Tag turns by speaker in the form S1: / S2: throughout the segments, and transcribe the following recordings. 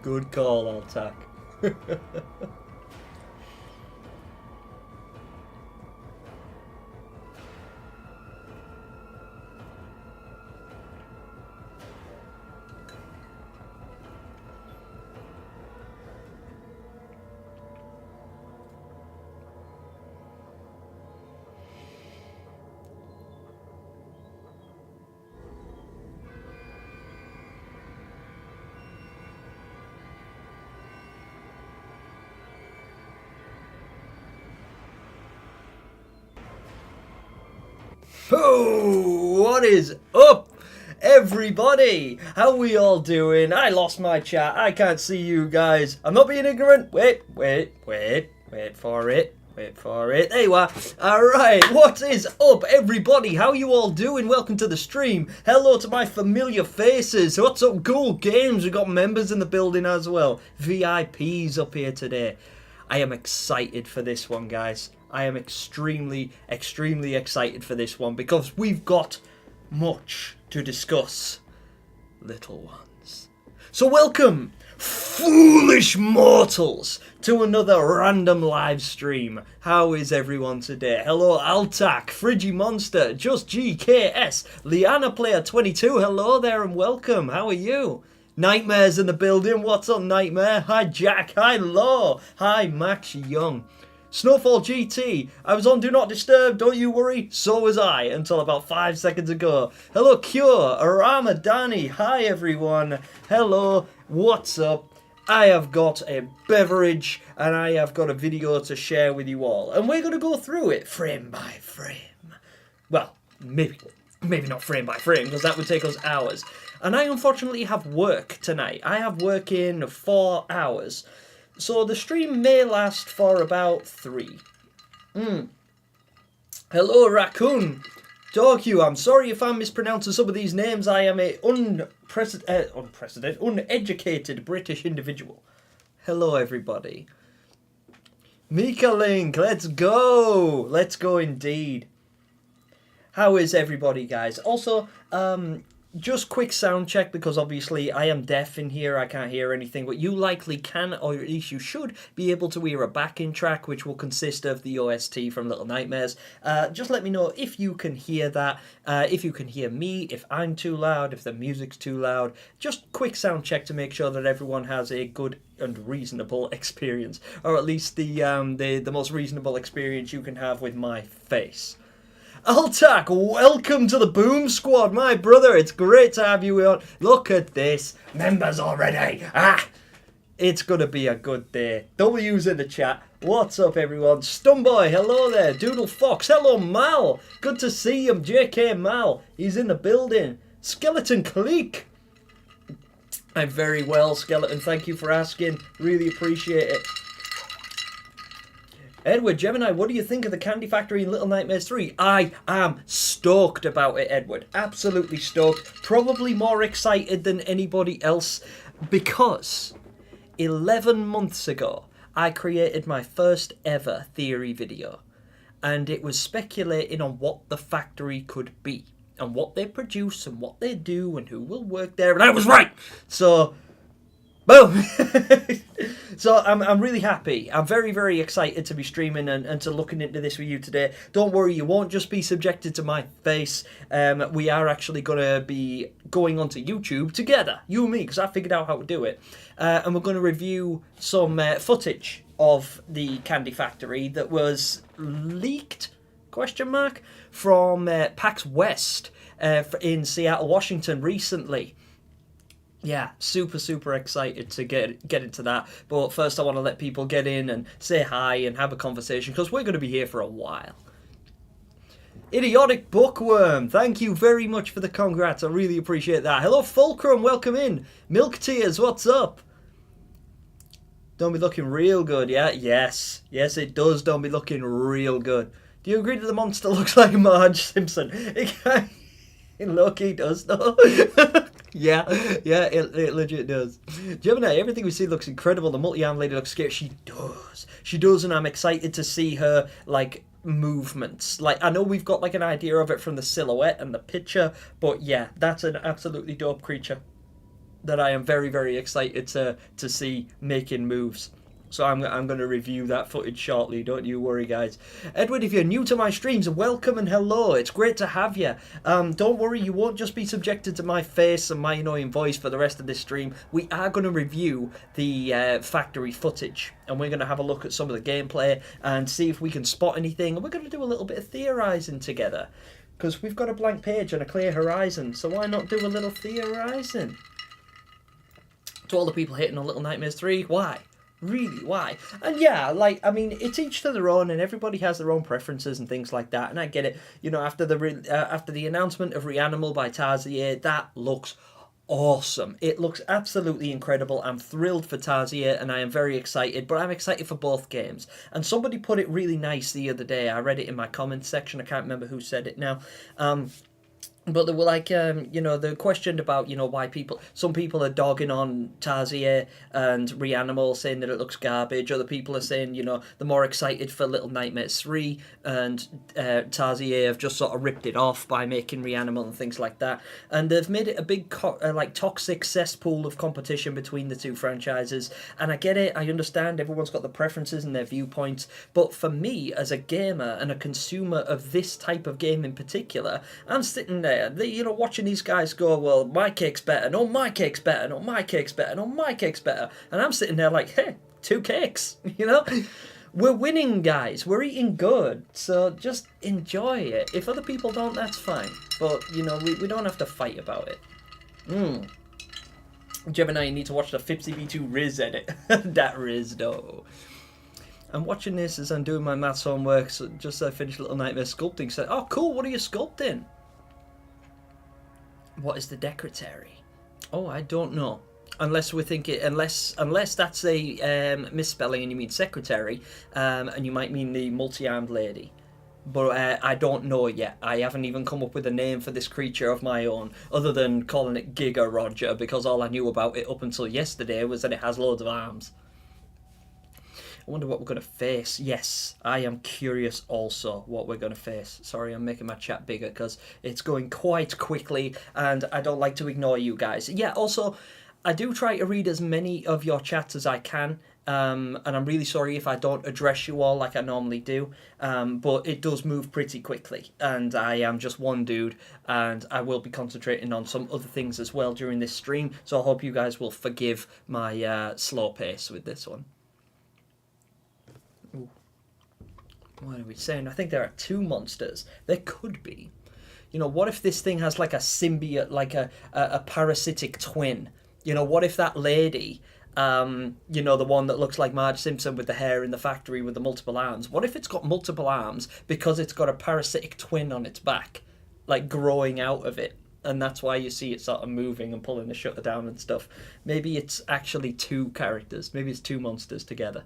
S1: Good call, Altac. Oh, what is up, everybody? How we all doing? I lost my chat. I can't see you guys. I'm not being ignorant. Wait for it. Wait for it. There you are. Alright, what is up, everybody? How you all doing? Welcome to the stream. Hello to my familiar faces. What's up, Cool Games? We've got members in the building as well. VIPs up here today. I am excited for this one, guys. I am extremely excited for this one because we've got much to discuss, little ones. So welcome, foolish mortals, to another random live stream. How is everyone today? Hello, Altac, Friggy Monster, Just GKS, Liana Player 22. Hello there and welcome. How are you? Nightmare's in the building. What's up, Nightmare? Hi, Jack. Hi, Law. Hi, Max Young. Snowfall GT, I was on Do Not Disturb, don't you worry, so was I, until about 5 seconds ago. Hello Cure, Arama Danny, hi everyone, hello, what's up? I have got a beverage, and I have got a video to share with you all, and we're going to go through it frame by frame. Well, maybe not frame by frame, because that would take us hours. And I unfortunately have work tonight. I have work in 4 hours. So the stream may last for about 3. Hello, Raccoon. Doghu, I'm sorry if I'm mispronouncing some of these names. I am a uneducated British individual. Hello, everybody. Mika Link, let's go. Let's go indeed. How is everybody, guys? Also, just quick sound check, because obviously I am deaf in here, I can't hear anything, but you likely can, or at least you should, be able to hear a backing track, which will consist of the OST from Little Nightmares. Just let me know if you can hear that, if you can hear me, if I'm too loud, if the music's too loud. Just quick sound check to make sure that everyone has a good and reasonable experience, or at least the most reasonable experience you can have with my face. Altac, welcome to the Boom Squad, my brother. It's great to have you on. Look at this. Members already. It's going to be a good day. W's in the chat. What's up, everyone? Stumboy, hello there. Doodle Fox, hello, Mal. Good to see him. JK Mal, he's in the building. Skeleton Clique. I'm very well, Skeleton. Thank you for asking. Really appreciate it. Edward, Gemini, what do you think of the Candy Factory in Little Nightmares 3? I am stoked about it, Edward. Absolutely stoked. Probably more excited than anybody else, because 11 months ago, I created my first ever theory video. And it was speculating on what the factory could be, and what they produce, and what they do, and who will work there. And I was right! So, boom! So I'm really happy. I'm very excited to be streaming and to looking into this with you today. Don't worry, you won't just be subjected to my face. We are actually going to be going onto YouTube together, you and me, because I figured out how to do it. And we're going to review some footage of the Candy Factory that was leaked, from PAX West in Seattle, Washington recently. Yeah, super excited to get into that. But first I want to let people get in and say hi and have a conversation, because we're going to be here for a while. Idiotic Bookworm, thank you very much for the congrats. I really appreciate that. Hello, Fulcrum, welcome in. Milk Tears, what's up? Don't be looking real good, yeah? Yes, it does. Don't be looking real good. Do you agree that the monster looks like Marge Simpson? Loki does, though. Yeah, it legit does. Gemini, everything we see looks incredible. The multi-arm lady looks scary. She does, and I'm excited to see her, like, movements. Like, I know we've got like an idea of it from the silhouette and the picture, but yeah, that's an absolutely dope creature that I am very, very excited to see making moves. So I'm going to review that footage shortly, don't you worry, guys. Edward, if you're new to my streams, welcome and hello. It's great to have you. Don't worry, you won't just be subjected to my face and my annoying voice for the rest of this stream. We are going to review the factory footage, and we're going to have a look at some of the gameplay and see if we can spot anything. And we're going to do a little bit of theorising together, because we've got a blank page and a clear horizon, so why not do a little theorising? To all the people hating on Little Nightmares 3, why? Really, why? And yeah, like, I mean, it's each to their own, and everybody has their own preferences and things like that, and I get it. You know, after the announcement of Reanimal by Tarsier, that looks awesome. It looks absolutely incredible. I'm thrilled for Tarsier, and I am very excited, but I'm excited for both games. And somebody put it really nice the other day. I read it in my comments section. I can't remember who said it now. But they were like, you know, they questioned about, you know, why some people are dogging on Tarsier and Reanimal, saying that it looks garbage. Other people are saying, you know, they're more excited for Little Nightmares 3, and Tarsier have just sort of ripped it off by making Reanimal and things like that. And they've made it a big, like, toxic cesspool of competition between the two franchises. And I get it, I understand, everyone's got their preferences and their viewpoints. But for me, as a gamer and a consumer of this type of game in particular, I'm sitting there, you know, watching these guys go, well, my cake's better, no, my cake's better, no, my cake's better, no, my cake's better. And I'm sitting there like, hey, 2 cakes, you know? We're winning, guys. We're eating good. So just enjoy it. If other people don't, that's fine. But, you know, we don't have to fight about it. Gemini, you need to watch the Fipsy V2 Riz edit. That Riz, though. I'm watching this as I'm doing my maths homework, so just as I finished Little Nightmare sculpting. So, oh, cool, what are you sculpting? What is the Decretary? Oh, I don't know. Unless we're thinking, unless that's a misspelling and you mean secretary, and you might mean the multi-armed lady. But I don't know yet. I haven't even come up with a name for this creature of my own, other than calling it Giga Roger, because all I knew about it up until yesterday was that it has loads of arms. I wonder what we're going to face. Yes, I am curious also what we're going to face. Sorry, I'm making my chat bigger because it's going quite quickly and I don't like to ignore you guys. Yeah, also, I do try to read as many of your chats as I can. And I'm really sorry if I don't address you all like I normally do. But it does move pretty quickly. And I am just one dude. And I will be concentrating on some other things as well during this stream. So I hope you guys will forgive my slow pace with this one. What are we saying? I think there are 2 monsters. There could be. You know, what if this thing has like a symbiote, like a parasitic twin? You know, what if that lady, you know, the one that looks like Marge Simpson with the hair in the factory with the multiple arms, what if it's got multiple arms because it's got a parasitic twin on its back, like growing out of it? And that's why you see it sort of moving and pulling the shutter down and stuff. Maybe it's actually 2 characters. Maybe it's 2 monsters together.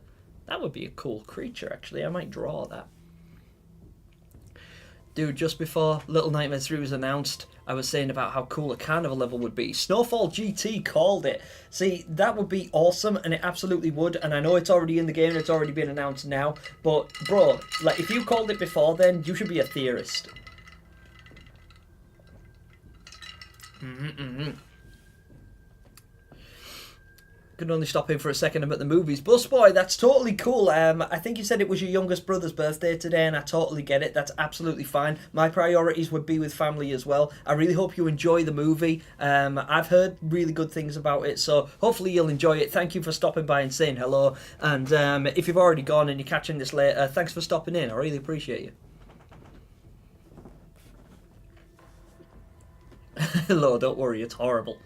S1: That would be a cool creature, actually. I might draw that. Dude, just before Little Nightmares 3 was announced, I was saying about how cool a carnival level would be. Snowfall GT called it. See, that would be awesome, and it absolutely would. And I know it's already in the game and it's already been announced now. But, bro, like, if you called it before then, you should be a theorist. Could only stop in for a second. I'm at the movies. Busboy, that's totally cool. I think you said it was your youngest brother's birthday today, and I totally get it. That's absolutely fine. My priorities would be with family as well. I really hope you enjoy the movie. I've heard really good things about it, so hopefully you'll enjoy it. Thank you for stopping by and saying hello. And if you've already gone and you're catching this later, thanks for stopping in. I really appreciate you. Hello, don't worry, it's horrible.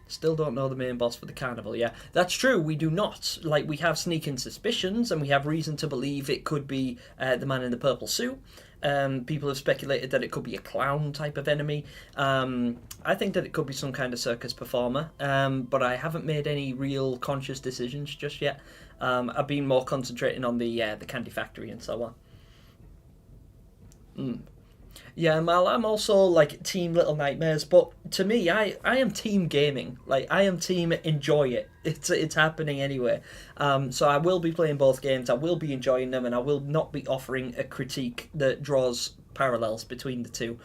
S1: Still don't know the main boss for the carnival. Yeah, that's true, we do not. Like, we have sneaking suspicions and we have reason to believe it could be the man in the purple suit. People have speculated that it could be a clown type of enemy. I think that it could be some kind of circus performer, but I haven't made any real conscious decisions just yet. I've been more concentrating on the candy factory and so on. Yeah, Mal, I'm also like team Little Nightmares, but to me, I am team gaming. Like I am team enjoy it. It's happening anyway. So I will be playing both games. I will be enjoying them, and I will not be offering a critique that draws parallels between the two,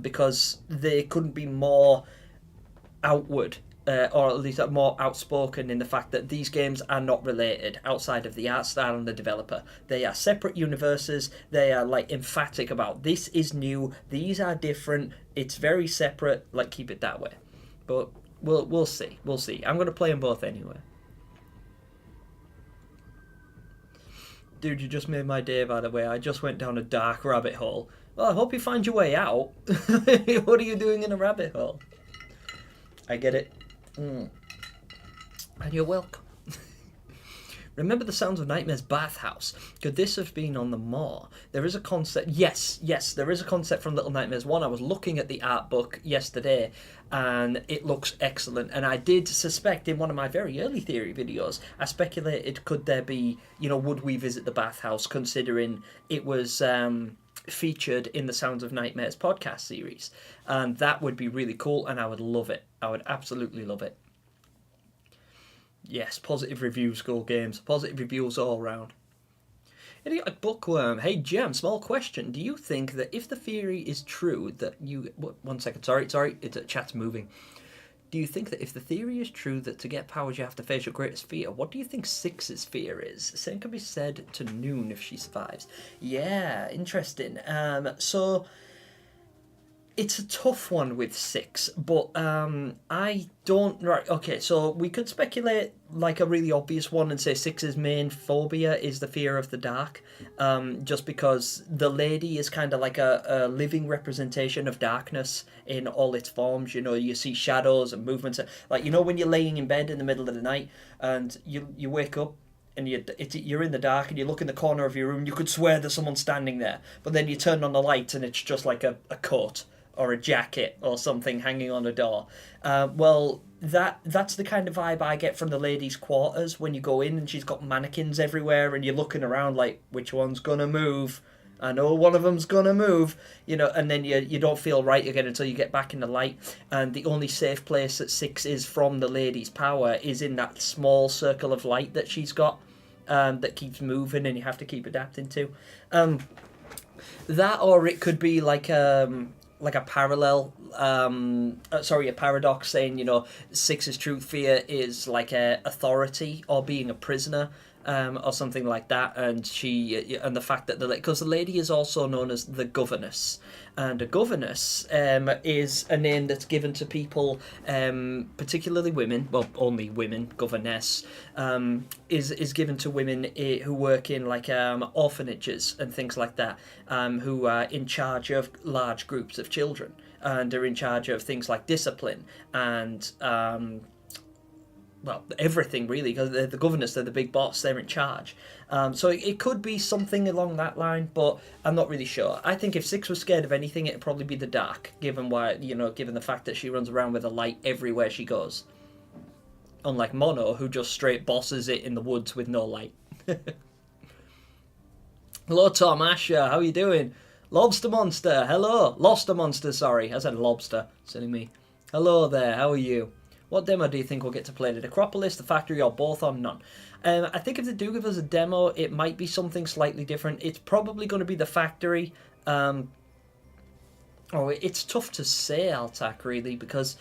S1: because they couldn't be more outward, or at least more outspoken in the fact that these games are not related outside of the art style and the developer. They are separate universes. They are like emphatic about this is new, these are different, it's very separate, like keep it that way. But we'll see. We'll see. I'm gonna play them both anyway. Dude, you just made my day, by the way. I just went down a dark rabbit hole. Well, I hope you find your way out. What are you doing in a rabbit hole? I get it. And you're welcome. Remember the Sounds of Nightmares bathhouse? Could this have been on the Moor? There is a concept. Yes, there is a concept from Little Nightmares 1. I was looking at the art book yesterday, and it looks excellent. And I did suspect in one of my very early theory videos, I speculated, could there be, would we visit the bathhouse, considering it was featured in the Sounds of Nightmares podcast series. And that would be really cool, and I would love it. I would absolutely love it. Yes, positive reviews, School Games. Positive reviews all around. Idiotic Bookworm. Hey, Jam, small question. Do you think that if the theory is true that you... One second, sorry, chat's moving. Do you think that if the theory is true that to get powers you have to face your greatest fear, what do you think Six's fear is? Same can be said to Noon if she survives. Yeah, interesting. So... It's a tough one with Six, but I don't... Right, okay, so we could speculate like a really obvious one and say Six's main phobia is the fear of the dark, just because the lady is kind of like a living representation of darkness in all its forms. You see shadows and movements. Like, when you're laying in bed in the middle of the night and you wake up, and you're in the dark and you look in the corner of your room, you could swear there's someone standing there, but then you turn on the light and it's just like a coat or a jacket or something hanging on a door. Well, that's the kind of vibe I get from the ladies' quarters when you go in and she's got mannequins everywhere and you're looking around like, which one's gonna move? I know one of them's gonna move, and then you don't feel right again until you get back in the light. And the only safe place that Six is from the lady's power is in that small circle of light that she's got, that keeps moving and you have to keep adapting to. That, or it could be like a parallel, a paradox saying, Six's true fear is like authority or being a prisoner, or something like that, and the fact that because the lady is also known as the governess, and a governess is a name that's given to people, particularly women, well, only women. Governess is given to women who work in like orphanages and things like that, who are in charge of large groups of children and are in charge of things like discipline and well, everything really, because they're the governors, they're the big boss, they're in charge. So it could be something along that line, but I'm not really sure. I think if Six was scared of anything, it'd probably be the dark, given the fact that she runs around with a light everywhere she goes. Unlike Mono, who just straight bosses it in the woods with no light. Hello, Tom Asher, how you doing? Lobster Monster, hello. Lobster Monster, sorry. I said lobster, silly me. Hello there, how are you? What demo do you think we'll get to play? The Necropolis, the Factory, or both, or none? I think if they do give us a demo, it might be something slightly different. It's probably going to be the Factory. It's tough to say, Altac, really, because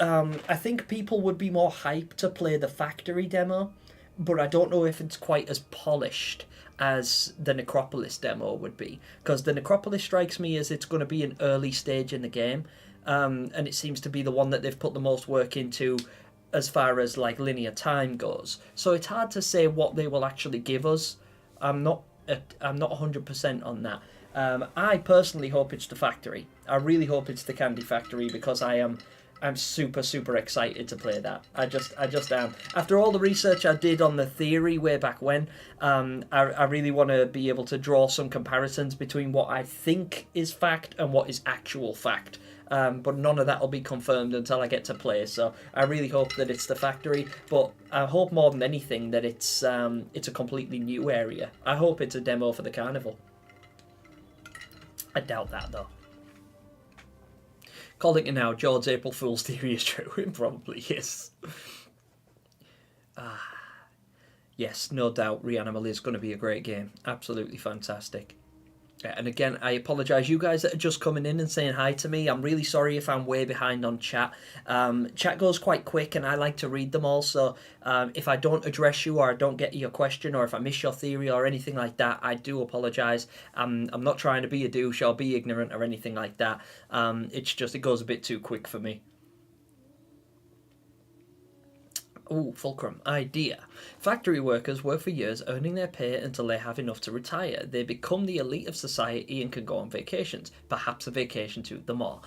S1: I think people would be more hyped to play the Factory demo, but I don't know if it's quite as polished as the Necropolis demo would be, because the Necropolis strikes me as it's going to be an early stage in the game. And it seems to be the one that they've put the most work into as far as like linear time goes. So it's hard to say what they will actually give us. I'm not 100% on that. I personally hope it's the Factory. I really hope it's the Candy Factory, because I'm super excited to play that. I just am. After all the research I did on the theory way back when, I really want to be able to draw some comparisons between what I think is fact and what is actual fact. But none of that will be confirmed until I get to play. So I really hope that it's the Factory. But I hope more than anything that it's a completely new area. I hope it's a demo for the Carnival. I doubt that, though. Calling it now, George's April Fool's theory is true. It probably is. Yes, no doubt, Reanimal is going to be a great game. Absolutely fantastic. And again, I apologise, you guys that are just coming in and saying hi to me. I'm really sorry if I'm way behind on chat. Chat goes quite quick and I like to read them all, so if I don't address you or I don't get your question or if I miss your theory or anything like that, I do apologise. I'm not trying to be a douche or be ignorant or anything like that. It's just, it goes a bit too quick for me. Ooh, fulcrum. Idea. Factory workers work for years earning their pay until they have enough to retire. They become the elite of society and can go on vacations. Perhaps a vacation to them all.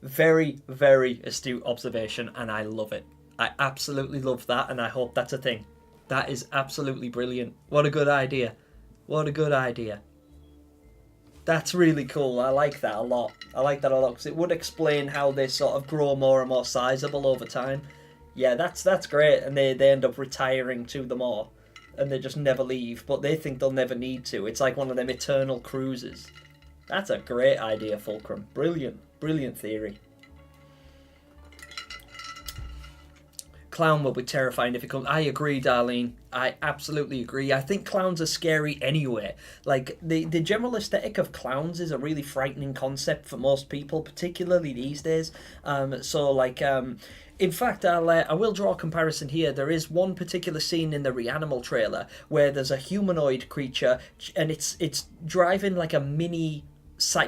S1: Very, very astute observation, and I love it. I absolutely love that, and I hope that's a thing. That is absolutely brilliant. What a good idea. What a good idea. That's really cool. I like that a lot. I like that a lot, because it would explain how they sort of grow more and more sizable over time. Yeah, that's great, and they end up retiring to them all, and they just never leave, but they think they'll never need to. It's like one of them eternal cruises. That's a great idea, Fulcrum. Brilliant, brilliant theory. Clown will be terrifying if it comes. I agree, Darlene. I absolutely agree. I think clowns are scary anyway. Like, the general aesthetic of clowns is a really frightening concept for most people, particularly these days. In fact, I will draw a comparison here. There is one particular scene in the Reanimal trailer where there's a humanoid creature and it's driving like a mini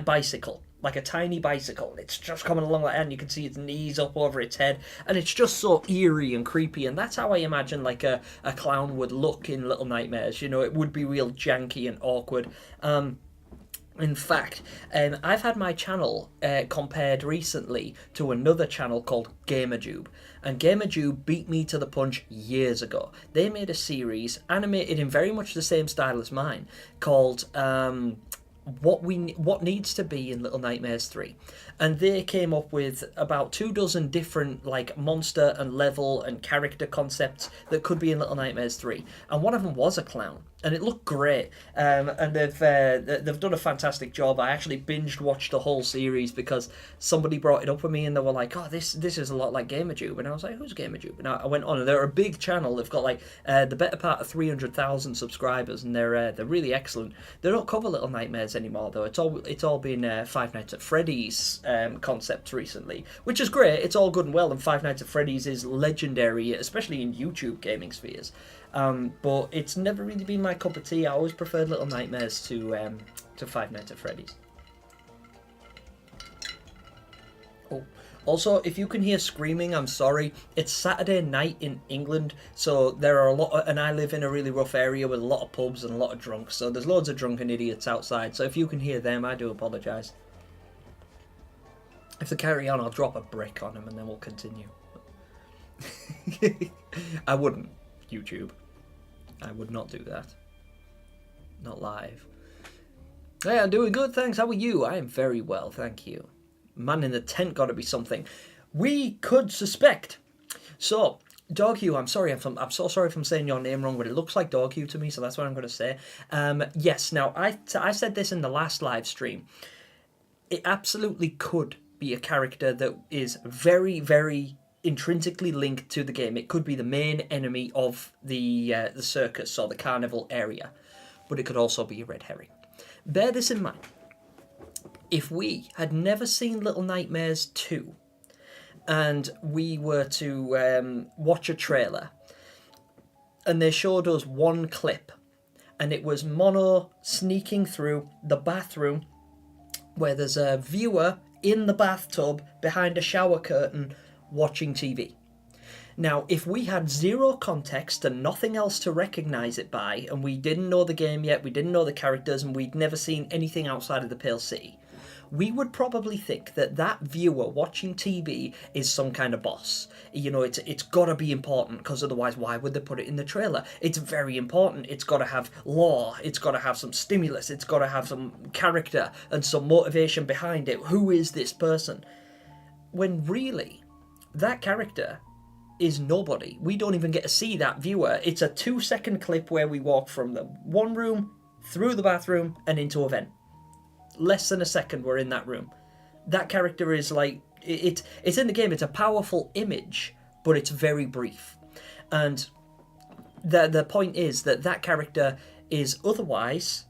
S1: bicycle, like a tiny bicycle. It's just coming along like that, and you can see its knees up over its head, and it's just so eerie and creepy, and that's how I imagine like a clown would look in Little Nightmares. You know, it would be real janky and awkward. In fact, I've had my channel compared recently to another channel called GamerJube, and GamerJube beat me to the punch years ago. They made a series, animated in very much the same style as mine, called What Needs to Be in Little Nightmares 3. And they came up with about 24 different like monster and level and character concepts that could be in Little Nightmares 3. And one of them was a clown. And it looked great, and they've done a fantastic job. I actually binged watched the whole series because somebody brought it up with me, and they were like, "Oh, this is a lot like GamerJube," and I was like, "Who's GamerJube?" And I went on, and they're a big channel. They've got like the better part of 300,000 subscribers, and they're really excellent. They don't cover Little Nightmares anymore though. It's all been Five Nights at Freddy's concepts recently, which is great. It's all good and well, and Five Nights at Freddy's is legendary, especially in YouTube gaming spheres. But it's never really been my cup of tea. I always preferred Little Nightmares to Five Nights at Freddy's. Oh, also, if you can hear screaming, I'm sorry. It's Saturday night in England, so there are a lot and I live in a really rough area with a lot of pubs and a lot of drunks, so there's loads of drunken idiots outside, so if you can hear them, I do apologise. If they carry on, I'll drop a brick on them and then we'll continue. I wouldn't, YouTube. I would not do that. Not live. Hey, I'm doing good, thanks. How are you? I am very well, thank you. Man in the tent got to be something. We could suspect. So, Dog Hugh, I'm sorry. I'm so sorry if I'm saying your name wrong, but it looks like Dog Hugh to me, so that's what I'm going to say. Yes, now, I said this in the last live stream. It absolutely could be a character that is very, very intrinsically linked to the game. It could be the main enemy of the circus or the carnival area, but it could also be a red herring. Bear this in mind. If we had never seen Little Nightmares 2 and we were to watch a trailer and they showed us one clip and it was Mono sneaking through the bathroom where there's a viewer in the bathtub behind a shower curtain watching TV. Now, if we had zero context and nothing else to recognise it by, and we didn't know the game yet, we didn't know the characters, and we'd never seen anything outside of the Pale City, we would probably think that that viewer watching TV is some kind of boss. You know, it's got to be important, because otherwise why would they put it in the trailer? It's very important. It's got to have lore. It's got to have some stimulus. It's got to have some character and some motivation behind it. Who is this person? When really, that character is nobody. We don't even get to see that viewer. It's a 2-second clip where we walk from the one room, through the bathroom, and into a vent. less than a second we're in that room. That character is like, it's in the game, it's a powerful image, but it's very brief. And the point is that character is otherwise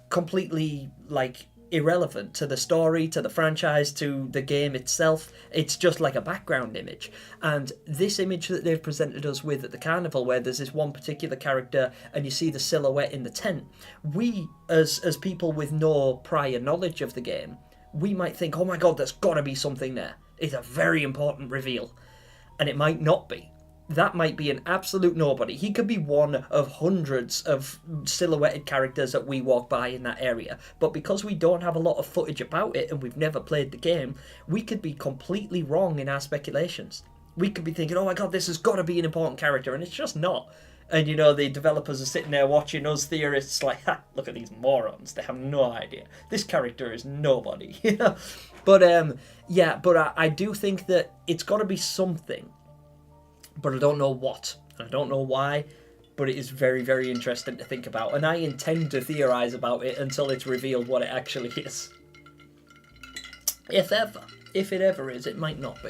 S1: completely like irrelevant to the story, to the franchise, to the game itself. It's just like a background image. And this image that they've presented us with at the carnival, where there's this one particular character and you see the silhouette in the tent, we as people with no prior knowledge of the game, we might think, oh my god, there's got to be something there. It's a very important reveal. And it might not be. That might be an absolute nobody. He could be one of hundreds of silhouetted characters that we walk by in that area. But because we don't have a lot of footage about it and we've never played the game, we could be completely wrong in our speculations. We could be thinking, oh my god, this has got to be an important character, and it's just not. And, you know, the developers are sitting there watching us theorists like, ha, look at these morons. They have no idea. This character is nobody. But, I do think that it's got to be something. But I don't know what, and I don't know why, but it is very, very interesting to think about, and I intend to theorise about it until it's revealed what it actually is. If it ever is, it might not be.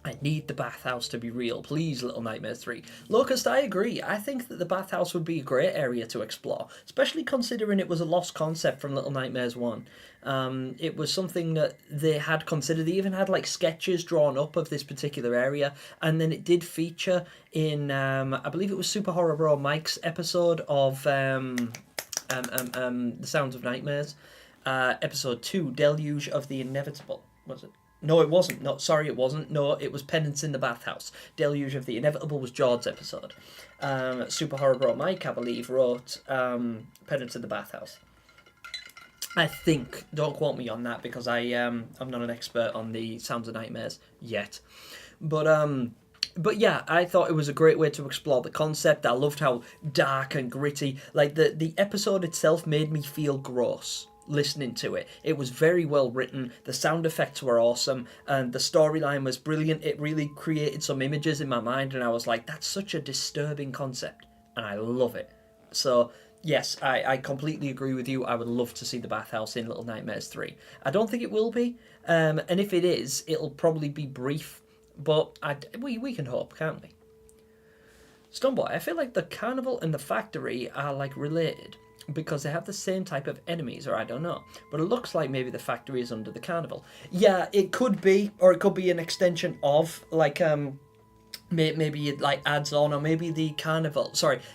S1: I need the bathhouse to be real. Please, Little Nightmares 3. Locust, I agree. I think that the bathhouse would be a great area to explore, especially considering it was a lost concept from Little Nightmares 1. It was something that they had considered. They even had like sketches drawn up of this particular area, and then it did feature in, I believe it was Super Horror Bro Mike's episode of The Sounds of Nightmares, episode 2, Deluge of the Inevitable, was it? No, it wasn't. No, sorry, it wasn't. No, it was Penance in the Bathhouse. Deluge of the Inevitable was George's episode. Super Horror Bro Mike, I believe, wrote Penance in the Bathhouse. I think. Don't quote me on that because I'm not an expert on the Sounds of Nightmares yet. But yeah, I thought it was a great way to explore the concept. I loved how dark and gritty. Like the episode itself made me feel gross listening to it. It was very well written, the sound effects were awesome, and the storyline was brilliant. It really created some images in my mind, and I was like, that's such a disturbing concept, and I love it. So yes, I completely agree with you. I would love to see the bathhouse in Little Nightmares 3. I don't think it will be, and if it is, it'll probably be brief, but we can hope, can't we? Stoneboy, I feel like the carnival and the factory are like related, because they have the same type of enemies, or I don't know. But it looks like maybe the factory is under the carnival. Yeah, it could be, or it could be an extension of, like, maybe it, like, adds on, or maybe the carnival,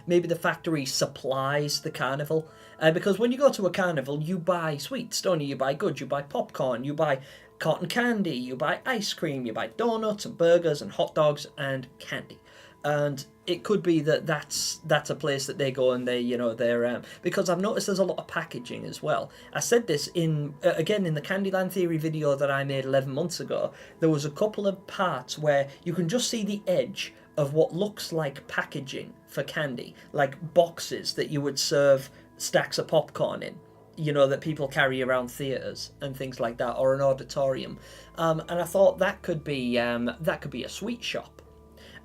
S1: maybe the factory supplies the carnival. Because when you go to a carnival, you buy sweets, don't you? You buy goods, you buy popcorn, you buy cotton candy, you buy ice cream, you buy donuts and burgers and hot dogs and candy. And it could be that that's a place that they go and they're because I've noticed there's a lot of packaging as well. I said this in the Candyland Theory video that I made 11 months ago. There was a couple of parts where you can just see the edge of what looks like packaging for candy, like boxes that you would serve stacks of popcorn in, that people carry around theatres and things like that, or an auditorium. And I thought that could be a sweet shop.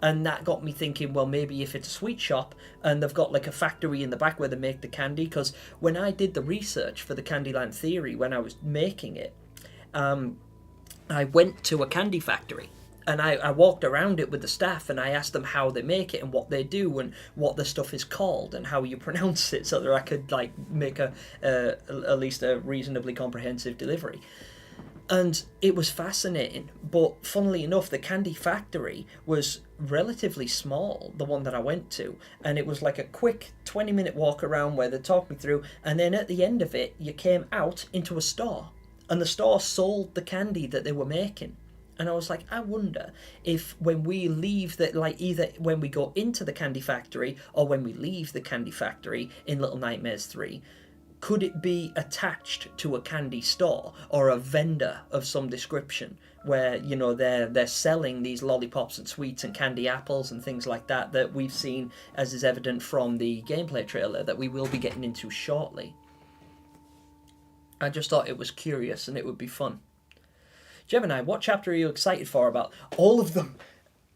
S1: And that got me thinking, well, maybe if it's a sweet shop and they've got like a factory in the back where they make the candy, because when I did the research for the Candyland Theory, when I was making it, I went to a candy factory and I walked around it with the staff and I asked them how they make it and what they do and what the stuff is called and how you pronounce it, so that I could like make at least a reasonably comprehensive delivery. And it was fascinating, but funnily enough, the candy factory was relatively small, the one that I went to, and it was like a quick 20-minute walk around where they talked me through, and then at the end of it, you came out into a store, and the store sold the candy that they were making. And I was like, I wonder if when we leave that, like either when we go into the candy factory or when we leave the candy factory in Little Nightmares 3, could it be attached to a candy store or a vendor of some description where, they're selling these lollipops and sweets and candy apples and things like that we've seen, as is evident from the gameplay trailer that we will be getting into shortly. I just thought it was curious and it would be fun. Gemini, what chapter are you excited for about? All of them.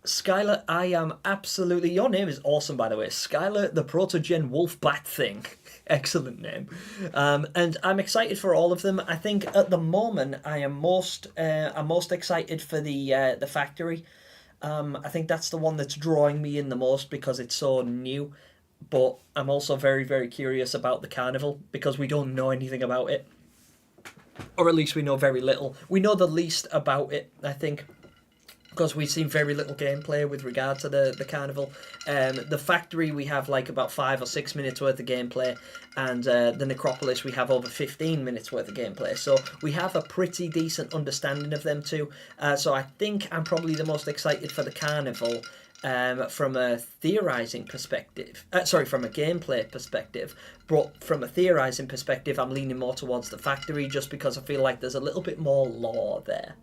S1: Skylar, I am absolutely... Your name is awesome, by the way. Skylar, the Protogen Wolf Bat Thing. Excellent name. And I'm excited for all of them. I think at the moment I'm most excited for the factory. I think that's the one that's drawing me in the most because it's so new. But I'm also very, very curious about the carnival because we don't know anything about it. Or at least we know very little. We know the least about it, I think, because we've seen very little gameplay with regard to the carnival. The factory, we have like about 5 or 6 minutes worth of gameplay, and the necropolis, we have over 15 minutes worth of gameplay. So we have a pretty decent understanding of them too. So I think I'm probably the most excited for the carnival from a theorizing perspective. From a gameplay perspective. But from a theorizing perspective, I'm leaning more towards the factory just because I feel like there's a little bit more lore there.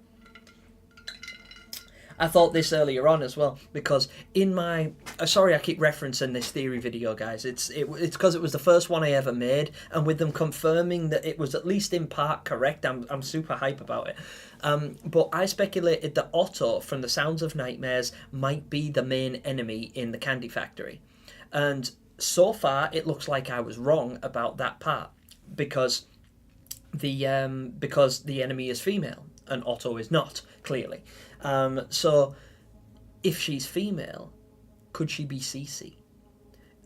S1: I thought this earlier on as well, because in my... sorry I keep referencing this theory video, guys. It's because it was the first one I ever made, and with them confirming that it was at least in part correct, I'm super hype about it. But I speculated that Otto, from the Sounds of Nightmares, might be the main enemy in the Candy Factory. And so far, it looks like I was wrong about that part, because the enemy is female, and Otto is not, clearly. So, if she's female, could she be Cece?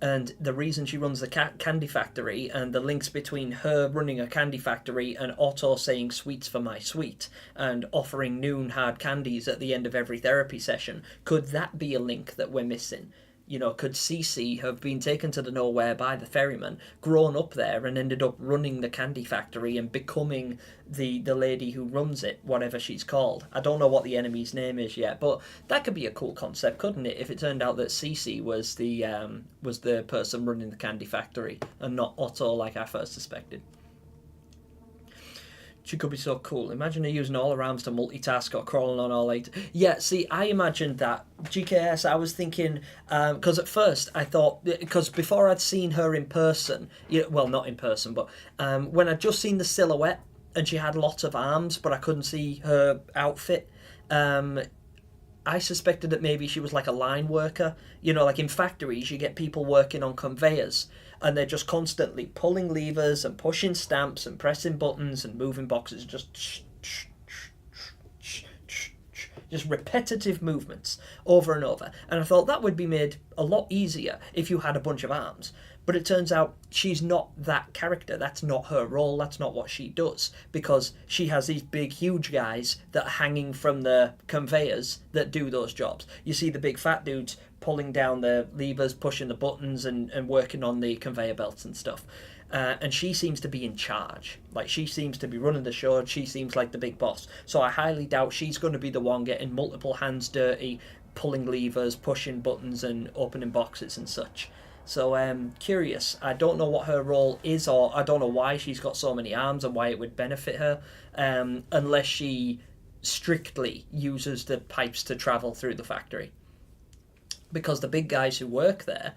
S1: And the reason she runs the candy factory, and the links between her running a candy factory and Otto saying "sweets for my sweet" and offering noon hard candies at the end of every therapy session, could that be a link that we're missing? You know, could Cece have been taken to the nowhere by the ferryman, grown up there, and ended up running the candy factory and becoming the lady who runs it, whatever she's called? I don't know what the enemy's name is yet, but that could be a cool concept, couldn't it? If it turned out that Cece was the person running the candy factory and not Otto, like I first suspected. She could be so cool. Imagine her using all her arms to multitask or crawling on all eight. Yeah, see, I imagined that. GKS, I was thinking, because at first I thought, because before I'd seen her in person, well, not in person, but when I'd just seen the silhouette and she had lots of arms, but I couldn't see her outfit, I suspected that maybe she was like a line worker. You know, like in factories, you get people working on conveyors, and they're just constantly pulling levers and pushing stamps and pressing buttons and moving boxes, just repetitive movements over and over. And I thought that would be made a lot easier if you had a bunch of arms. But it turns out she's not that character. That's not her role. That's not what she does. Because she has these big, huge guys that are hanging from the conveyors that do those jobs. You see the big fat dudes pulling down the levers, pushing the buttons, and working on the conveyor belts and stuff. And she seems to be in charge. Like, she seems to be running the show. She seems like the big boss. So I highly doubt she's going to be the one getting multiple hands dirty, pulling levers, pushing buttons, and opening boxes and such. So curious. I don't know what her role is, or I don't know why she's got so many arms and why it would benefit her, unless she strictly uses the pipes to travel through the factory. Because the big guys who work there,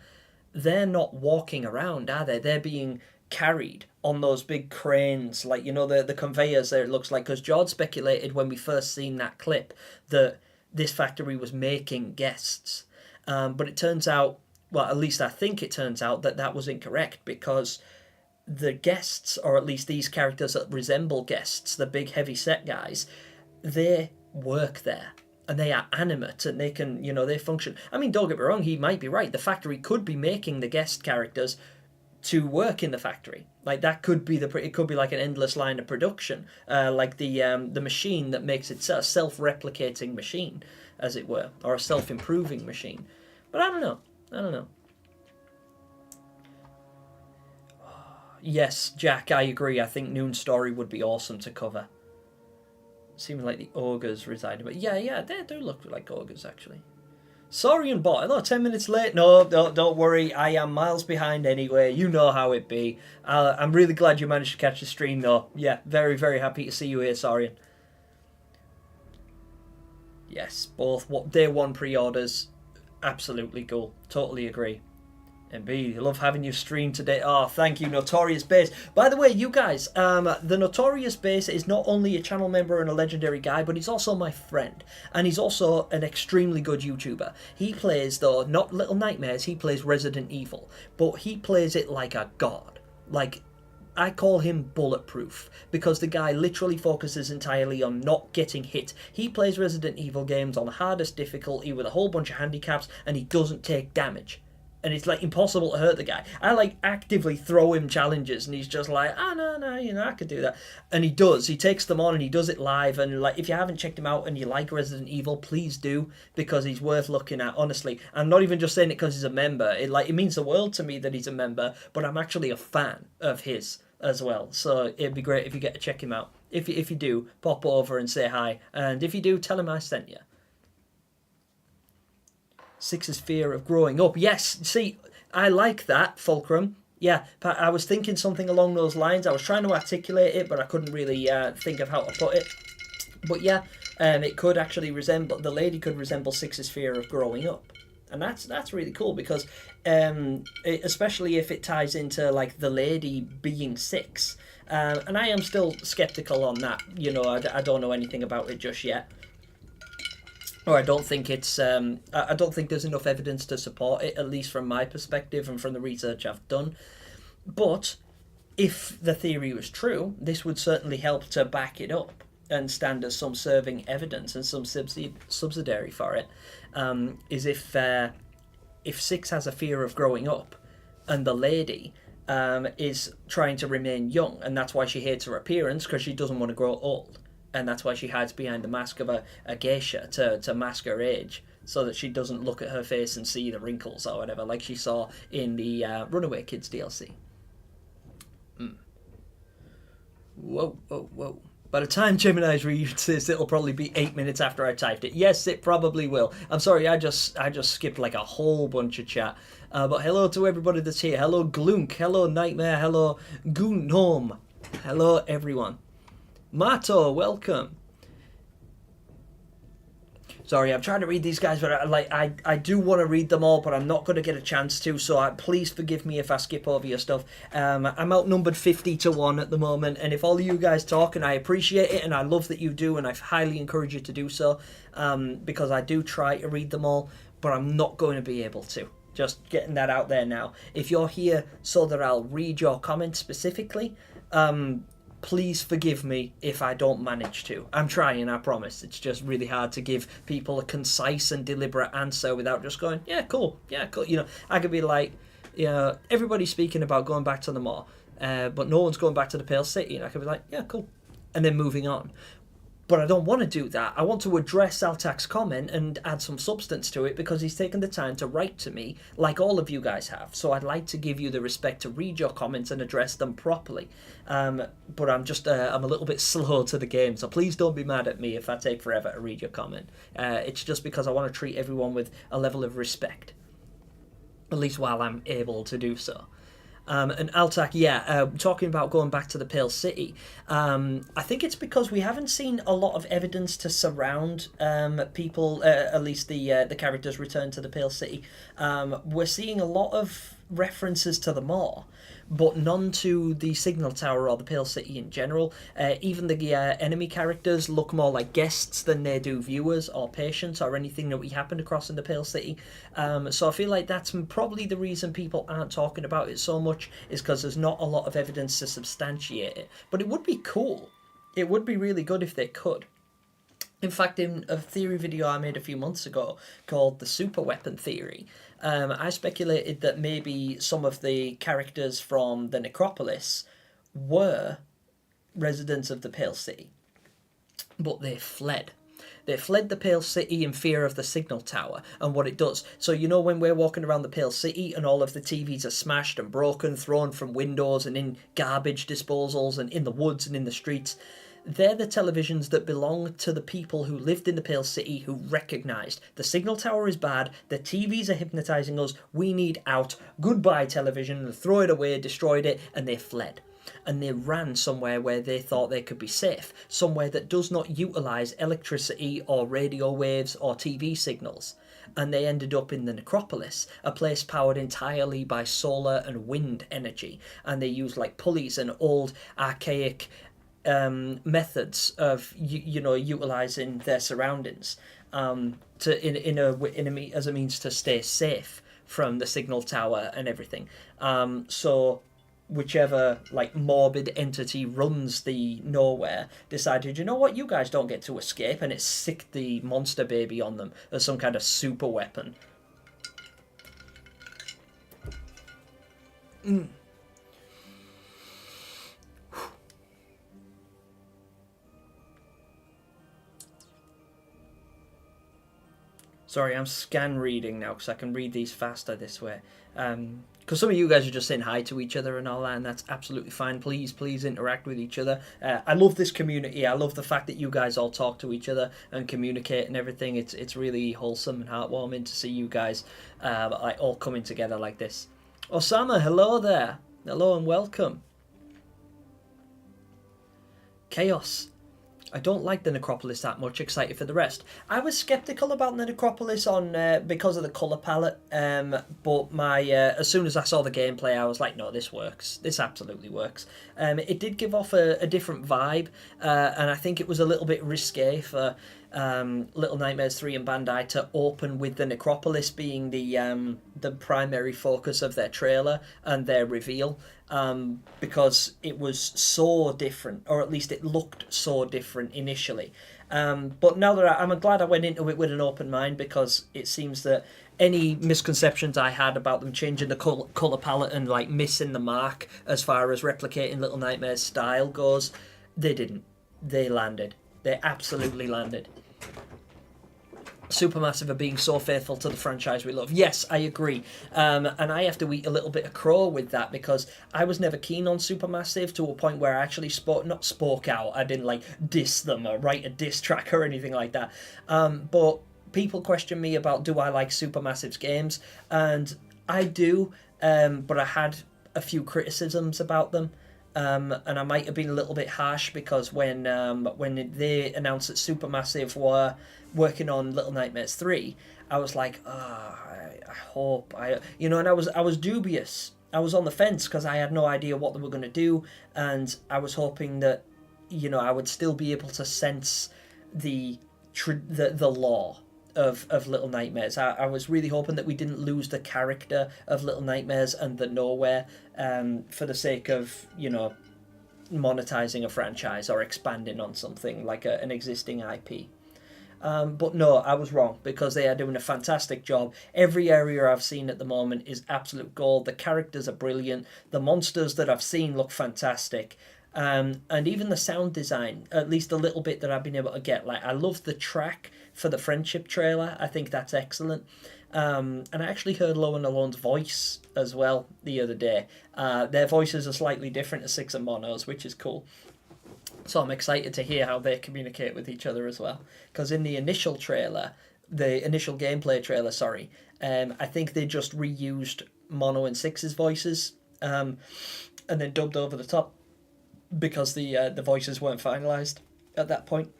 S1: they're not walking around, are they? They're being carried on those big cranes, like, you know, the conveyors there, it looks like. Because George speculated when we first seen that clip that this factory was making guests. But it turns out, well, at least I think it turns out that that was incorrect, because the guests, or at least these characters that resemble guests, the big heavy set guys, they work there. And they are animate, and they can, you know, they function. I mean, don't get me wrong, he might be right. The factory could be making the guest characters to work in the factory. Like, that could be it could be like an endless line of production, like the machine that makes it a self-replicating machine, as it were, or a self-improving machine. But I don't know. Yes, Jack, I agree. I think Noon's story would be awesome to cover. Seems like the ogres reside, but yeah, they do look like ogres, actually. Saurian bot, no, 10 minutes late. No, don't worry, I am miles behind anyway. You know how it be. I'm really glad you managed to catch the stream, though. Yeah, very, very happy to see you here, Saurian. Yes, both day one pre-orders, absolutely cool. Totally agree. Indeed, love having you stream today. Oh, thank you, Notorious Base. By the way, you guys, the Notorious Base is not only a channel member and a legendary guy, but he's also my friend. And he's also an extremely good YouTuber. He plays, though, not Little Nightmares, he plays Resident Evil. But he plays it like a god. Like, I call him bulletproof, because the guy literally focuses entirely on not getting hit. He plays Resident Evil games on the hardest difficulty with a whole bunch of handicaps, and he doesn't take damage. And it's like impossible to hurt the guy. I like actively throw him challenges, and he's just like, no, you know, I could do that. And he does. He takes them on, and he does it live. And like, if you haven't checked him out and you like Resident Evil, please do, because he's worth looking at. Honestly, I'm not even just saying it because he's a member. It means the world to me that he's a member, but I'm actually a fan of his as well. So it'd be great if you get to check him out. If you do, pop over and say hi. And if you do, tell him I sent you. Six's fear of growing up. Yes, see, I like that, Fulcrum. Yeah, I was thinking something along those lines. I was trying to articulate it, but I couldn't really think of how to put it. But yeah, it could actually resemble, the lady could resemble Six's fear of growing up. And that's really cool, because especially if it ties into like the lady being Six. And I am still skeptical on that. You know, I don't know anything about it just yet. Or I don't think it's. I don't think there's enough evidence to support it, at least from my perspective and from the research I've done. But if the theory was true, this would certainly help to back it up and stand as some serving evidence and some subsidiary for it. Is if Six has a fear of growing up, and the lady is trying to remain young, and that's why she hates her appearance, because she doesn't want to grow old. And that's why she hides behind the mask of a geisha to mask her age, so that she doesn't look at her face and see the wrinkles or whatever, like she saw in the Runaway Kids DLC. Whoa. By the time Gemini's reads this, it'll probably be 8 minutes after I typed it. Yes, it probably will. I'm sorry, I just skipped like a whole bunch of chat. But hello to everybody that's here. Hello Glunk, hello Nightmare, hello Gnome. Hello everyone. Mato, welcome. Sorry, I'm trying to read these guys, but I do want to read them all, but I'm not going to get a chance to, so please forgive me if I skip over your stuff. I'm outnumbered 50-1 at the moment, and if all of you guys talk, and I appreciate it, and I love that you do, and I highly encourage you to do so, because I do try to read them all, but I'm not going to be able to. Just getting that out there now. If you're here so that I'll read your comments specifically, please forgive me if I don't manage to. I'm trying, I promise. It's just really hard to give people a concise and deliberate answer without just going, yeah, cool. You know, I could be like, you know, everybody's speaking about going back to the mall, but no one's going back to the Pale City. And I could be like, yeah, cool. And then moving on. But I don't want to do that. I want to address Altak's comment and add some substance to it, because he's taken the time to write to me, like all of you guys have. So I'd like to give you the respect to read your comments and address them properly. But I'm just, I'm a little bit slow to the game, so please don't be mad at me if I take forever to read your comment. It's just because I want to treat everyone with a level of respect, at least while I'm able to do so. And Altak, talking about going back to the Pale City, I think it's because we haven't seen a lot of evidence to surround people, at least the characters return to the Pale City. We're seeing a lot of references to the mall, but none to the Signal Tower or the Pale City in general. Even the enemy characters look more like guests than they do viewers or patients or anything that we happened across in the Pale City. So I feel like that's probably the reason people aren't talking about it so much, is because there's not a lot of evidence to substantiate it. But it would be cool. It would be really good if they could. In fact, in a theory video I made a few months ago called the Super Weapon Theory, I speculated that maybe some of the characters from the Necropolis were residents of the Pale City, but they fled. They fled the Pale City in fear of the Signal Tower and what it does. So, you know, when we're walking around the Pale City and all of the TVs are smashed and broken, thrown from windows and in garbage disposals and in the woods and in the streets, they're the televisions that belong to the people who lived in the Pale City, who recognised the Signal Tower is bad, the TVs are hypnotising us, we need out, goodbye television, and throw it away, destroyed it, and they fled. and they ran somewhere where they thought they could be safe, somewhere that does not utilise electricity or radio waves or TV signals. And they ended up in the necropolis, a place powered entirely by solar and wind energy, and they used like pulleys and old archaic methods of utilizing their surroundings as a means to stay safe from the signal tower and everything. So whichever like morbid entity runs the nowhere decided, you know what, you guys don't get to escape, and it sicked the monster baby on them as some kind of super weapon. Sorry, I'm scan reading now because I can read these faster this way. Because some of you guys are just saying hi to each other and all that, and that's absolutely fine. Please interact with each other. I love this community. I love the fact that you guys all talk to each other and communicate and everything. It's really wholesome and heartwarming to see you guys like all coming together like this. Osama, hello there. Hello and welcome. Chaos. I don't like the necropolis that much. Excited for the rest. I was skeptical about the necropolis because of the colour palette, but as soon as I saw the gameplay, I was like, no, this works. This absolutely works. It did give off a different vibe, and I think it was a little bit risque for Little Nightmares 3 and Bandai to open with the necropolis being the primary focus of their trailer and their reveal, because it was so different, or at least it looked so different initially. But now that I'm glad I went into it with an open mind, because it seems that any misconceptions I had about them changing the colour palette and like missing the mark as far as replicating Little Nightmares style goes, they didn't. They landed. They absolutely landed. Supermassive are being so faithful to the franchise we love. Yes, I agree. And I have to eat a little bit of crow with that, because I was never keen on Supermassive to a point where I actually not spoke out. I didn't like diss them or write a diss track or anything like that. But people question me about, do I like Supermassive's games? And I do, but I had a few criticisms about them. And I might have been a little bit harsh, because when they announced that Supermassive were working on Little Nightmares 3, I was like, I hope and I was dubious. I was on the fence because I had no idea what they were going to do, and I was hoping that I would still be able to sense the lore of Little Nightmares. I was really hoping that we didn't lose the character of Little Nightmares and the Nowhere for the sake of monetizing a franchise or expanding on something like an existing IP. But no, I was wrong, because they are doing a fantastic job. Every area I've seen at the moment is absolute gold. The characters are brilliant. The monsters that I've seen look fantastic. And even the sound design, at least a little bit that I've been able to get. Like, I love the track for the Friendship trailer. I think that's excellent. And I actually heard Low and Alone's voice as well the other day. Their voices are slightly different to Six and Mono's, which is cool. So I'm excited to hear how they communicate with each other as well. Because in the initial gameplay trailer, I think they just reused Mono and Six's voices, and then dubbed over the top, because the voices weren't finalised at that point.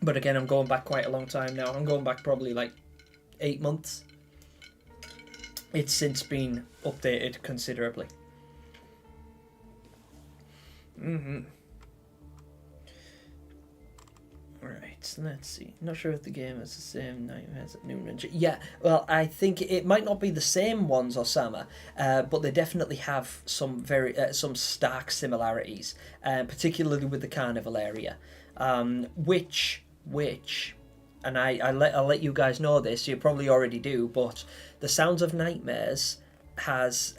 S1: But again, I'm going back quite a long time now. I'm going back probably like 8 months. It's since been updated considerably. Right, let's see. Not sure if the game has the same nightmares at noon and yeah, well, I think it might not be the same ones, Osama, but they definitely have some some stark similarities, particularly with the carnival area, which, and I'll let you guys know this. You probably already do, but the Sounds of Nightmares has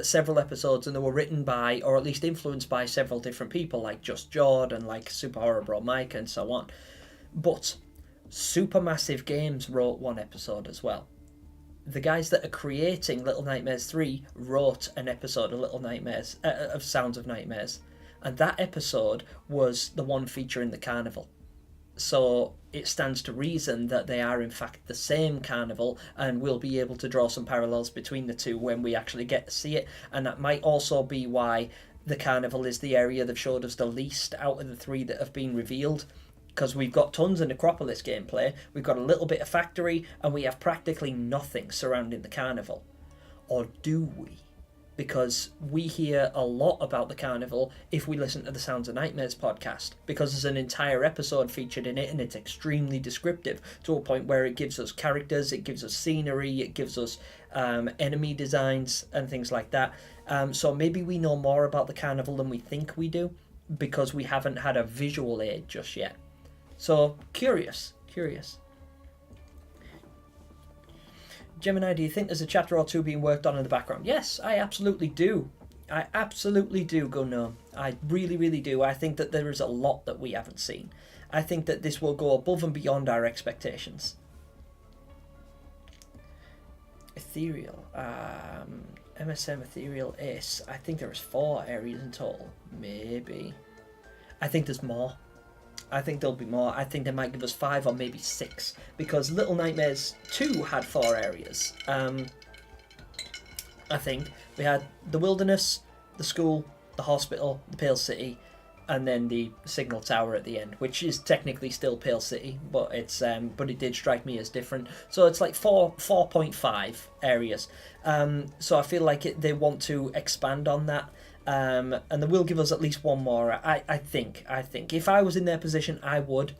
S1: several episodes, and they were written by, or at least influenced by, several different people, like Just Jord and like Super Horror Bro Mike and so on. But Supermassive Games wrote one episode as well. The guys that are creating Little Nightmares 3 wrote an episode of Little Nightmares of Sounds of Nightmares, and that episode was the one featuring the carnival. So it stands to reason that they are in fact the same carnival, and we'll be able to draw some parallels between the two when we actually get to see it. And that might also be why the carnival is the area they've showed us the least out of the 3 that have been revealed. Because we've got tons of Necropolis gameplay, we've got a little bit of factory, and we have practically nothing surrounding the carnival. Or do we? Because we hear a lot about the carnival if we listen to the Sounds of Nightmares podcast, because there's an entire episode featured in it, and it's extremely descriptive to a point where it gives us characters, it gives us scenery, it gives us enemy designs and things like that. So maybe we know more about the carnival than we think we do, because we haven't had a visual aid just yet. So curious. Gemini, do you think there's a chapter or 2 being worked on in the background? Yes, I absolutely do. Gunnar. I really do. I think that there is a lot that we haven't seen. I think that this will go above and beyond our expectations. Ethereal. MSM Ethereal Ace. I think there is 4 areas in total. Maybe. I think there's more. I think there'll be more. I think they might give us 5 or maybe 6, because Little Nightmares 2 had 4 areas. I think we had the wilderness, the school, the hospital, the Pale City, and then the signal tower at the end, which is technically still Pale City, but it's but it did strike me as different. So it's like 4.5 areas. So I feel like they want to expand on that. And they will give us at least 1 more. I think if I was in their position, I would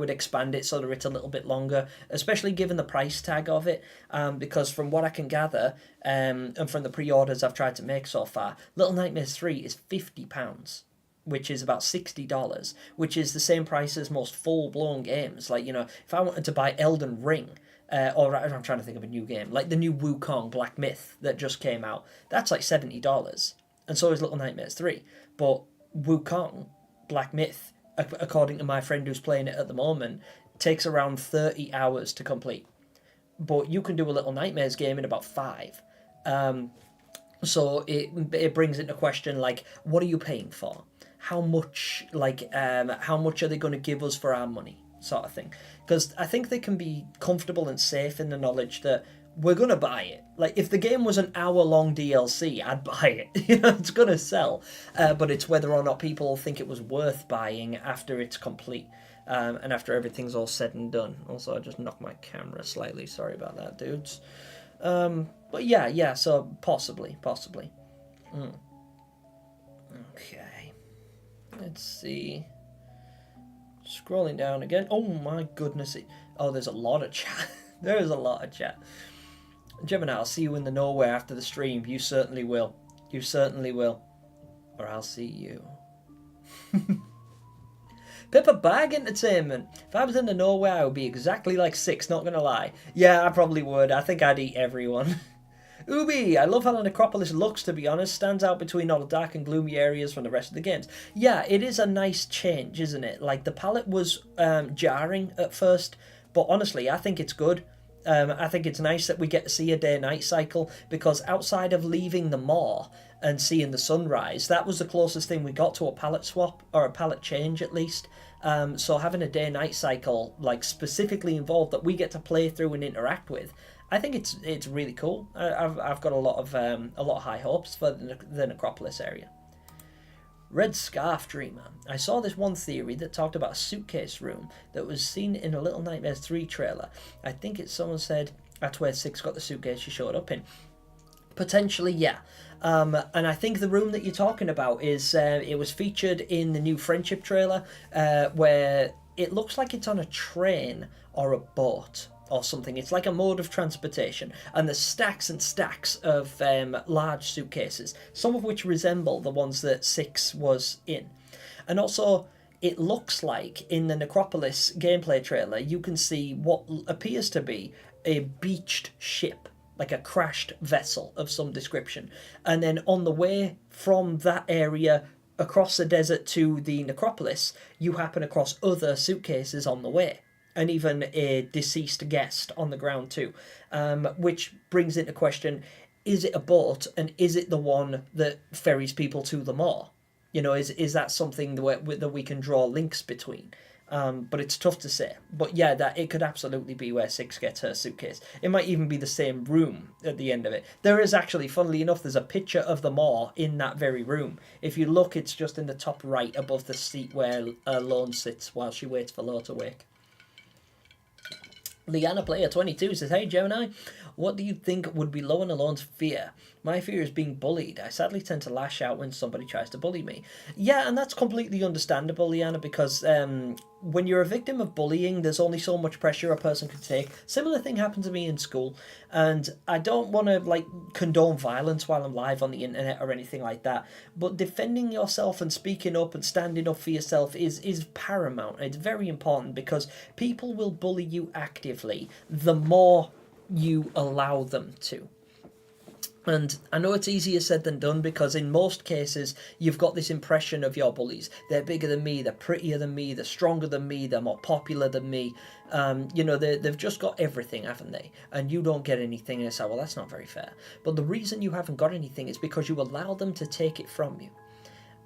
S1: expand it so that it's a little bit longer, especially given the price tag of it, because from what I can gather, and from the pre-orders I've tried to make so far, Little Nightmares 3 is £50, which is about $60, which is the same price as most full-blown games. Like, if I wanted to buy Elden Ring, or I'm trying to think of a new game, like the new Wukong Black Myth that just came out, that's like $70. And so is Little Nightmares 3. But Wukong, Black Myth, according to my friend who's playing it at the moment, takes around 30 hours to complete. But you can do a Little Nightmares game in about 5. So it brings into question, like, what are you paying for? How much are they going to give us for our money, sort of thing? Because I think they can be comfortable and safe in the knowledge that we're going to buy it. Like, if the game was an hour-long DLC, I'd buy it. It's going to sell. But it's whether or not people think it was worth buying after it's complete. And after everything's all said and done. Also, I just knocked my camera slightly. Sorry about that, dudes. But yeah, so possibly. Okay. Let's see. Scrolling down again. Oh my goodness. There's a lot of chat. There is a lot of chat. Gemini, I'll see you in the nowhere after the stream. You certainly will. Or I'll see you. Pepper Bag Entertainment. If I was in the nowhere, I would be exactly like 6, not gonna lie. Yeah, I probably would. I think I'd eat everyone. Ubi, I love how the Necropolis looks, to be honest. Stands out between all the dark and gloomy areas from the rest of the games. Yeah, it is a nice change, isn't it? Like, the palette was jarring at first, but honestly, I think it's good. I think it's nice that we get to see a day-night cycle, because outside of leaving the moor and seeing the sunrise, that was the closest thing we got to a palette swap, or a palette change at least. So having a day-night cycle, like, specifically involved that we get to play through and interact with, I think it's really cool. I've got a lot of high hopes for the Necropolis area. Red Scarf Dreamer. I saw this one theory that talked about a suitcase room that was seen in a Little Nightmares 3 trailer. I think someone said that's where Six got the suitcase she showed up in. Potentially, yeah. And I think the room that you're talking about is, it was featured in the new Friendship trailer, where it looks like it's on a train or a boat or something. It's like a mode of transportation, and there's stacks and stacks of large suitcases, some of which resemble the ones that Six was in. And also, it looks like in the Necropolis gameplay trailer, you can see what appears to be a beached ship, like a crashed vessel of some description. And then on the way from that area across the desert to the Necropolis, you happen across other suitcases on the way, and even a deceased guest on the ground too, which brings into question, is it a boat, and is it the one that ferries people to the moor? Is that something that we can draw links between? But it's tough to say. But yeah, that it could absolutely be where Six gets her suitcase. It might even be the same room at the end of it. There is actually, funnily enough, there's a picture of the Maw in that very room. If you look, it's just in the top right above the seat where Lorne sits while she waits for Law to wake. Liana Player 22 says, "Hey Gemini, what do you think would be Law and Alon's fear? My fear is being bullied. I sadly tend to lash out when somebody tries to bully me." Yeah, and that's completely understandable, Liana, because when you're a victim of bullying, there's only so much pressure a person can take. Similar thing happened to me in school, and I don't want to condone violence while I'm live on the internet or anything like that, but defending yourself and speaking up and standing up for yourself is paramount. It's very important because people will bully you actively the more you allow them to. And I know it's easier said than done because in most cases you've got this impression of your bullies. They're bigger than me, they're prettier than me, they're stronger than me, they're more popular than me. They've just got everything, haven't they? And you don't get anything, and it's like, well, that's not very fair. But the reason you haven't got anything is because you allow them to take it from you.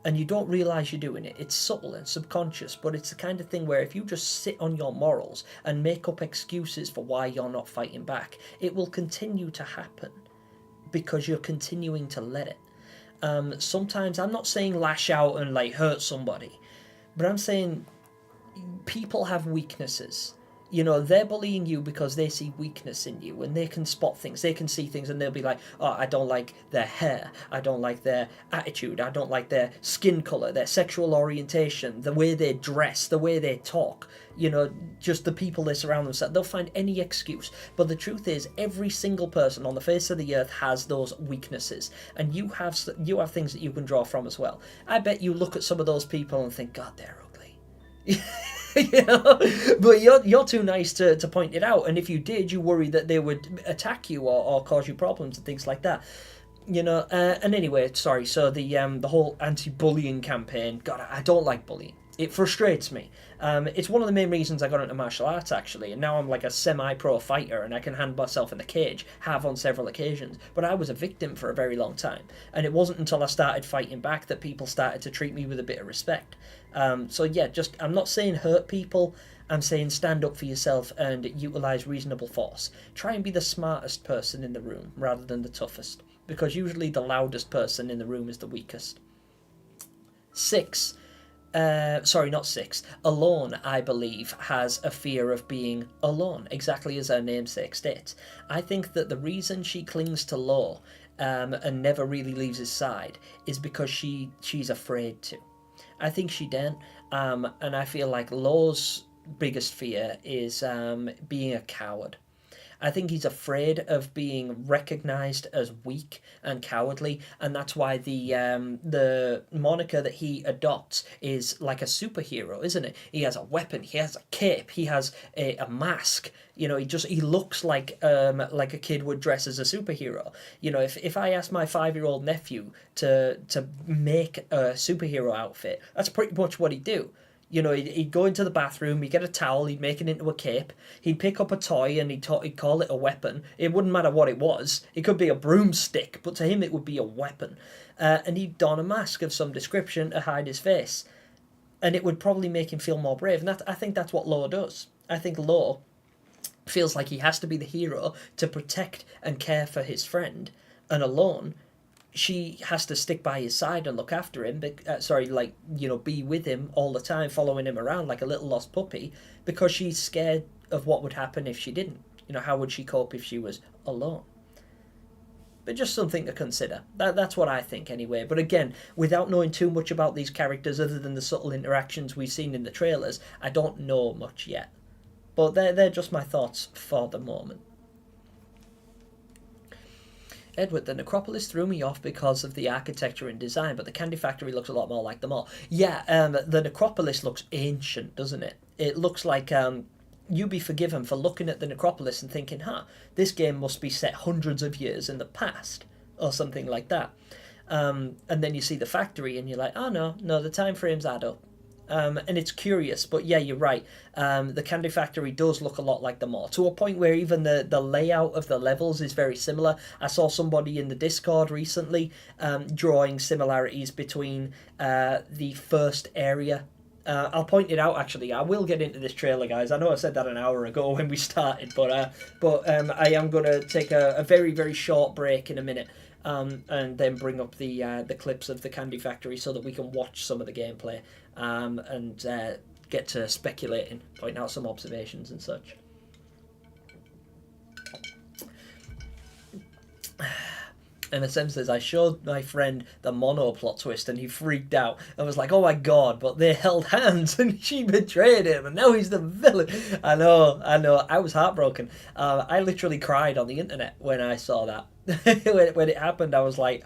S1: And you don't realise you're doing it. It's subtle and subconscious, but it's the kind of thing where if you just sit on your morals and make up excuses for why you're not fighting back, it will continue to happen. Because you're continuing to let it. Sometimes, I'm not saying lash out and hurt somebody, but I'm saying people have weaknesses. They're bullying you because they see weakness in you and they can spot things, they can see things, and they'll be like, oh, I don't like their hair, I don't like their attitude, I don't like their skin colour, their sexual orientation, the way they dress, the way they talk, just the people they surround themselves. They'll find any excuse. But the truth is, every single person on the face of the earth has those weaknesses, and you have things that you can draw from as well. I bet you look at some of those people and think, God, they're ugly. But you're too nice to point it out, and if you did, you worry that they would attack you or cause you problems and things like that. And anyway, sorry. So the whole anti-bullying campaign. God, I don't like bullying. It frustrates me. It's one of the main reasons I got into martial arts, actually, and now I'm like a semi-pro fighter and I can hand myself in the cage, have on several occasions, but I was a victim for a very long time, and it wasn't until I started fighting back that people started to treat me with a bit of respect. So yeah, I'm not saying hurt people, I'm saying stand up for yourself and utilise reasonable force. Try and be the smartest person in the room rather than the toughest, because usually the loudest person in the room is the weakest. 6. Not 6. Alone, I believe, has a fear of being alone, exactly as her namesake states. I think that the reason she clings to Law and never really leaves his side is because she's afraid to. I think she don't, and I feel like Law's biggest fear is being a coward. I think he's afraid of being recognised as weak and cowardly, and that's why the moniker that he adopts is like a superhero, isn't it? He has a weapon, he has a cape, he has a mask. He looks like a kid would dress as a superhero. If I asked my 5-year-old nephew to make a superhero outfit, that's pretty much what he'd do. He'd go into the bathroom, he'd get a towel, he'd make it into a cape, he'd pick up a toy and he'd call it a weapon. It wouldn't matter what it was. It could be a broomstick, but to him it would be a weapon. And he'd don a mask of some description to hide his face. And it would probably make him feel more brave. And I think that's what Law does. I think Law feels like he has to be the hero to protect and care for his friend. And Alone, she has to stick by his side and look after him, be with him all the time, following him around like a little lost puppy, because she's scared of what would happen if she didn't. How would she cope if she was alone? But just something to consider. That's what I think anyway. But again, without knowing too much about these characters other than the subtle interactions we've seen in the trailers, I don't know much yet. But they're just my thoughts for the moment. Edward, the Necropolis threw me off because of the architecture and design, but the Candy Factory looks a lot more like the mall. Yeah, the Necropolis looks ancient, doesn't it? It looks like you'd be forgiven for looking at the Necropolis and thinking, this game must be set hundreds of years in the past, or something like that. And then you see the factory and you're like, oh no, the time frames add up. And it's curious, but yeah, you're right. The Candy Factory does look a lot like the mall, to a point where even the layout of the levels is very similar. I saw somebody in the Discord recently drawing similarities between the first area I'll point it out. Actually, I will get into this trailer, guys. I know I said that an hour ago when we started, but I am gonna take a very very short break in a minute, and then bring up the clips of the Candy Factory so that we can watch some of the gameplay, and get to speculating, pointing out some observations and such. And SM says, I showed my friend the mono plot twist and he freaked out. I was like, oh my god, but they held hands and she betrayed him and now he's the villain. I know. I was heartbroken. I literally cried on the internet when I saw that. when it happened, I was like,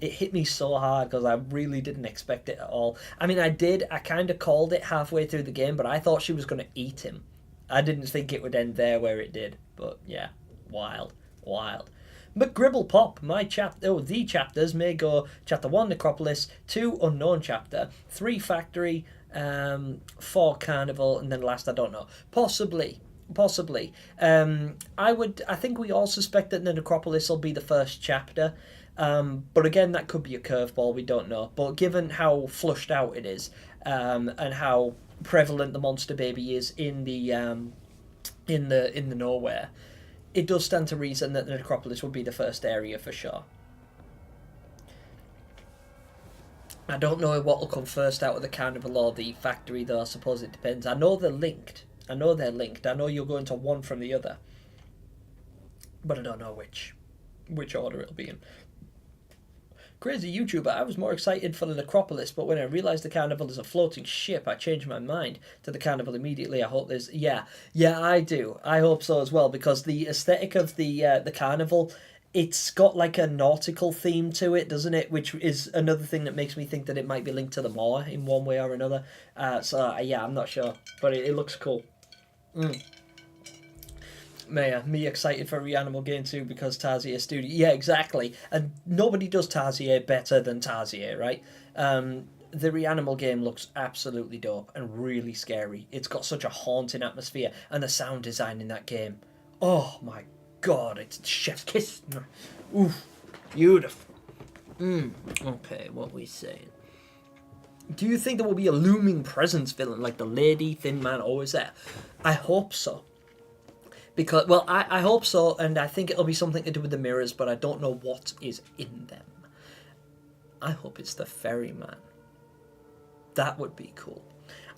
S1: it hit me so hard because I really didn't expect it at all. I mean, I kind of called it halfway through the game, but I thought she was going to eat him. I didn't think it would end there where it did. But yeah, wild. McGribble Pop, the chapters may go Chapter 1, Necropolis, 2, Unknown Chapter, 3, Factory, 4, Carnival, and then last, I don't know. Possibly. I think we all suspect that the Necropolis will be the first chapter, but again, that could be a curveball, we don't know. But given how flushed out it is, and how prevalent the monster baby is in the nowhere, it does stand to reason that the Necropolis would be the first area for sure. I don't know what will come first out of the Carnival or the Factory, though. I suppose it depends. I know they're linked. I know you'll go into one from the other, but I don't know which order it'll be in. Crazy YouTuber, I was more excited for the Necropolis, but when I realised the Carnival is a floating ship, I changed my mind to the Carnival immediately. I hope there's... Yeah, I do. I hope so as well, because the aesthetic of the Carnival, it's got like a nautical theme to it, doesn't it? Which is another thing that makes me think that it might be linked to the Moor in one way or another. Yeah, I'm not sure, but it looks cool. Me excited for Reanimal Game 2 because Tarsier Studio. Yeah, exactly. And nobody does Tarsier better than Tarsier, right? The Reanimal game looks absolutely dope and really scary. It's got such a haunting atmosphere, and the sound design in that game. Oh my god, it's chef's kiss. Oof, beautiful. Okay, what we saying? Do you think there will be a looming presence villain like the lady, Thin Man, always there? I hope so. Because, well, I hope so, and I think it'll be something to do with the mirrors, but I don't know what is in them. I hope it's the Ferryman. That would be cool.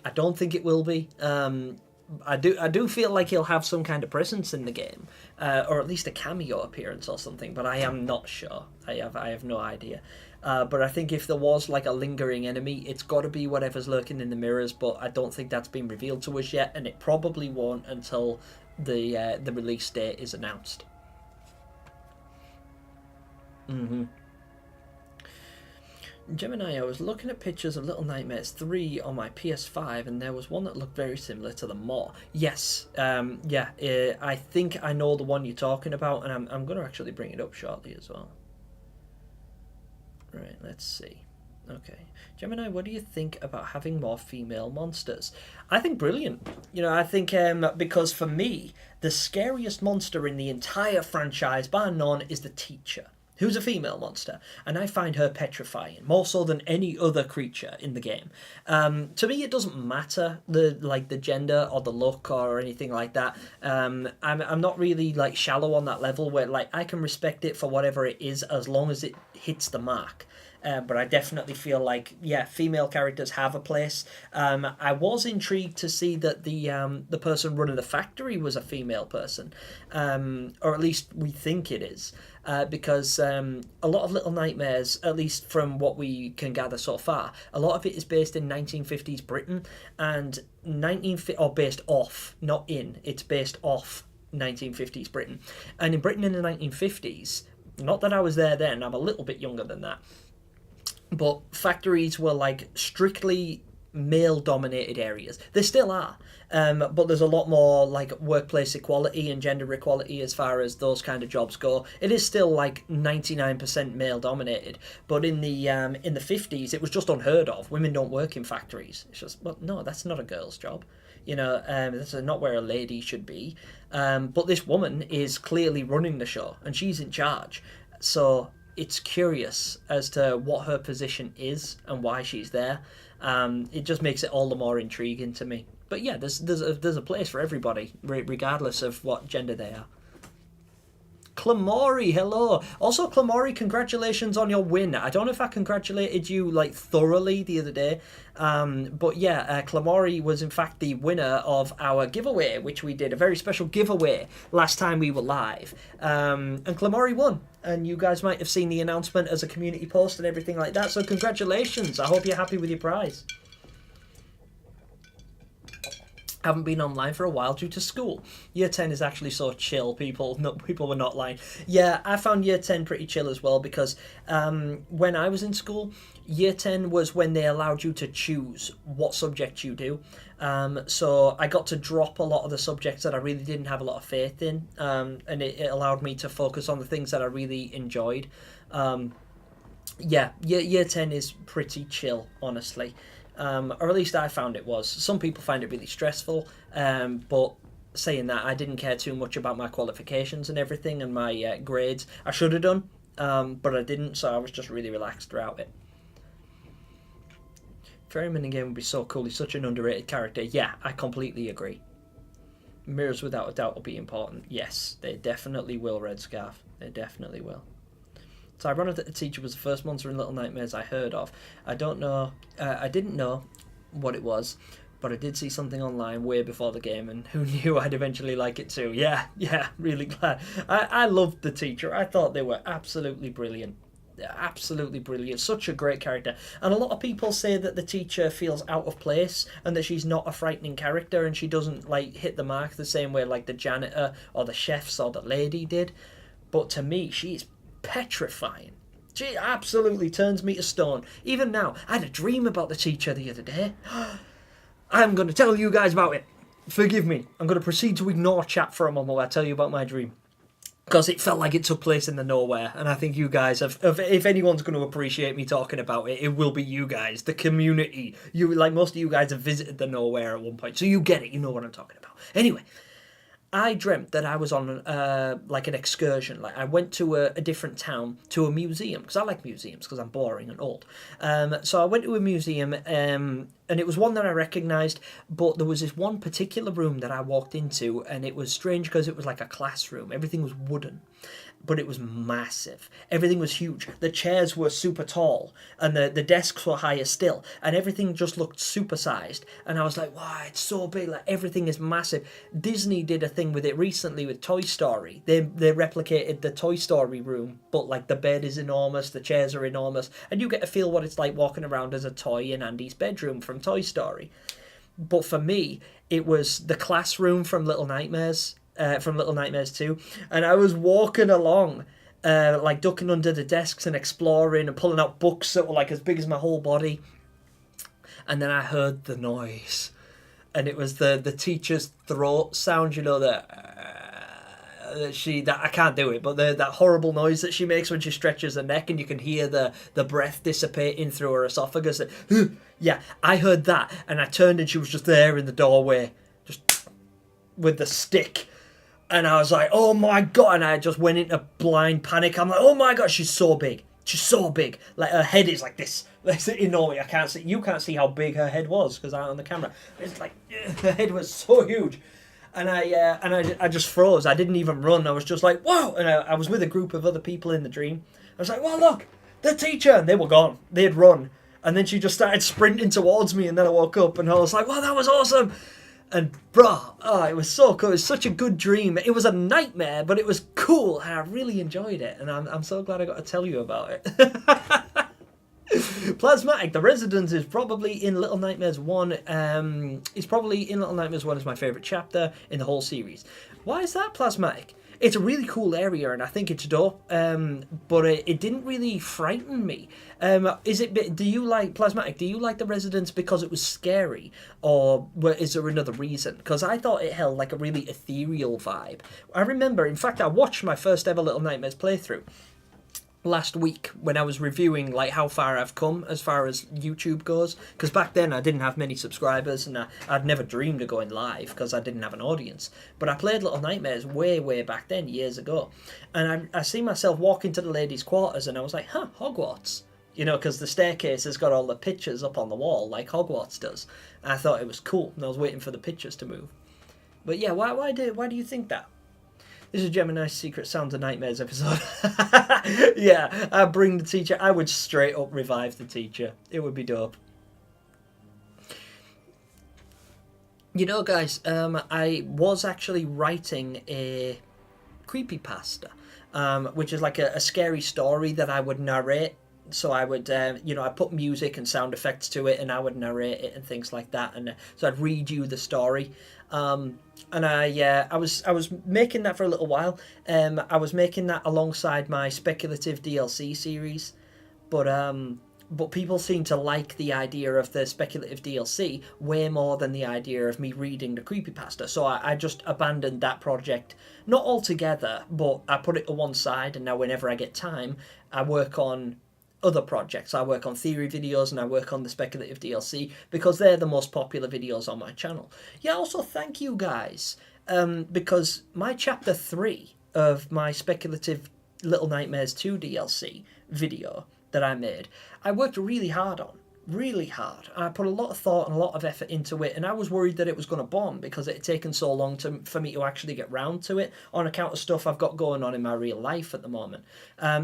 S1: I don't think it will be. I do feel like he'll have some kind of presence in the game, or at least a cameo appearance or something, but I am not sure. I have no idea. But I think if there was like a lingering enemy, it's got to be whatever's lurking in the mirrors, but I don't think that's been revealed to us yet, and it probably won't until the release date is announced. Gemini, I was looking at pictures of Little Nightmares 3 on my PS5, and there was one that looked very similar to the Moor. Yes, I think I know the one you're talking about, and I'm going to actually bring it up shortly as well. Right, let's see. Okay. Gemini, what do you think about having more female monsters? I think brilliant. I think because for me, the scariest monster in the entire franchise, bar none, is the teacher, who's a female monster, and I find her petrifying, more so than any other creature in the game. To me, it doesn't matter the gender or the look or anything like that. I'm not really shallow on that level where I can respect it for whatever it is as long as it hits the mark. But I definitely feel female characters have a place. I was intrigued to see that the person running the factory was a female person, or at least we think it is, because a lot of Little Nightmares, at least from what we can gather so far, a lot of it is based in 1950s Britain, and based off, not in. It's based off 1950s Britain, and in Britain in the 1950s. Not that I was there then. I'm a little bit younger than that. But factories were strictly male-dominated areas. They still are, but there's a lot more workplace equality and gender equality as far as those kind of jobs go. It is still 99% male-dominated, but in the 50s it was just unheard of. Women don't work in factories. It's just, well, no, that's not a girl's job. That's not where a lady should be. But this woman is clearly running the show, and she's in charge. So it's curious as to what her position is and why she's there. It just makes it all the more intriguing to me. But yeah, there's a place for everybody, regardless of what gender they are. Clamori, hello. Also, Clamori, congratulations on your win. I don't know if I congratulated you like thoroughly the other day, but yeah, Clamori was in fact the winner of our giveaway, which we did a very special giveaway last time we were live, and Clamori won. And you guys might have seen the announcement as a community post and everything like that. So congratulations. I hope you're happy with your prize. Haven't been online for a while due to school. Year 10 is actually so chill, people were not lying. Yeah, I found Year 10 pretty chill as well, because when I was in school, Year 10 was when they allowed you to choose what subject you do. So I got to drop a lot of the subjects that I really didn't have a lot of faith in, and it allowed me to focus on the things that I really enjoyed. Yeah, Year 10 is pretty chill, honestly. Or at least I found it was. Some people find it really stressful, but saying that, I didn't care too much about my qualifications and everything and my grades. I should have done, but I didn't, so I was just really relaxed throughout it. Ferryman again would be so cool. He's such an underrated character. Yeah, I completely agree. Mirrors without a doubt will be important. Yes, they definitely will, Red Scarf. They definitely will. It's ironic that the teacher was the first monster in Little Nightmares I heard of. I didn't know what it was, but I did see something online way before the game, and who knew I'd eventually like it too. Yeah, really glad. I loved the teacher. I thought they were absolutely brilliant. Absolutely brilliant. Such a great character. And a lot of people say that the teacher feels out of place and that she's not a frightening character and she doesn't like hit the mark the same way like the janitor or the chefs or the lady did. But to me, she's petrifying. She absolutely turns me to stone. Even now, I had a dream about the teacher the other day. I'm going to tell you guys about it. Forgive me. I'm going to proceed to ignore chat for a moment while I tell you about my dream. Because it felt like it took place in the nowhere. And I think you guys have, if anyone's going to appreciate me talking about it, it will be you guys, the community. You, like most of you guys have visited the nowhere at one point. So you get it. You know what I'm talking about. Anyway. I dreamt that I was on like an excursion. Like I went to a different town to a museum, because I like museums because I'm boring and old. So I went to a museum, and it was one that I recognised, but there was this one particular room that I walked into, and it was strange because it was like a classroom. Everything was wooden, but it was massive. Everything was huge. The chairs were super tall, and the desks were higher still, and everything just looked supersized. And I was like, wow, it's so big, like everything is massive. Disney did a thing with it recently with Toy Story. They replicated the Toy Story room, but like the bed is enormous, the chairs are enormous, and you get to feel what it's like walking around as a toy in Andy's bedroom from Toy Story. But for me, it was the classroom from Little Nightmares. From Little Nightmares 2, and I was walking along, like ducking under the desks and exploring and pulling out books that were like as big as my whole body, and then I heard the noise, and it was the teacher's throat sound, you know, that I can't do it, but that horrible noise that she makes when she stretches her neck, and you can hear the breath dissipating through her esophagus. Yeah, I heard that, and I turned and she was just there in the doorway, just with the stick. And I was like, oh my God. And I just went into blind panic. I'm like, oh my God, she's so big. She's so big. Like her head is like this. Like enormous. I can't see. You can't see how big her head was because I'm on the camera. It's like, her head was so huge. And I just froze. I didn't even run. I was just like, whoa. And I was with a group of other people in the dream. I was like, well, look, the teacher. And they were gone. They had run. And then she just started sprinting towards me. And then I woke up and I was like, wow, that was awesome. And bro, oh, it was so cool. It was such a good dream. It was a nightmare, but it was cool, and I really enjoyed it. And I'm so glad I got to tell you about it. Plasmatic, the Residence is probably in Little Nightmares 1. It's probably in Little Nightmares 1 is my favourite chapter in the whole series. Why is that, Plasmatic? It's a really cool area, and I think it's dope. But it didn't really frighten me. Do you like Plasmatic? Do you like the Residence because it was scary, or is there another reason? Because I thought it held like a really ethereal vibe. I remember, in fact, I watched my first ever Little Nightmares playthrough last week when I was reviewing like how far I've come as far as YouTube goes, because back then I didn't have many subscribers and I'd never dreamed of going live because I didn't have an audience. But I played Little Nightmares way back then, years ago, and I see myself walk into the ladies' quarters and I was like, huh, Hogwarts. you know, because the staircase has got all the pictures up on the wall like Hogwarts does. I thought it was cool, and I was waiting for the pictures to move. But yeah, why do you think that? This is Gemini's Secret Sounds of Nightmares episode. Yeah, I bring the teacher. I would straight up revive the teacher. It would be dope. You know, guys, I was actually writing a creepypasta, which is like a scary story that I would narrate. So I would, you know, I put music and sound effects to it, and I would narrate it and things like that. And so I'd read you the story. And I was making that for a little while. I was making that alongside my speculative DLC series, but people seem to like the idea of the speculative DLC way more than the idea of me reading the creepypasta. So I just abandoned that project, not altogether, but I put it to one side, and now whenever I get time, I work on other projects. I work on theory videos and I work on the speculative DLC because they're the most popular videos on my channel. Yeah, also thank you guys, because my chapter 3 of my speculative Little Nightmares 2 DLC video that I made, I worked really hard on. Really hard. I put a lot of thought and a lot of effort into it, and I was worried that it was going to bomb because it had taken so long for me to actually get round to it on account of stuff I've got going on in my real life at the moment.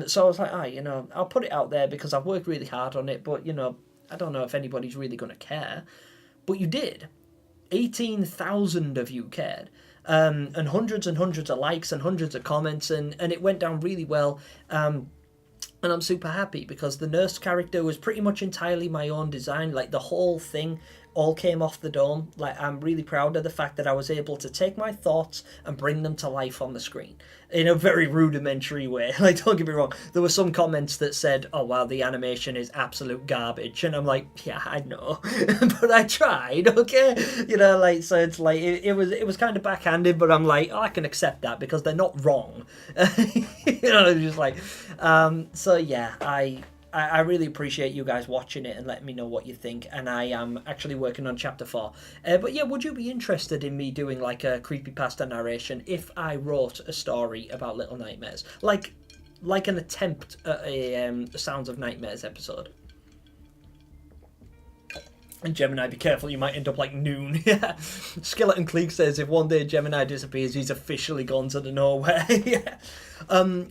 S1: So I was like, you know, I'll put it out there because I've worked really hard on it, but, you know, I don't know if anybody's really going to care. But you did. 18,000 of you cared. And hundreds of likes and hundreds of comments, and it went down really well. And I'm super happy because the nurse character was pretty much entirely my own design. Like, the whole thing all came off the dome. Like, I'm really proud of the fact that I was able to take my thoughts and bring them to life on the screen in a very rudimentary way. Like, don't get me wrong, there were some comments that said, oh wow, the animation is absolute garbage, and I'm like, yeah, I know. But I tried, okay? You know, like, so it's like it was kind of backhanded, but I'm like, oh, I can accept that because they're not wrong. You know, it's just like so yeah, I really appreciate you guys watching it and letting me know what you think, and I am actually working on chapter 4. But yeah, would you be interested in me doing like a creepypasta narration if I wrote a story about Little Nightmares? Like an attempt at a Sounds of Nightmares episode. And Gemini, be careful, you might end up like Noon. Yeah. Skeleton Cleek says, if one day Gemini disappears, he's officially gone to the nowhere. Yeah.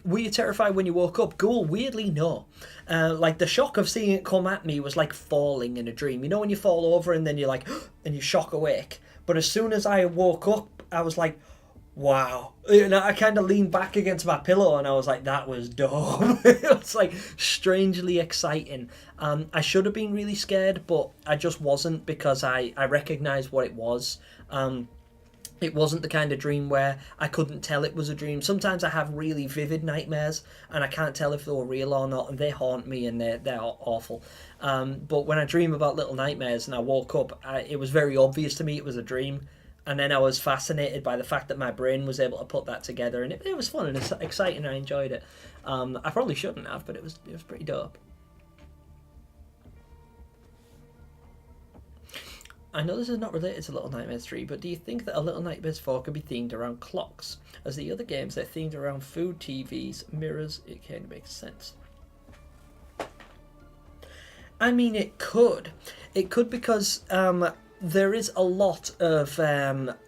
S1: Were you terrified when you woke up? Ghoul, weirdly, no. Like, the shock of seeing it come at me was like falling in a dream. You know when you fall over and then you're like, and you shock awake? But as soon as I woke up, I was like, wow. You know, I kind of leaned back against my pillow and I was like, that was dope. It was like strangely exciting. I should have been really scared, but I just wasn't because I recognized what it was. It wasn't the kind of dream where I couldn't tell it was a dream. Sometimes I have really vivid nightmares and I can't tell if they were real or not, and they haunt me and they're awful. But when I dream about Little Nightmares and I woke up, it was very obvious to me it was a dream. And then I was fascinated by the fact that my brain was able to put that together, and it was fun and it's exciting. I enjoyed it. I probably shouldn't have, but it was pretty dope. I know this is not related to Little Nightmares 3, but do you think that a Little Nightmares 4 could be themed around clocks? As the other games, they're themed around food, TVs, mirrors. It kind of makes sense. I mean, it could. It could because there is a lot of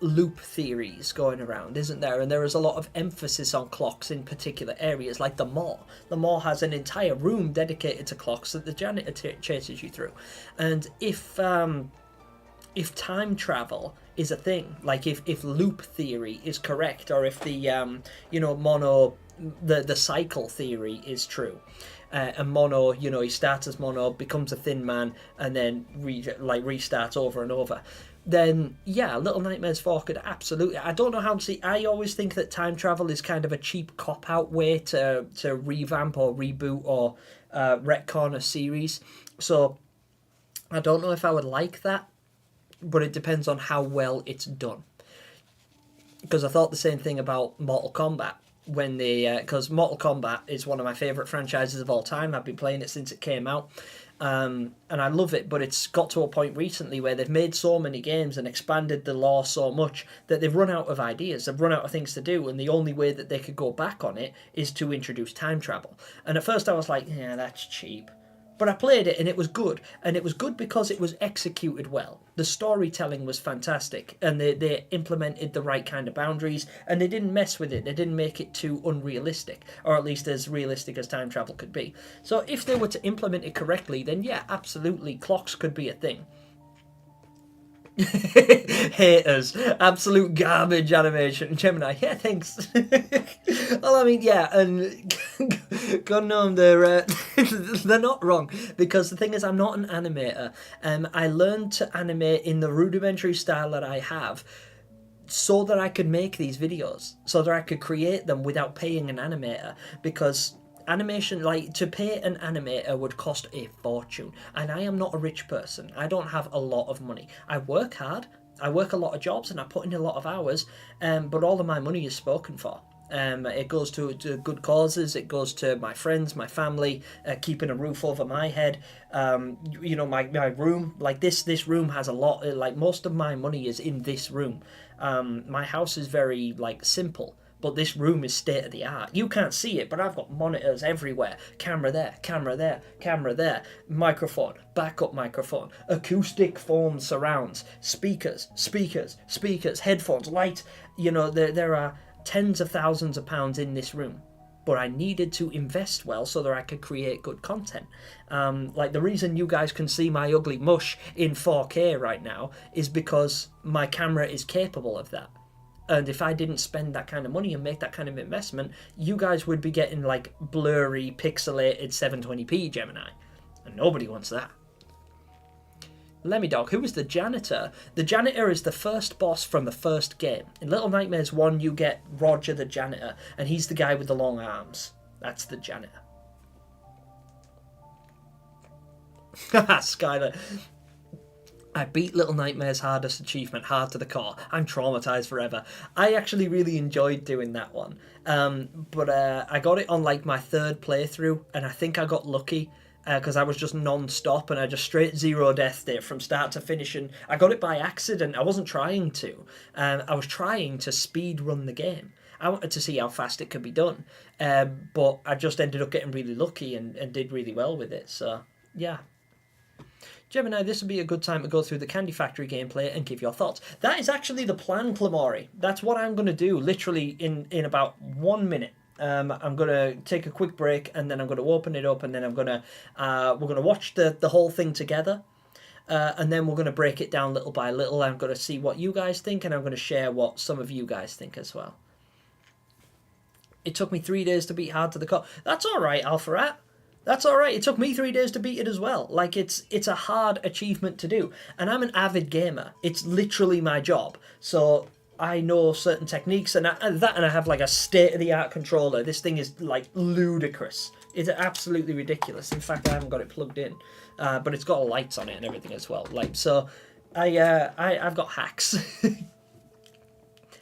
S1: loop theories going around, isn't there? And there is a lot of emphasis on clocks in particular areas, like the mall. The mall has an entire room dedicated to clocks that the janitor chases you through. And if time travel is a thing, like if loop theory is correct, or if the the cycle theory is true, and Mono, you know, he starts as Mono, becomes a thin man, and then restarts over and over, then yeah, Little Nightmares 4 could absolutely. I don't know how to see. I always think that time travel is kind of a cheap cop-out way to revamp or reboot or retcon a series. So I don't know if I would like that, but it depends on how well it's done. Because I thought the same thing about Mortal Kombat when because Mortal Kombat is one of my favourite franchises of all time. I've been playing it since it came out, and I love it, but it's got to a point recently where they've made so many games and expanded the lore so much that they've run out of ideas, they've run out of things to do, and the only way that they could go back on it is to introduce time travel. And at first I was like, yeah, that's cheap. But I played it and it was good. And it was good because it was executed well. The storytelling was fantastic. And they implemented the right kind of boundaries. And they didn't mess with it. They didn't make it too unrealistic. Or at least as realistic as time travel could be. So if they were to implement it correctly, then yeah, absolutely, clocks could be a thing. Haters, absolute garbage animation. Gemini, yeah, thanks. Well, I mean, yeah, and God knows they're not wrong, because the thing is, I'm not an animator. I learned to animate in the rudimentary style that I have, so that I could make these videos, so that I could create them without paying an animator, because animation, like, to pay an animator would cost a fortune, and I am not a rich person. I don't have a lot of money. I work hard, I work a lot of jobs, and I put in a lot of hours, but all of my money is spoken for. It goes to good causes, it goes to my friends, my family, keeping a roof over my head. You know, my room, like this room has a lot, like most of my money is in this room. My house is very, like, simple. But this room is state-of-the-art. You can't see it, but I've got monitors everywhere. Camera there, camera there, camera there. Microphone, backup microphone, acoustic foam surrounds, speakers, headphones, light. You know, there are tens of thousands of pounds in this room. But I needed to invest well so that I could create good content. Like, the reason you guys can see my ugly mush in 4K right now is because my camera is capable of that. And if I didn't spend that kind of money and make that kind of investment, you guys would be getting, like, blurry, pixelated 720p Gemini. And nobody wants that. Lemmy Dog, who is the janitor? The janitor is the first boss from the first game. In Little Nightmares 1, you get Roger the janitor, and he's the guy with the long arms. That's the janitor. Haha, Skylar. I beat Little Nightmares' hardest achievement, hard to the core. I'm traumatized forever. I actually really enjoyed doing that one. But I got it on, like, my third playthrough, and I think I got lucky because I was just non-stop, and I just straight zero deathed it from start to finish, and I got it by accident. I wasn't trying to. I was trying to speed run the game. I wanted to see how fast it could be done. But I just ended up getting really lucky and did really well with it. So, yeah. Gemini, this would be a good time to go through the Candy Factory gameplay and give your thoughts. That is actually the plan, Clamori. That's what I'm going to do, literally in about 1 minute. I'm going to take a quick break, and then I'm going to open it up, and then we're going to watch the whole thing together. And then we're going to break it down little by little. I'm going to see what you guys think, and I'm going to share what some of you guys think as well. It took me 3 days to beat Hard to the Core. That's all right, Alpharat. That's all right. It took me 3 days to beat it as well. Like, it's a hard achievement to do. And I'm an avid gamer. It's literally my job. So I know certain techniques, and I have, like, a state-of-the-art controller. This thing is, like, ludicrous. It's absolutely ridiculous. In fact, I haven't got it plugged in. But it's got lights on it and everything as well. Like, so I've got hacks.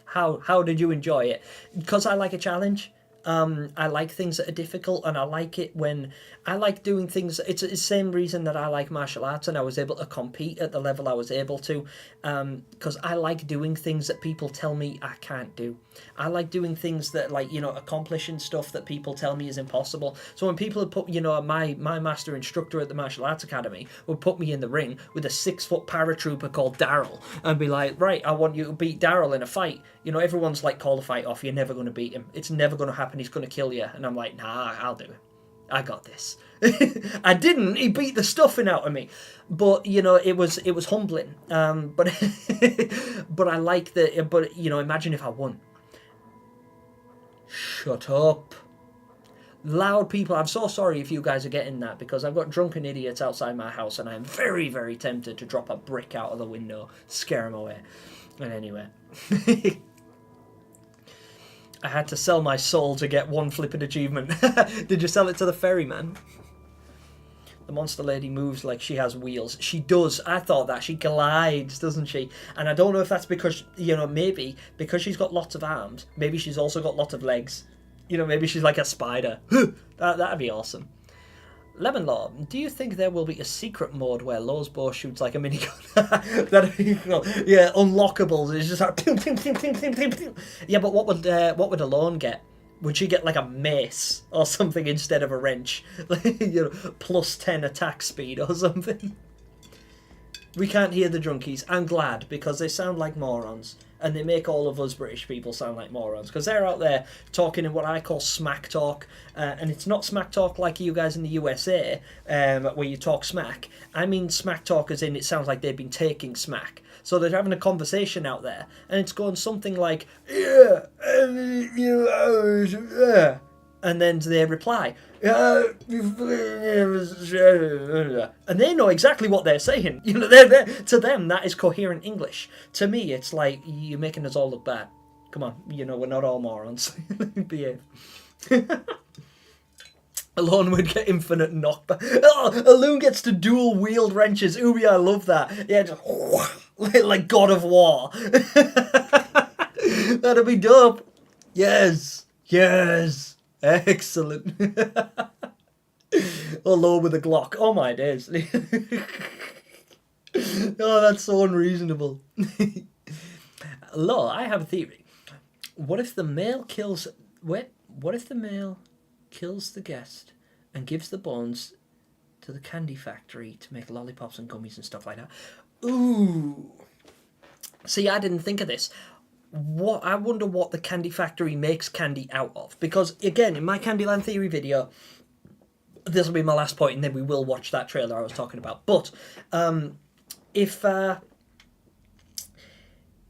S1: How did you enjoy it? Because I like a challenge. I like things that are difficult, and I like it when I like doing things. It's the same reason that I like martial arts, and I was able to compete at the level I was able to, because I like doing things that people tell me I can't do. I like doing things that, like, you know, accomplishing stuff that people tell me is impossible. So when people had put, you know, my master instructor at the Martial Arts Academy would put me in the ring with a 6-foot paratrooper called Daryl and be like, right, I want you to beat Daryl in a fight. You know, everyone's like, call the fight off. You're never going to beat him. It's never going to happen. He's going to kill you. And I'm like, nah, I'll do it. I got this. I didn't. He beat the stuffing out of me. But, you know, it was humbling. But I like the. But, you know, imagine if I won. Shut up. Loud people. I'm so sorry if you guys are getting that, because I've got drunken idiots outside my house, and I'm very, very tempted to drop a brick out of the window, scare them away. And anyway. I had to sell my soul to get one flipping achievement. Did you sell it to the ferryman? The monster lady moves like she has wheels. She does. I thought that. She glides, doesn't she? And I don't know if that's because, you know, maybe because she's got lots of arms. Maybe she's also got lots of legs. You know, maybe she's like a spider. That'd be awesome. Lemon Law, do you think there will be a secret mode where Lowe's bow shoots like a minigun? Yeah, unlockables. It's just like... Yeah, but what would Alone get? Would she get like a mace or something instead of a wrench? You know, plus 10 attack speed or something. We can't hear the drunkies. I'm glad, because they sound like morons. And they make all of us British people sound like morons. Because they're out there talking in what I call smack talk. And it's not smack talk like you guys in the USA, where you talk smack. I mean smack talk as in it sounds like they've been taking smack. So they're having a conversation out there. And it's going something like, yeah, and then they reply, and they know exactly what they're saying. You know, to them that is coherent English. To me, it's like, you're making us all look bad. Come on, you know, we're not all morons. Behave. Alone would get infinite knockback. Oh, Alone gets to dual wield wrenches. Ooh, I love that. Yeah, just like God of War. That'd be dope. Yes. Excellent. Alone with a Glock. Oh my days. Oh, that's so unreasonable. Lo, I have a theory. What if the male kills... Wait, what if the male kills the guest and gives the bones to the candy factory to make lollipops and gummies and stuff like that? Ooh. See, I didn't think of this. I wonder what the candy factory makes candy out of. Because, again, in my Candyland Theory video, this will be my last point, and then we will watch that trailer I was talking about. But if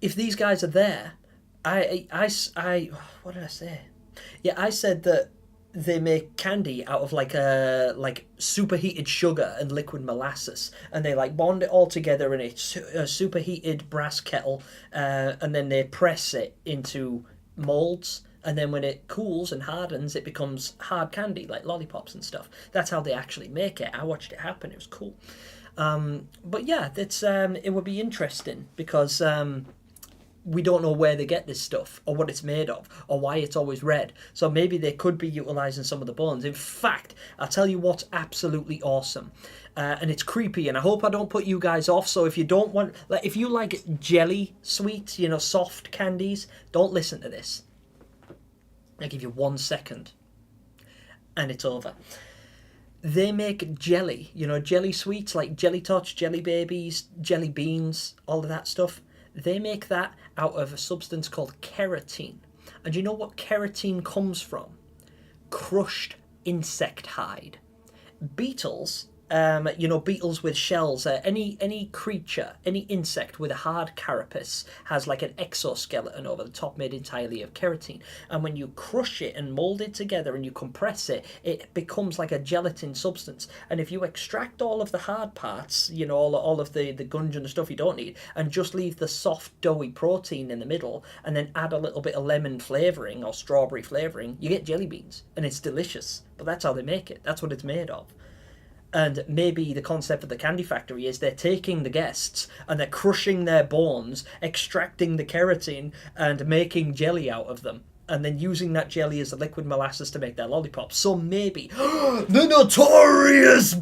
S1: these guys are there, what did I say? Yeah, I said that they make candy out of like superheated sugar and liquid molasses, and they like bond it all together in a superheated brass kettle, and then they press it into molds, and then when it cools and hardens, it becomes hard candy like lollipops and stuff. That's how they actually make it. I watched it happen. It was cool. But yeah, that's it would be interesting, because we don't know where they get this stuff, or what it's made of, or why it's always red. So maybe they could be utilising some of the bones. In fact, I'll tell you what's absolutely awesome. And it's creepy, and I hope I don't put you guys off. So if you don't want... if you like jelly sweets, you know, soft candies, don't listen to this. I give you 1 second. And it's over. They make jelly, you know, jelly sweets, like Jelly Tots, Jelly Babies, Jelly Beans, all of that stuff. They make that out of a substance called keratin. And you know what keratin comes from? Crushed insect hide. Beetles, beetles with shells, any creature, any insect with a hard carapace has like an exoskeleton over the top made entirely of keratin. And when you crush it and mold it together and you compress it, it becomes like a gelatin substance. And if you extract all of the hard parts, you know, all of the gunge and the stuff you don't need, and just leave the soft, doughy protein in the middle, and then add a little bit of lemon flavouring or strawberry flavouring, you get jelly beans. And it's delicious. But that's how they make it. That's what it's made of. And maybe the concept of the candy factory is they're taking the guests and they're crushing their bones, extracting the keratin, and making jelly out of them. And then using that jelly as the liquid molasses to make their lollipops. So maybe... the notorious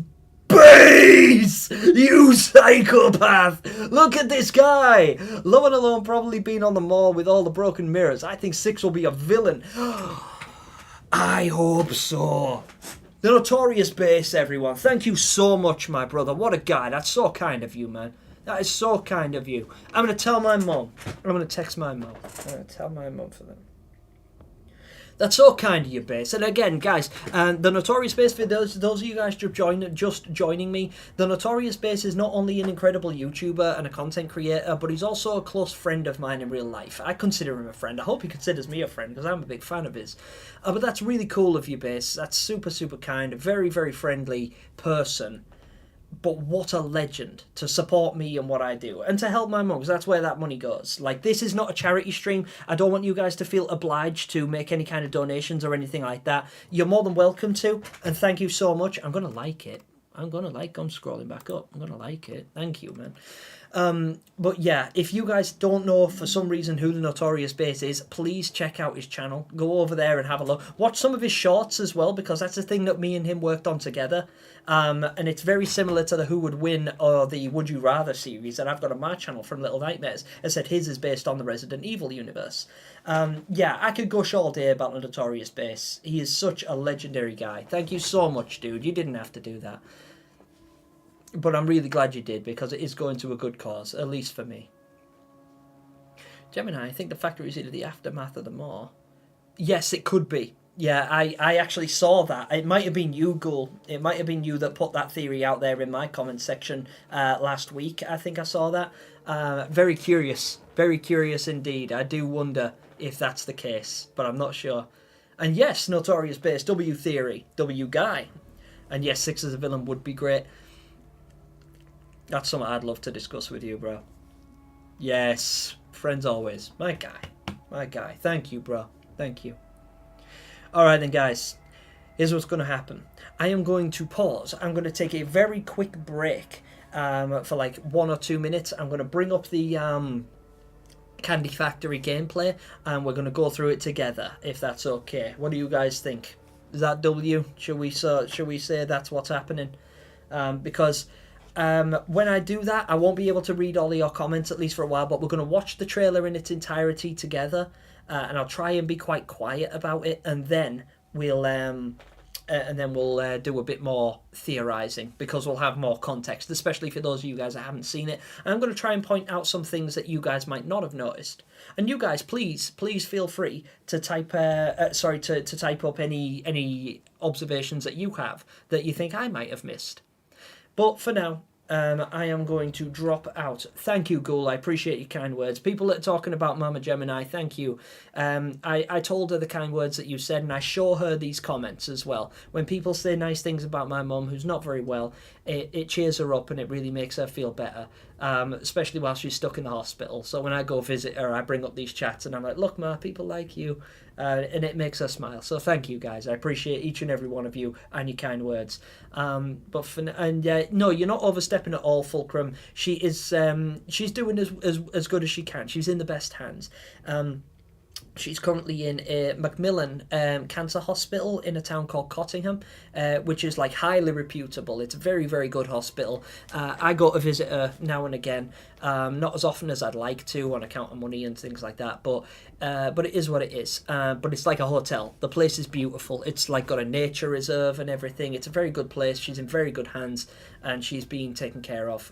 S1: Base! You psychopath! Look at this guy! Love and Alone probably been on the mall with all the broken mirrors. I think Six will be a villain. I hope so. The Notorious Base, everyone. Thank you so much, my brother. What a guy. That's so kind of you, man. That is so kind of you. I'm going to tell my mum. I'm going to text my mum. I'm going to tell my mum for them. That's so kind of you, Base. And again, guys, the Notorious Base, for those of you guys just joining me, the Notorious Base is not only an incredible YouTuber and a content creator, but he's also a close friend of mine in real life. I consider him a friend. I hope he considers me a friend, because I'm a big fan of his. But that's really cool of you, Base. That's super, super kind. A very, very friendly person. But what a legend to support me and what I do. And to help my mum, because that's where that money goes. Like, this is not a charity stream. I don't want you guys to feel obliged to make any kind of donations or anything like that. You're more than welcome to. And thank you so much. I'm going to like it. I'm scrolling back up. I'm going to like it. Thank you, man. But yeah, if you guys don't know for some reason who the Notorious Base is, please check out his channel. Go over there and have a look. Watch some of his shorts as well, because that's the thing that me and him worked on together. And it's very similar to the Who Would Win or the Would You Rather series that I've got on my channel from Little Nightmares. I said his is based on the Resident Evil universe. Yeah, I could gush all day about the Notorious Base. He is such a legendary guy. Thank you so much, dude. You didn't have to do that. But I'm really glad you did, because it is going to a good cause, at least for me. Gemini, I think the factory is either the aftermath of the Maw. Yes, it could be. Yeah, I actually saw that. It might have been you, Ghoul. It might have been you that put that theory out there in my comment section last week. I think I saw that. Very curious. Very curious indeed. I do wonder if that's the case, but I'm not sure. And yes, Notorious Base, W Theory, W Guy. And yes, Six as a villain would be great. That's something I'd love to discuss with you, bro. Yes, friends always. My guy. My guy. Thank you, bro. Thank you. Alright then, guys. Here's what's going to happen. I am going to pause. I'm going to take a very quick break for like 1 or 2 minutes. I'm going to bring up the Candy Factory gameplay, and we're going to go through it together, if that's okay. What do you guys think? Is that W? Should we say that's what's happening? Because... when I do that, I won't be able to read all of your comments, at least for a while, but we're going to watch the trailer in its entirety together, and I'll try and be quite quiet about it, and then we'll do a bit more theorizing, because we'll have more context, especially for those of you guys that haven't seen it. And I'm going to try and point out some things that you guys might not have noticed. And you guys, please feel free to type to type up any observations that you have that you think I might have missed. But for now, I am going to drop out. Thank you, Ghoul. I appreciate your kind words. People that are talking about Mama Gemini, thank you. I told her the kind words that you said, and I show her these comments as well. When people say nice things about my mum, who's not very well, it cheers her up and it really makes her feel better, especially while she's stuck in the hospital. So when I go visit her, I bring up these chats, and I'm like, look, Ma, people like you. And it makes her smile. So thank you, guys. I appreciate each and every one of you and your kind words. No, you're not overstepping at all, Fulcrum. She is. She's doing as good as she can. She's in the best hands. She's currently in a Macmillan cancer hospital in a town called Cottingham, which is like highly reputable. It's a very, very good hospital. I go to visit her now and again, not as often as I'd like to on account of money and things like that, but it is what it is. But it's like a hotel. The place is beautiful. It's like got a nature reserve and everything. It's a very good place. She's in very good hands, and she's being taken care of.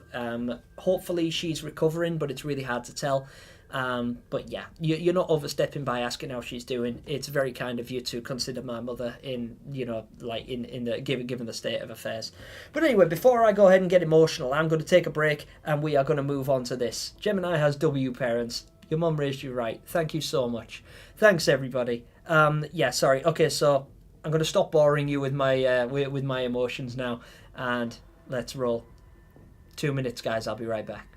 S1: Hopefully she's recovering, but it's really hard to tell. But yeah, you're not overstepping by asking how she's doing. It's very kind of you to consider my mother in, in the given the state of affairs. But anyway, before I go ahead and get emotional, I'm going to take a break, and we are going to move on to this. Gemini has W parents. Your mum raised you right. Thank you so much. Thanks, everybody. Sorry. Okay, so I'm going to stop boring you with my emotions now, and let's roll. 2 minutes, guys. I'll be right back.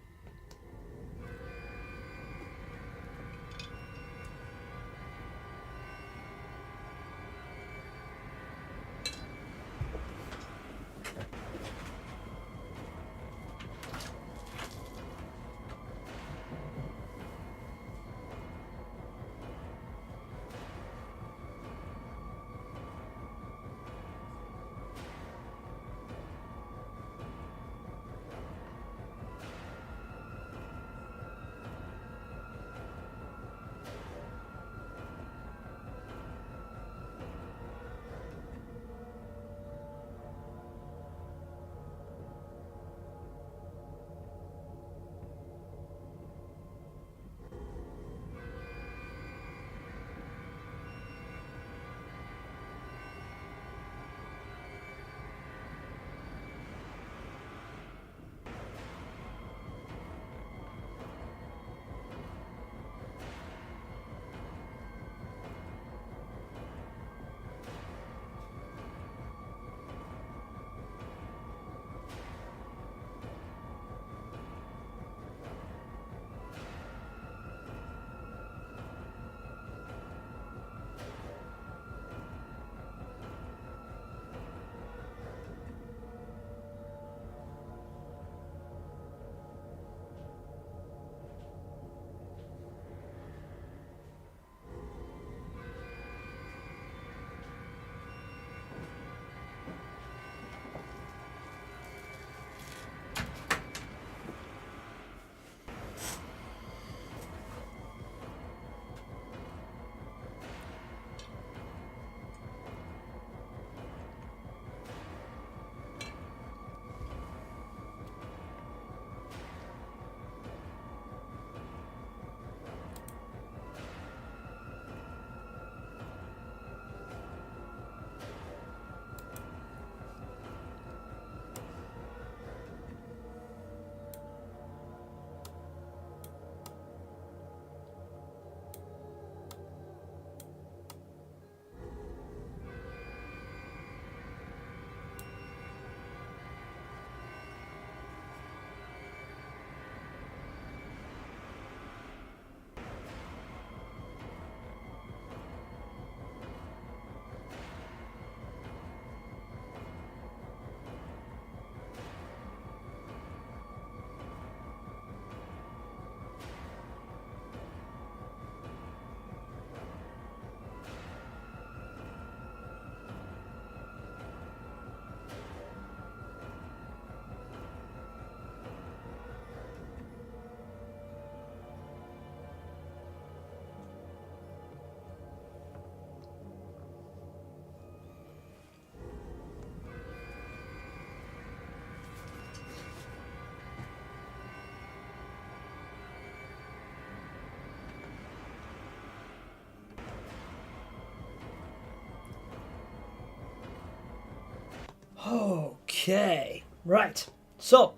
S1: Okay, right. So,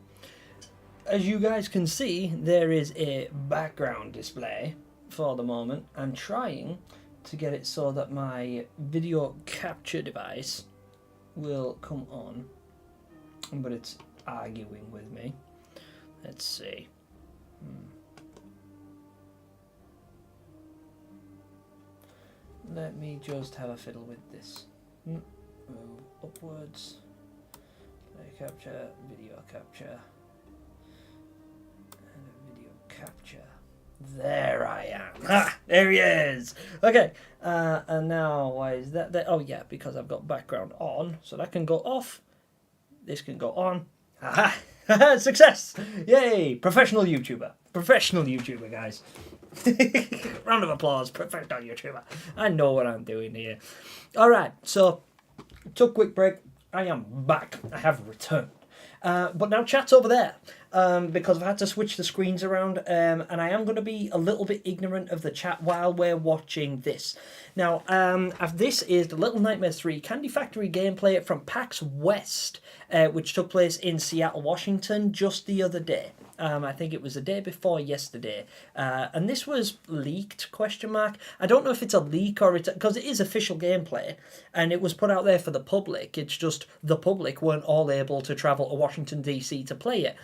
S1: as you guys can see, there is a background display for the moment. I'm trying to get it so that my video capture device will come on, but it's arguing with me. Let's see. Let me just have a fiddle with this. Move upwards. Play capture, video capture, and video capture. There I am. Ha! There he is. Okay. And now why is that there? Oh yeah, because I've got background on, so that can go off. This can go on. Aha! Success! Yay! Professional YouTuber. Professional YouTuber, guys. Round of applause. Professional YouTuber. I know what I'm doing here. All right. So, took a quick break. I am back. I have returned. But now chat's over there. Because I've had to switch the screens around, and I am going to be a little bit ignorant of the chat while we're watching this. Now, this is the Little Nightmares 3 Candy Factory gameplay from PAX West, which took place in Seattle, Washington, just the other day. I think it was the day before yesterday, and this was leaked, question mark. I don't know if it's a leak or it's, because it is official gameplay, and it was put out there for the public. It's just the public weren't all able to travel to Washington, D.C. to play it.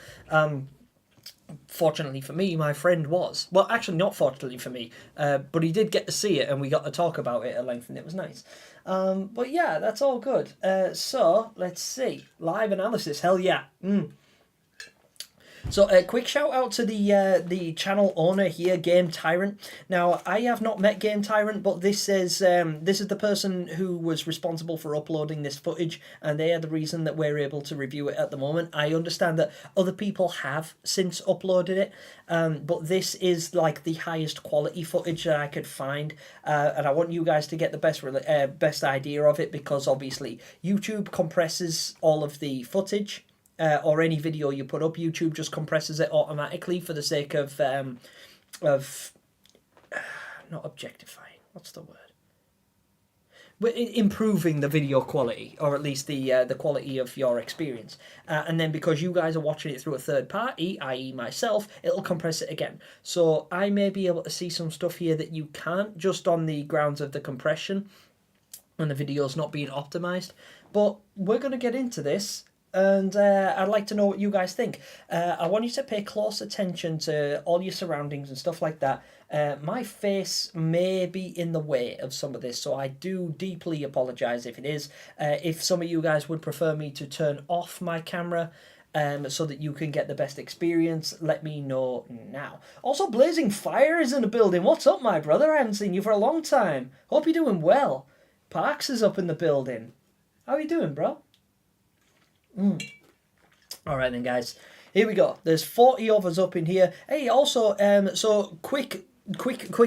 S1: Fortunately for me, my friend was. Well, actually not fortunately for me, but he did get to see it, and we got to talk about it at length, and it was nice. But yeah, that's all good. So, let's see. Live analysis, hell yeah. So a quick shout out to the channel owner here, Game Tyrant. Now, I have not met Game Tyrant, but this is the person who was responsible for uploading this footage, and they are the reason that we're able to review it at the moment. I understand that other people have since uploaded it, but this is like the highest quality footage that I could find, and I want you guys to get the best idea of it, because obviously YouTube compresses all of the footage. Or any video you put up, YouTube just compresses it automatically for the sake of not objectifying. What's the word? Improving the video quality, or at least the quality of your experience. And then because you guys are watching it through a third party, i.e. myself, it'll compress it again. So I may be able to see some stuff here that you can't, just on the grounds of the compression and the video's not being optimized. But we're going to get into this. And I'd like to know what you guys think. I want you to pay close attention to all your surroundings and stuff like that. My face may be in the way of some of this, so I do deeply apologise if it is. If some of you guys would prefer me to turn off my camera so that you can get the best experience, let me know now. Also, Blazing Fire is in the building. What's up, my brother? I haven't seen you for a long time. Hope you're doing well. Parks is up in the building. How are you doing, bro? Alright then, guys, here we go. There's 40 of us up in here. Hey, also, so quick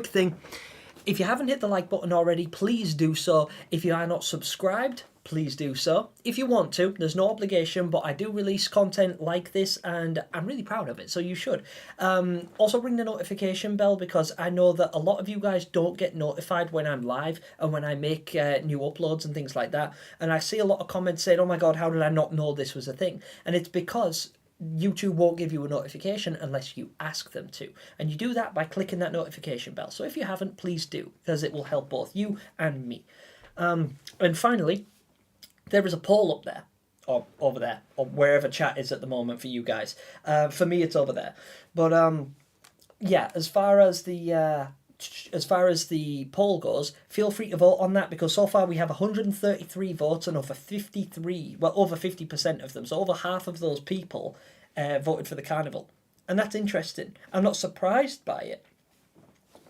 S1: thing. If you haven't hit the like button already, please do so. If you are not subscribed, please do so. If you want to, there's no obligation, but I do release content like this, and I'm really proud of it, so you should. Also ring the notification bell, because I know that a lot of you guys don't get notified when I'm live and when I make new uploads and things like that. And I see a lot of comments saying, oh my god, how did I not know this was a thing? And it's because YouTube won't give you a notification unless you ask them to. And you do that by clicking that notification bell. So if you haven't, please do, because it will help both you and me. And finally, there is a poll up there, or over there, or wherever chat is at the moment for you guys. For me, it's over there. But yeah, as far as the poll goes, feel free to vote on that, because so far we have 133 votes and over 50% of them, so over half of those people voted for the carnival. And that's interesting. I'm not surprised by it,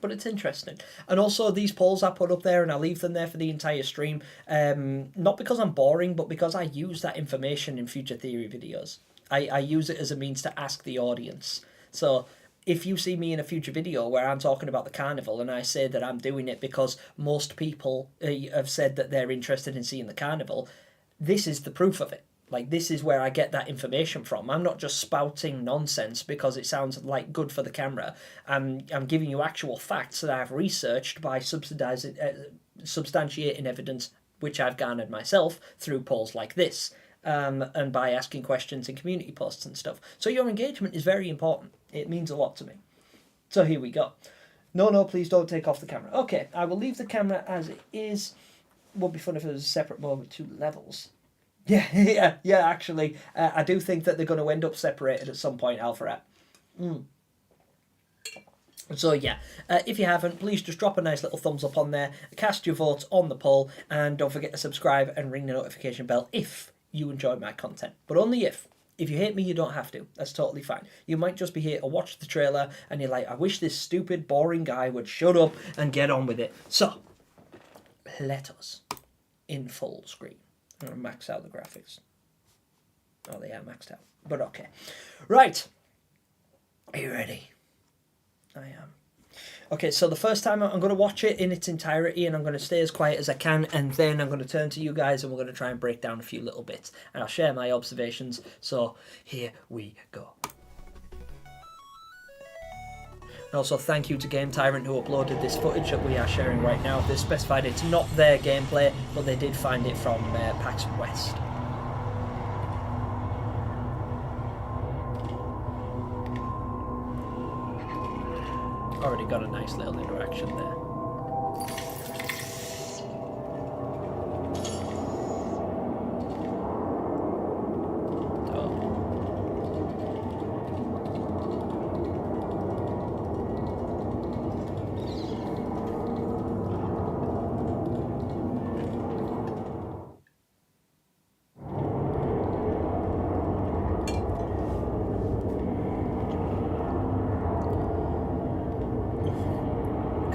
S1: but it's interesting. And also, these polls I put up there, and I leave them there for the entire stream, not because I'm boring, but because I use that information in future theory videos. I use it as a means to ask the audience. So if you see me in a future video where I'm talking about the carnival and I say that I'm doing it because most people have said that they're interested in seeing the carnival, this is the proof of it. Like, this is where I get that information from. I'm not just spouting nonsense because it sounds like good for the camera. I'm giving you actual facts that I've researched by substantiating evidence which I've garnered myself through polls like this. and by asking questions in community posts and stuff. So your engagement is very important. It means a lot to me. So here we go. No, please don't take off the camera. Okay, I will leave the camera as it is. Would be fun if it was a separate mode with 2 levels. Yeah, actually. I do think that they're going to end up separated at some point, Alpharat. So yeah, if you haven't, please just drop a nice little thumbs up on there, cast your votes on the poll, and don't forget to subscribe and ring the notification bell if you enjoy my content. But only if. If you hate me, you don't have to. That's totally fine. You might just be here to watch the trailer and you're like, I wish this stupid, boring guy would shut up and get on with it. So, let us, in full screen. I'm going to max out the graphics. Oh, they are maxed out. But okay. Right. Are you ready? I am. Okay, so the first time I'm going to watch it in its entirety and I'm going to stay as quiet as I can, and then I'm going to turn to you guys and we're going to try and break down a few little bits and I'll share my observations. So here we go. And also thank you to Game Tyrant who uploaded this footage that we are sharing right now. They specified it's not their gameplay, but they did find it from PAX West. Already got a nice little interaction there.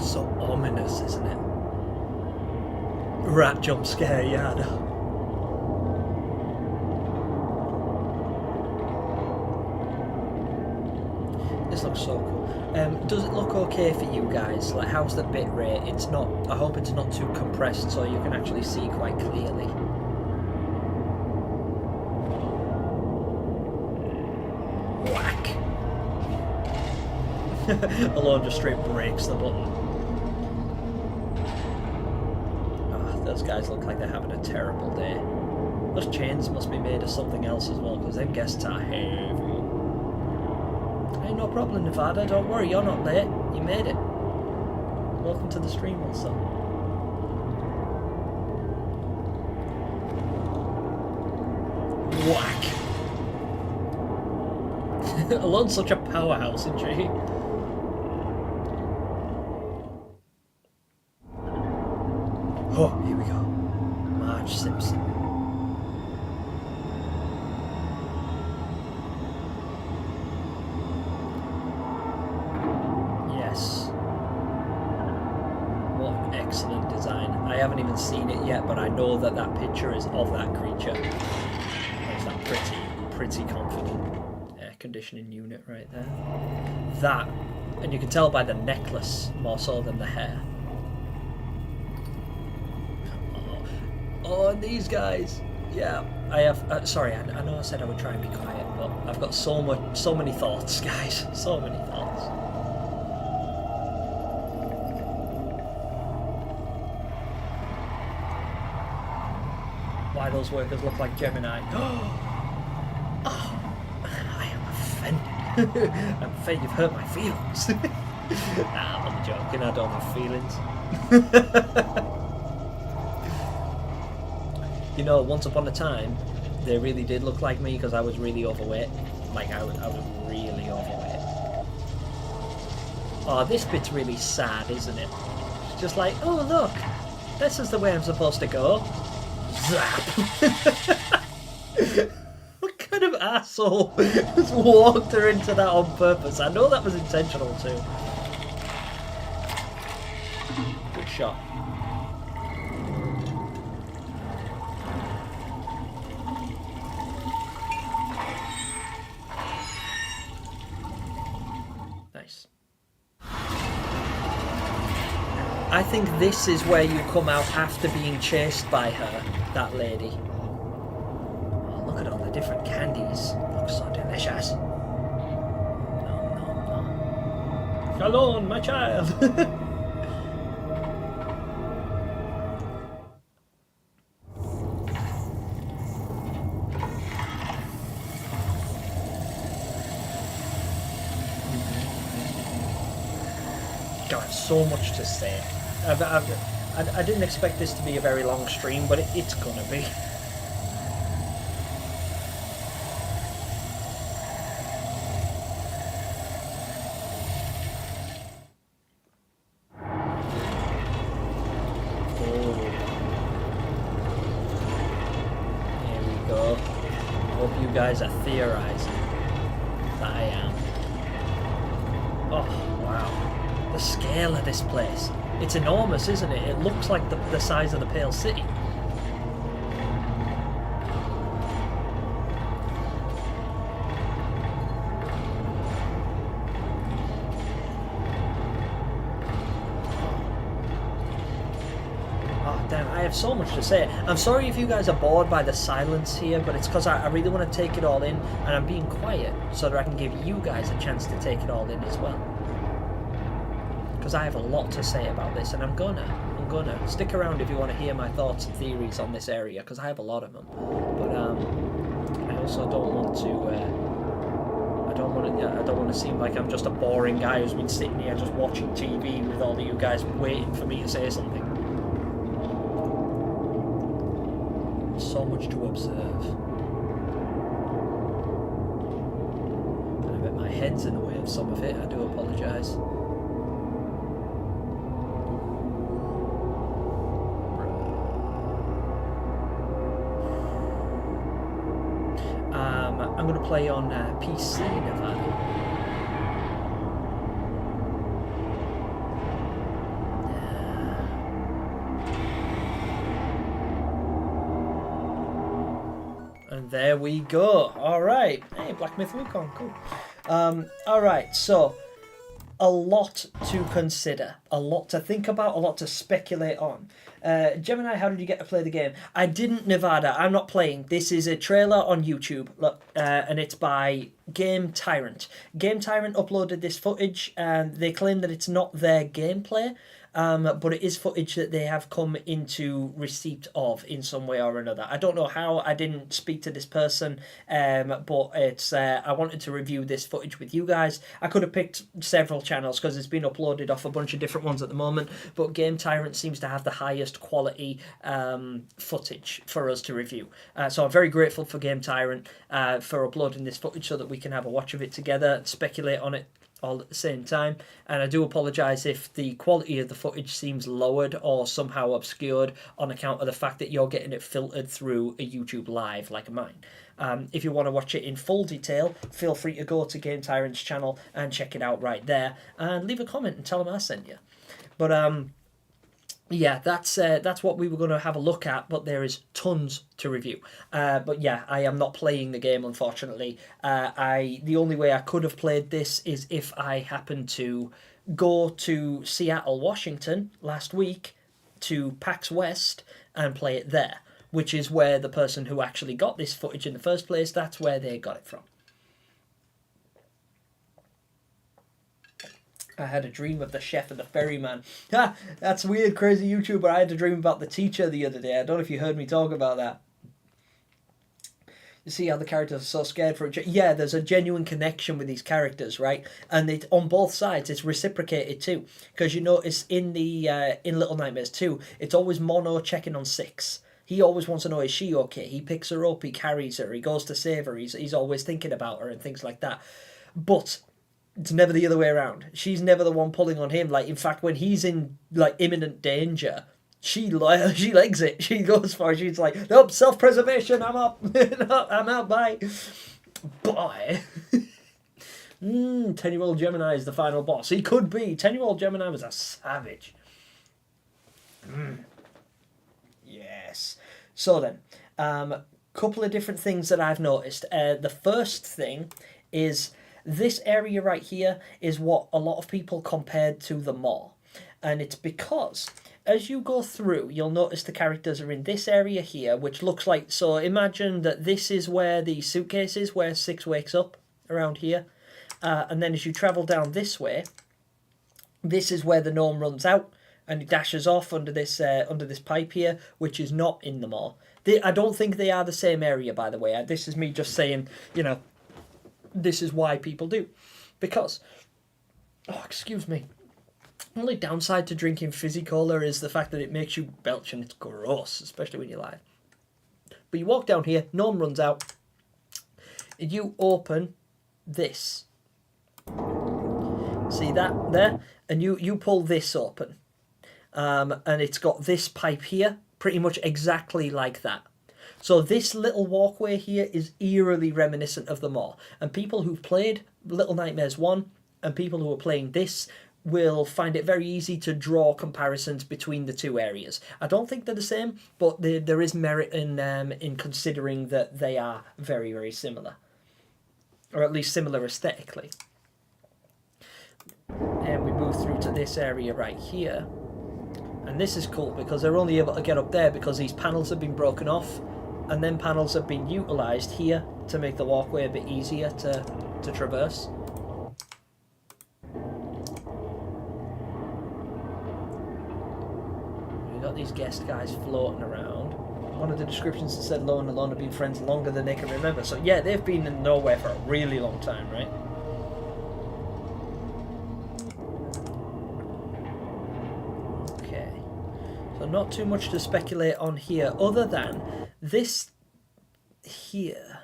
S1: So ominous, isn't it? Rat jump scare, yeah, I know. This looks so cool. Does it look okay for you guys? Like, how's the bit rate? It's not. I hope it's not too compressed so you can actually see quite clearly. Whack! Alone just straight breaks the button. Those guys look like they're having a terrible day. Those chains must be made of something else as well, because them guests are heavy. Hey, no problem, Nevada. Don't worry, you're not late. You made it. Welcome to the stream, also. Whack! Alone's such a powerhouse, isn't she? Oh, here we go. Marge Simpson. Yes. What excellent design. I haven't even seen it yet, but I know that that picture is of that creature. There's that pretty confident air conditioning unit right there. That, and you can tell by the necklace more so than the hair. Oh, and these guys. Yeah, I have. Sorry, I know I said I would try and be quiet, but I've got so many thoughts, guys. So many thoughts. Why those workers look like Gemini? Oh, I am offended. I'm afraid you've hurt my feelings. Nah, I'm only joking. I don't have feelings. You know, once upon a time, they really did look like me because I was really overweight. Like, I was really overweight. Oh, this bit's really sad, isn't it? It's just like, oh, look, this is the way I'm supposed to go. Zap! What kind of asshole just walked her into that on purpose? I know that was intentional too. Good shot. I think this is where you come out after being chased by her, that lady. Oh, look at all the different candies. Looks so delicious. No. Shalom, my child. I have so much to say. I didn't expect this to be a very long stream, but it's gonna be. You guys are theorizing. I am. Oh, wow. The scale of this place. It's enormous, isn't it? It looks like the size of the Pale City. I have so much to say. I'm sorry if you guys are bored by the silence here, but it's because I really want to take it all in, and I'm being quiet so that I can give you guys a chance to take it all in as well. Because I have a lot to say about this, and I'm gonna stick around if you want to hear my thoughts and theories on this area, because I have a lot of them. But I also don't want to. I don't want to seem like I'm just a boring guy who's been sitting here just watching TV with all of you guys waiting for me to say something. So much to observe. And I bet my head's in the way of some of it. I do apologise. I'm going to play on PC, Nevada. And there we go. Alright. Hey, Black Myth Wukong, cool. Alright, so a lot to consider, a lot to think about, a lot to speculate on. Gemini, how did you get to play the game? I didn't, Nevada. I'm not playing. This is a trailer on YouTube, look, and it's by Game Tyrant. Game Tyrant uploaded this footage, and they claim that it's not their gameplay, but it is footage that they have come into receipt of in some way or another. I don't know how. I didn't speak to this person, but it's. I wanted to review this footage with you guys. I could have picked several channels because it's been uploaded off a bunch of different ones at the moment, but Game Tyrant seems to have the highest quality footage for us to review. So I'm very grateful for Game Tyrant for uploading this footage so that we can have a watch of it together and speculate on it all at the same time. And I do apologise if the quality of the footage seems lowered or somehow obscured on account of the fact that you're getting it filtered through a YouTube Live like mine. If you want to watch it in full detail, feel free to go to Game Tyrant's channel and check it out right there, and leave a comment and tell them I sent you. But yeah, that's what we were going to have a look at, but there is tons to review. But yeah, I am not playing the game, unfortunately. The only way I could have played this is if I happened to go to Seattle, Washington last week to PAX West and play it there, which is where the person who actually got this footage in the first place, that's where they got it from. I had a dream of the chef and the ferryman. Ha! That's weird, crazy YouTuber. I had a dream about the teacher the other day. I don't know if you heard me talk about that. You see how the characters are so scared for it. Yeah, there's a genuine connection with these characters, right? And on both sides, it's reciprocated too. Because you notice in Little Nightmares 2, it's always Mono checking on Six. He always wants to know, is she okay? He picks her up, he carries her, he goes to save her, he's always thinking about her and things like that. But it's never the other way around. She's never the one pulling on him. Like, in fact, when he's in like imminent danger, she legs it. She goes for it. She's like, nope, self-preservation. I'm up. No, I'm out. Bye. Boy. 10-year-old Gemini is the final boss. He could be. 10-year-old Gemini was a savage. Yes. So then, couple of different things that I've noticed. The first thing is this area right here is what a lot of people compared to the mall. And it's because as you go through, you'll notice the characters are in this area here, which looks like, so imagine that this is where the suitcase is, where Six wakes up, around here. And then as you travel down this way, this is where the gnome runs out and he dashes off under this pipe here, which is not in the mall. I don't think they are the same area, by the way. This is me just saying, you know, this is why people do. Because, oh, excuse me. Only downside to drinking fizzy cola is the fact that it makes you belch and it's gross, especially when you're live. But you walk down here, no one runs out, and you open this. See that there? And you pull this open. And it's got this pipe here, pretty much exactly like that. So this little walkway here is eerily reminiscent of them all. And people who've played Little Nightmares 1 and people who are playing this will find it very easy to draw comparisons between the two areas. I don't think they're the same, but there is merit in considering that they are very, very similar. Or at least similar aesthetically. And we move through to this area right here. And this is cool because they're only able to get up there because these panels have been broken off. And then panels have been utilised here to make the walkway a bit easier to traverse. We've got these guest guys floating around. One of the descriptions that said Lo and Alone have been friends longer than they can remember. So yeah, they've been in nowhere for a really long time, right? Okay. So not too much to speculate on here, other than this here.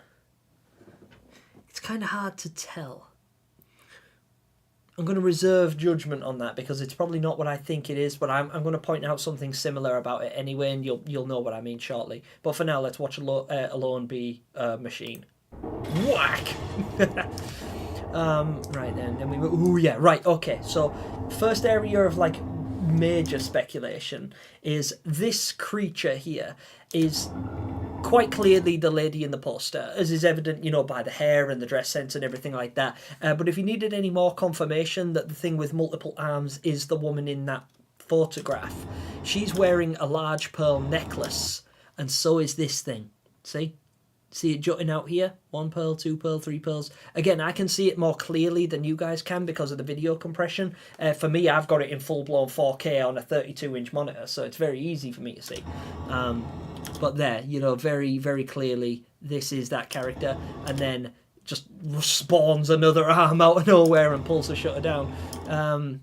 S1: It's kind of hard to tell. I'm going to reserve judgment on that because it's probably not what I think it is, but I'm going to point out something similar about it anyway, and you'll know what I mean shortly. But for now, let's watch Alone be a machine. Whack! Right then we move. Ooh, yeah, right, okay. So, first area of, like, major speculation is this creature here is quite clearly the lady in the poster, as is evident, you know, by the hair and the dress sense and everything like that. But if you needed any more confirmation that the thing with multiple arms is the woman in that photograph, she's wearing a large pearl necklace, and so is this thing. See? See it jutting out here? 1 pearl, 2 pearl, 3 pearls. Again, I can see it more clearly than you guys can because of the video compression. For me, I've got it in full-blown 4K on a 32-inch monitor, so it's very easy for me to see. But there, you know, very, very clearly, this is that character, and then just spawns another arm out of nowhere and pulls the shutter down.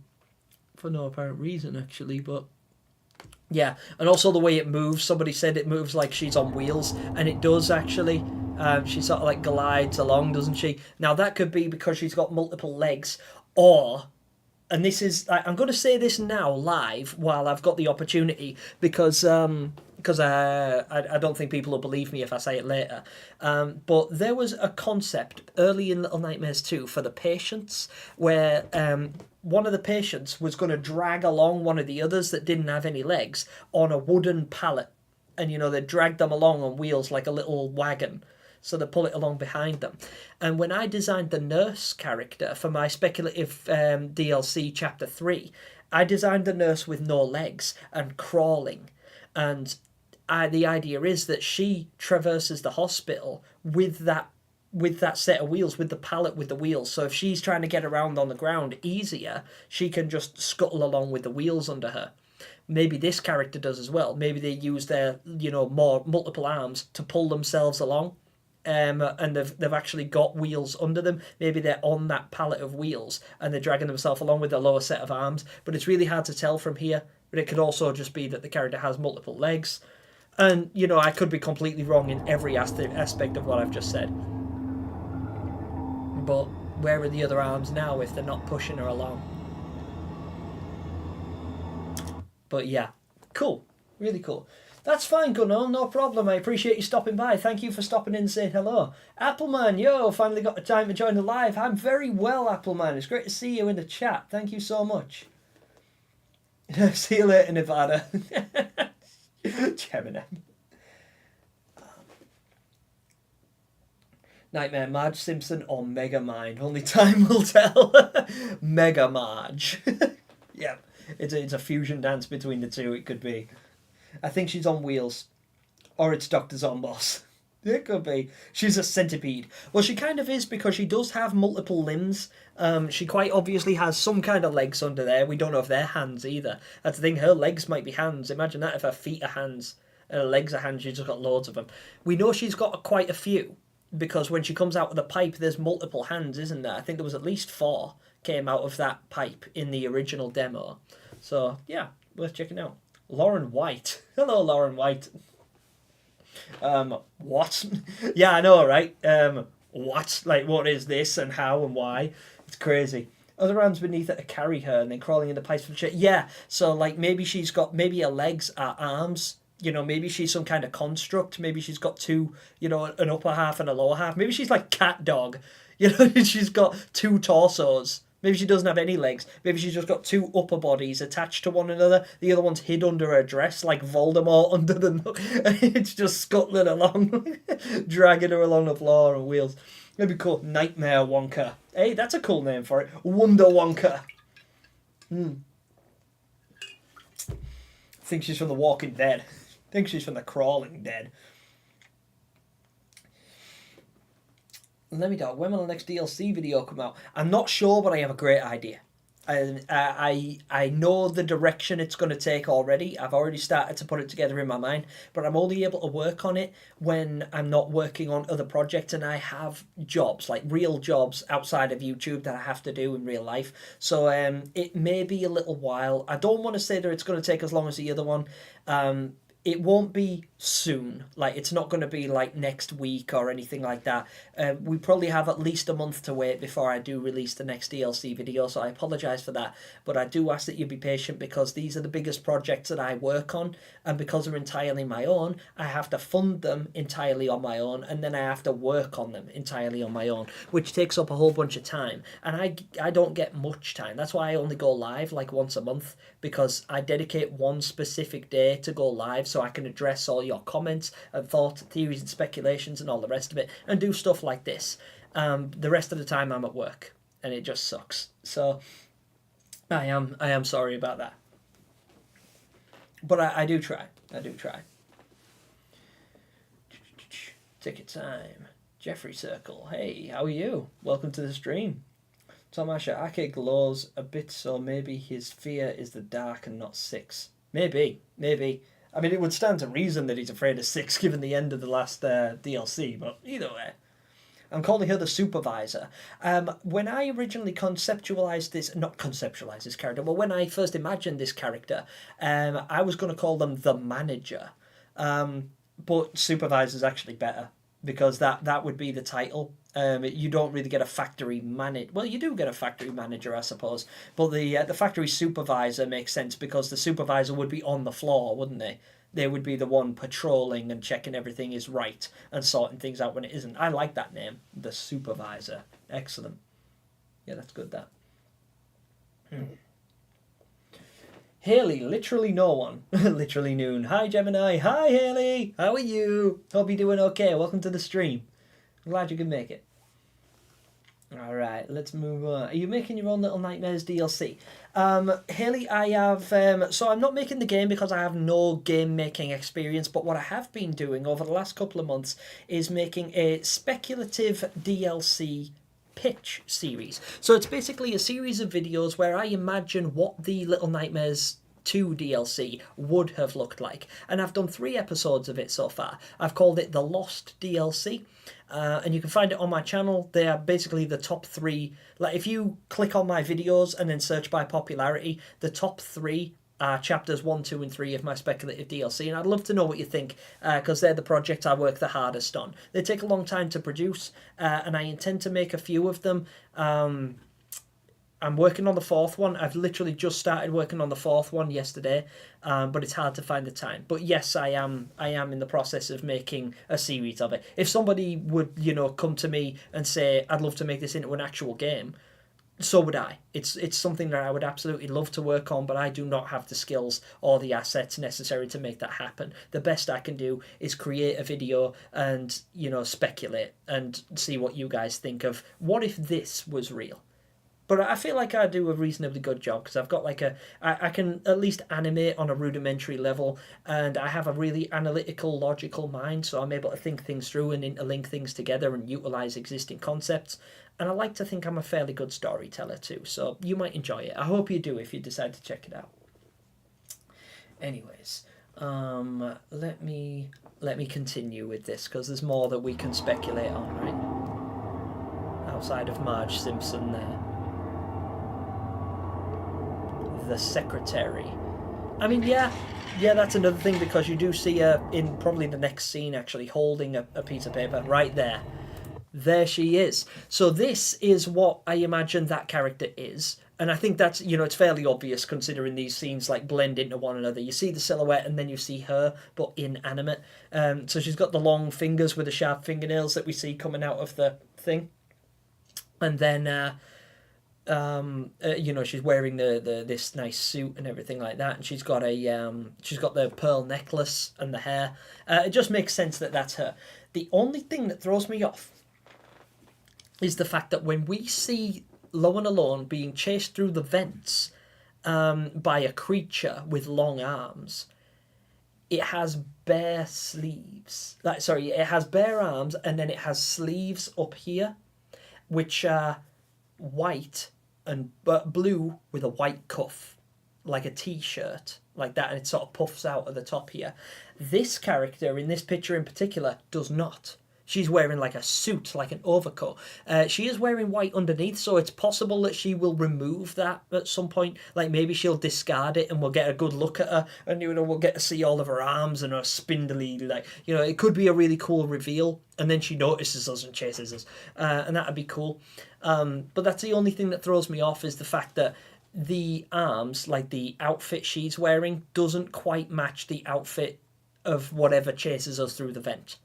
S1: For no apparent reason, actually, but yeah. And also the way it moves, somebody said it moves like she's on wheels, and it does, actually. She sort of, like, glides along, doesn't she? Now, that could be because she's got multiple legs, or... And this is... I'm going to say this now, live, while I've got the opportunity, because I don't think people will believe me if I say it later. But there was a concept early in Little Nightmares 2 for the patients where one of the patients was going to drag along one of the others that didn't have any legs on a wooden pallet. And, you know, they dragged them along on wheels like a little wagon. So they pull it along behind them. And when I designed the nurse character for my speculative DLC Chapter 3, I designed the nurse with no legs and crawling. And the idea is that she traverses the hospital with that set of wheels, with the pallet with the wheels. So if she's trying to get around on the ground easier, she can just scuttle along with the wheels under her. Maybe this character does as well. Maybe they use their, you know, more multiple arms to pull themselves along. And they've actually got wheels under them. Maybe they're on that pallet of wheels and they're dragging themselves along with their lower set of arms. But it's really hard to tell from here. But it could also just be that the character has multiple legs. And, you know, I could be completely wrong in every aspect of what I've just said. But where are the other arms now if they're not pushing her along? But yeah, cool. Really cool. That's fine, Gunnar, no problem. I appreciate you stopping by. Thank you for stopping in and saying hello. Appleman, yo, finally got the time to join the live. I'm very well, Appleman. It's great to see you in the chat. Thank you so much. See you later, Nevada. Gemini. Nightmare, Marge Simpson or Mega Mind? Only time will tell. Mega Marge. Yeah, it's a fusion dance between the two, it could be. I think she's on wheels. Or it's Dr. Zombos. It could be. She's a centipede. Well, she kind of is because she does have multiple limbs. She quite obviously has some kind of legs under there. We don't know if they're hands either. That's the thing, her legs might be hands. Imagine that if her feet are hands and her legs are hands, she's just got loads of them. We know she's got quite a few because when she comes out with a pipe, there's multiple hands, isn't there? I think there was at least 4 came out of that pipe in the original demo. So, yeah, worth checking out. Lauren White. Hello, Lauren White. What? Yeah, I know, right? What? Like, what is this and how and why? It's crazy. Other arms beneath it to carry her and then crawling into pipes for the shit. Yeah, so, like, maybe she's got, maybe her legs are arms. You know, maybe she's some kind of construct. Maybe she's got two, you know, an upper half and a lower half. Maybe she's like cat dog. You know, she's got two torsos. Maybe she doesn't have any legs. Maybe she's just got two upper bodies attached to one another. The other one's hid under her dress, like Voldemort under the nook. It's just scuttling along, dragging her along the floor on wheels. Maybe called Nightmare Wonka. Hey, that's a cool name for it. Wonder Wonka. I think she's from The Walking Dead. I think she's from The Crawling Dead. Let me know, when will the next DLC video come out? I'm not sure, but I have a great idea. I know the direction it's going to take already. I've already started to put it together in my mind, but I'm only able to work on it when I'm not working on other projects and I have jobs, like real jobs outside of YouTube that I have to do in real life. So it may be a little while. I don't want to say that it's going to take as long as the other one. It won't be soon. Like, it's not going to be like next week or anything like that. We probably have at least a month to wait before I do release the next DLC video, so I apologise for that. But I do ask that you be patient because these are the biggest projects that I work on, and because they're entirely my own, I have to fund them entirely on my own, and then I have to work on them entirely on my own, which takes up a whole bunch of time. And I don't get much time. That's why I only go live like once a month, because I dedicate one specific day to go live so I can address all your comments and thoughts, theories and speculations and all the rest of it, and do stuff like this. The rest of the time I'm at work, and it just sucks. So I am sorry about that. But I do try. I do try. Ticket time. Jeffrey Circle. Hey, how are you? Welcome to the stream. Tomasha Ake glows a bit, so maybe his fear is the dark and not 6. Maybe. I mean, it would stand to reason that he's afraid of 6 given the end of the last DLC, but either way. I'm calling her the supervisor. When I originally not conceptualized this character, but when I first imagined this character, I was going to call them the manager. But supervisor is actually better, because that would be the title. You don't really get a factory manager. Well, you do get a factory manager, I suppose. But the factory supervisor makes sense because the supervisor would be on the floor, wouldn't they? They would be the one patrolling and checking everything is right and sorting things out when it isn't. I like that name, the supervisor. Excellent. Yeah, that's good, that. Haley, literally no one. Literally noon. Hi, Gemini. Hi, Haley. How are you? Hope you're doing okay. Welcome to the stream. I'm glad you can make it. Alright, let's move on. Are you making your own Little Nightmares DLC? Haley, I have... so I'm not making the game because I have no game-making experience, but what I have been doing over the last couple of months is making a speculative DLC pitch series. So it's basically a series of videos where I imagine what the Little Nightmares 2 DLC would have looked like. And I've done 3 episodes of it so far. I've called it the Lost DLC. And you can find it on my channel. They are basically the top 3. Like, if you click on my videos and then search by popularity, the top 3 are chapters 1, 2, and 3 of my speculative DLC. And I'd love to know what you think, because they're the project I work the hardest on. They take a long time to produce, and I intend to make a few of them. I'm working on the 4th one. I've literally just started working on the 4th one yesterday, but it's hard to find the time. But yes, I am in the process of making a series of it. If somebody would, come to me and say, I'd love to make this into an actual game, so would I. It's something that I would absolutely love to work on, but I do not have the skills or the assets necessary to make that happen. The best I can do is create a video and, speculate and see what you guys think of, what if this was real? But I feel like I do a reasonably good job because I've got I can at least animate on a rudimentary level, and I have a really analytical, logical mind, so I'm able to think things through and interlink things together and utilise existing concepts. And I like to think I'm a fairly good storyteller too, so you might enjoy it. I hope you do if you decide to check it out. Anyways, let me continue with this because there's more that we can speculate on, right? Outside of Marge Simpson there. the secretary. I mean, yeah, that's another thing, because you do see her in probably the next scene actually holding a piece of paper right there. There she is. So this is what I imagine that character is. And I think that's, it's fairly obvious considering these scenes like blend into one another. You see the silhouette and then you see her, but inanimate. So she's got the long fingers with the sharp fingernails that we see coming out of the thing. And then, she's wearing the this nice suit and everything like that. And she's got the pearl necklace and the hair. It just makes sense that that's her. The only thing that throws me off is the fact that when we see Lowen Alone being chased through the vents by a creature with long arms, it has bare sleeves. It has bare arms, and then it has sleeves up here, which are white and blue with a white cuff, like a t-shirt, like that, and it sort of puffs out at the top here. This character in this picture in particular does not. She's wearing like a suit, like an overcoat. She is wearing white underneath, so it's possible that she will remove that at some point. Like maybe she'll discard it and we'll get a good look at her, and we'll get to see all of her arms and her spindly, it could be a really cool reveal. And then she notices us and chases us, and that'd be cool. But that's the only thing that throws me off, is the fact that the arms, like the outfit she's wearing, doesn't quite match the outfit of whatever chases us through the vent.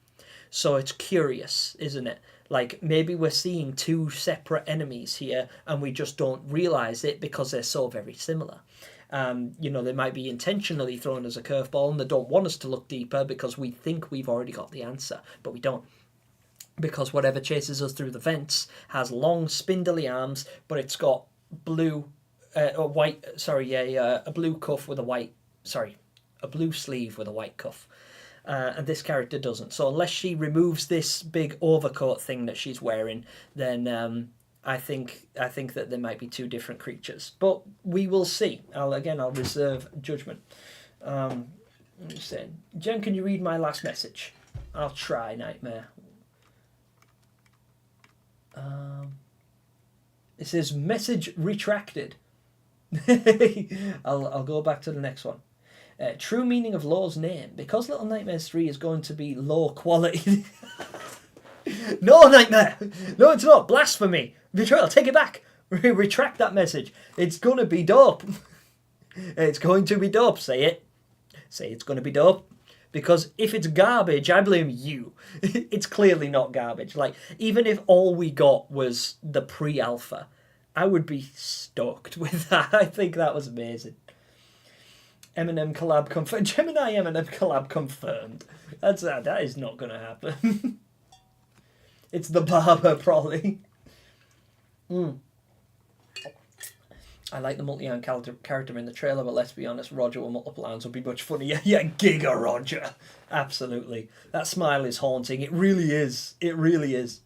S1: So it's curious, isn't it? Like, maybe we're seeing two separate enemies here and we just don't realise it because they're so very similar. They might be intentionally thrown as a curveball and they don't want us to look deeper because we think we've already got the answer, but we don't. Because whatever chases us through the vents has long, spindly arms, but it's got a blue cuff with a blue sleeve with a white cuff. And this character doesn't. So unless she removes this big overcoat thing that she's wearing, then I think that there might be two different creatures. But we will see. I'll reserve judgment. I'm just saying. Jen, can you read my last message? I'll try, Nightmare. It says message retracted. I'll go back to the next one. True meaning of Law's name. Because Little Nightmares 3 is going to be low quality. No, Nightmare! No, it's not. Blasphemy. Betrayal. Take it back. Retract that message. It's going to be dope. It's going to be dope. Say it. Say it's going to be dope. Because if it's garbage, I blame you. It's clearly not garbage. Like, even if all we got was the pre-alpha, I would be stoked with that. I think that was amazing. Eminem collab confirmed. Gemini Eminem collab confirmed. That is not going to happen. It's the barber, probably. I like the multi-arm character in the trailer, but let's be honest, Roger with multiple arms would be much funnier. Yeah, Giga Roger. Absolutely. That smile is haunting. It really is. It really is.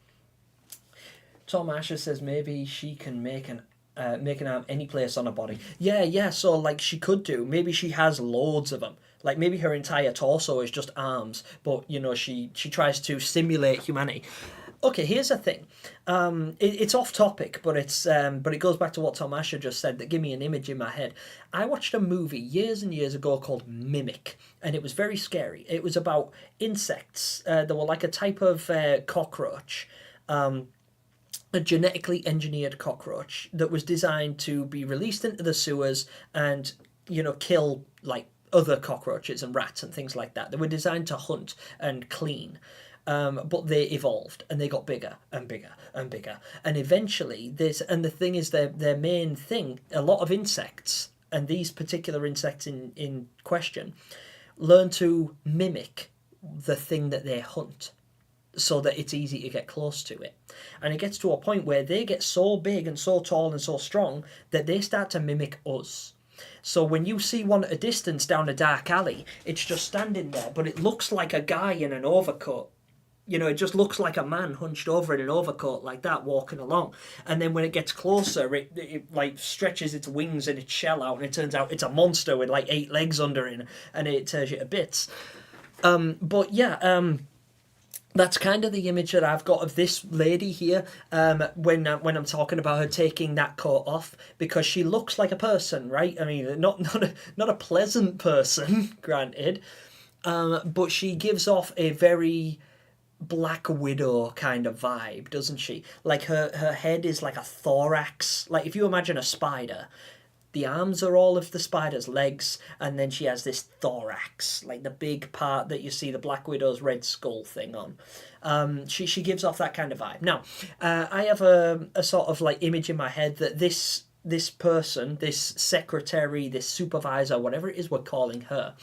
S1: Tom Asher says maybe she can make an arm any place on her body. Yeah, so like she could do. Maybe she has loads of them. Like maybe her entire torso is just arms, but she tries to simulate humanity. Okay, here's the thing. It's off topic, but it goes back to what Tom Asher just said that gave me an image in my head. I watched a movie years and years ago called Mimic, and it was very scary. It was about insects. They were like a type of cockroach. A genetically engineered cockroach that was designed to be released into the sewers and, kill, like, other cockroaches and rats and things like that. They were designed to hunt and clean. But they evolved and they got bigger and bigger and bigger. And eventually, the thing is, their main thing, a lot of insects, and these particular insects in question, learn to mimic the thing that they hunt, so that it's easy to get close to it. And it gets to a point where they get so big and so tall and so strong that they start to mimic us. So when you see one at a distance down a dark alley, it's just standing there, but it looks like a guy in an overcoat. It just looks like a man hunched over in an overcoat like that, walking along. And then when it gets closer, it like stretches its wings and its shell out, and it turns out it's a monster with like 8 legs under it, and it tears you to bits. That's kind of the image that I've got of this lady here when I'm talking about her taking that coat off, because she looks like a person, right? I mean, not a pleasant person, granted, but she gives off a very Black Widow kind of vibe, doesn't she? Like her head is like a thorax. Like if you imagine a spider, the arms are all of the spider's legs, and then she has this thorax, like the big part that you see the Black Widow's red skull thing on. She gives off that kind of vibe. Now, I have a sort of like image in my head that this person, this secretary, this supervisor, whatever it is we're calling her,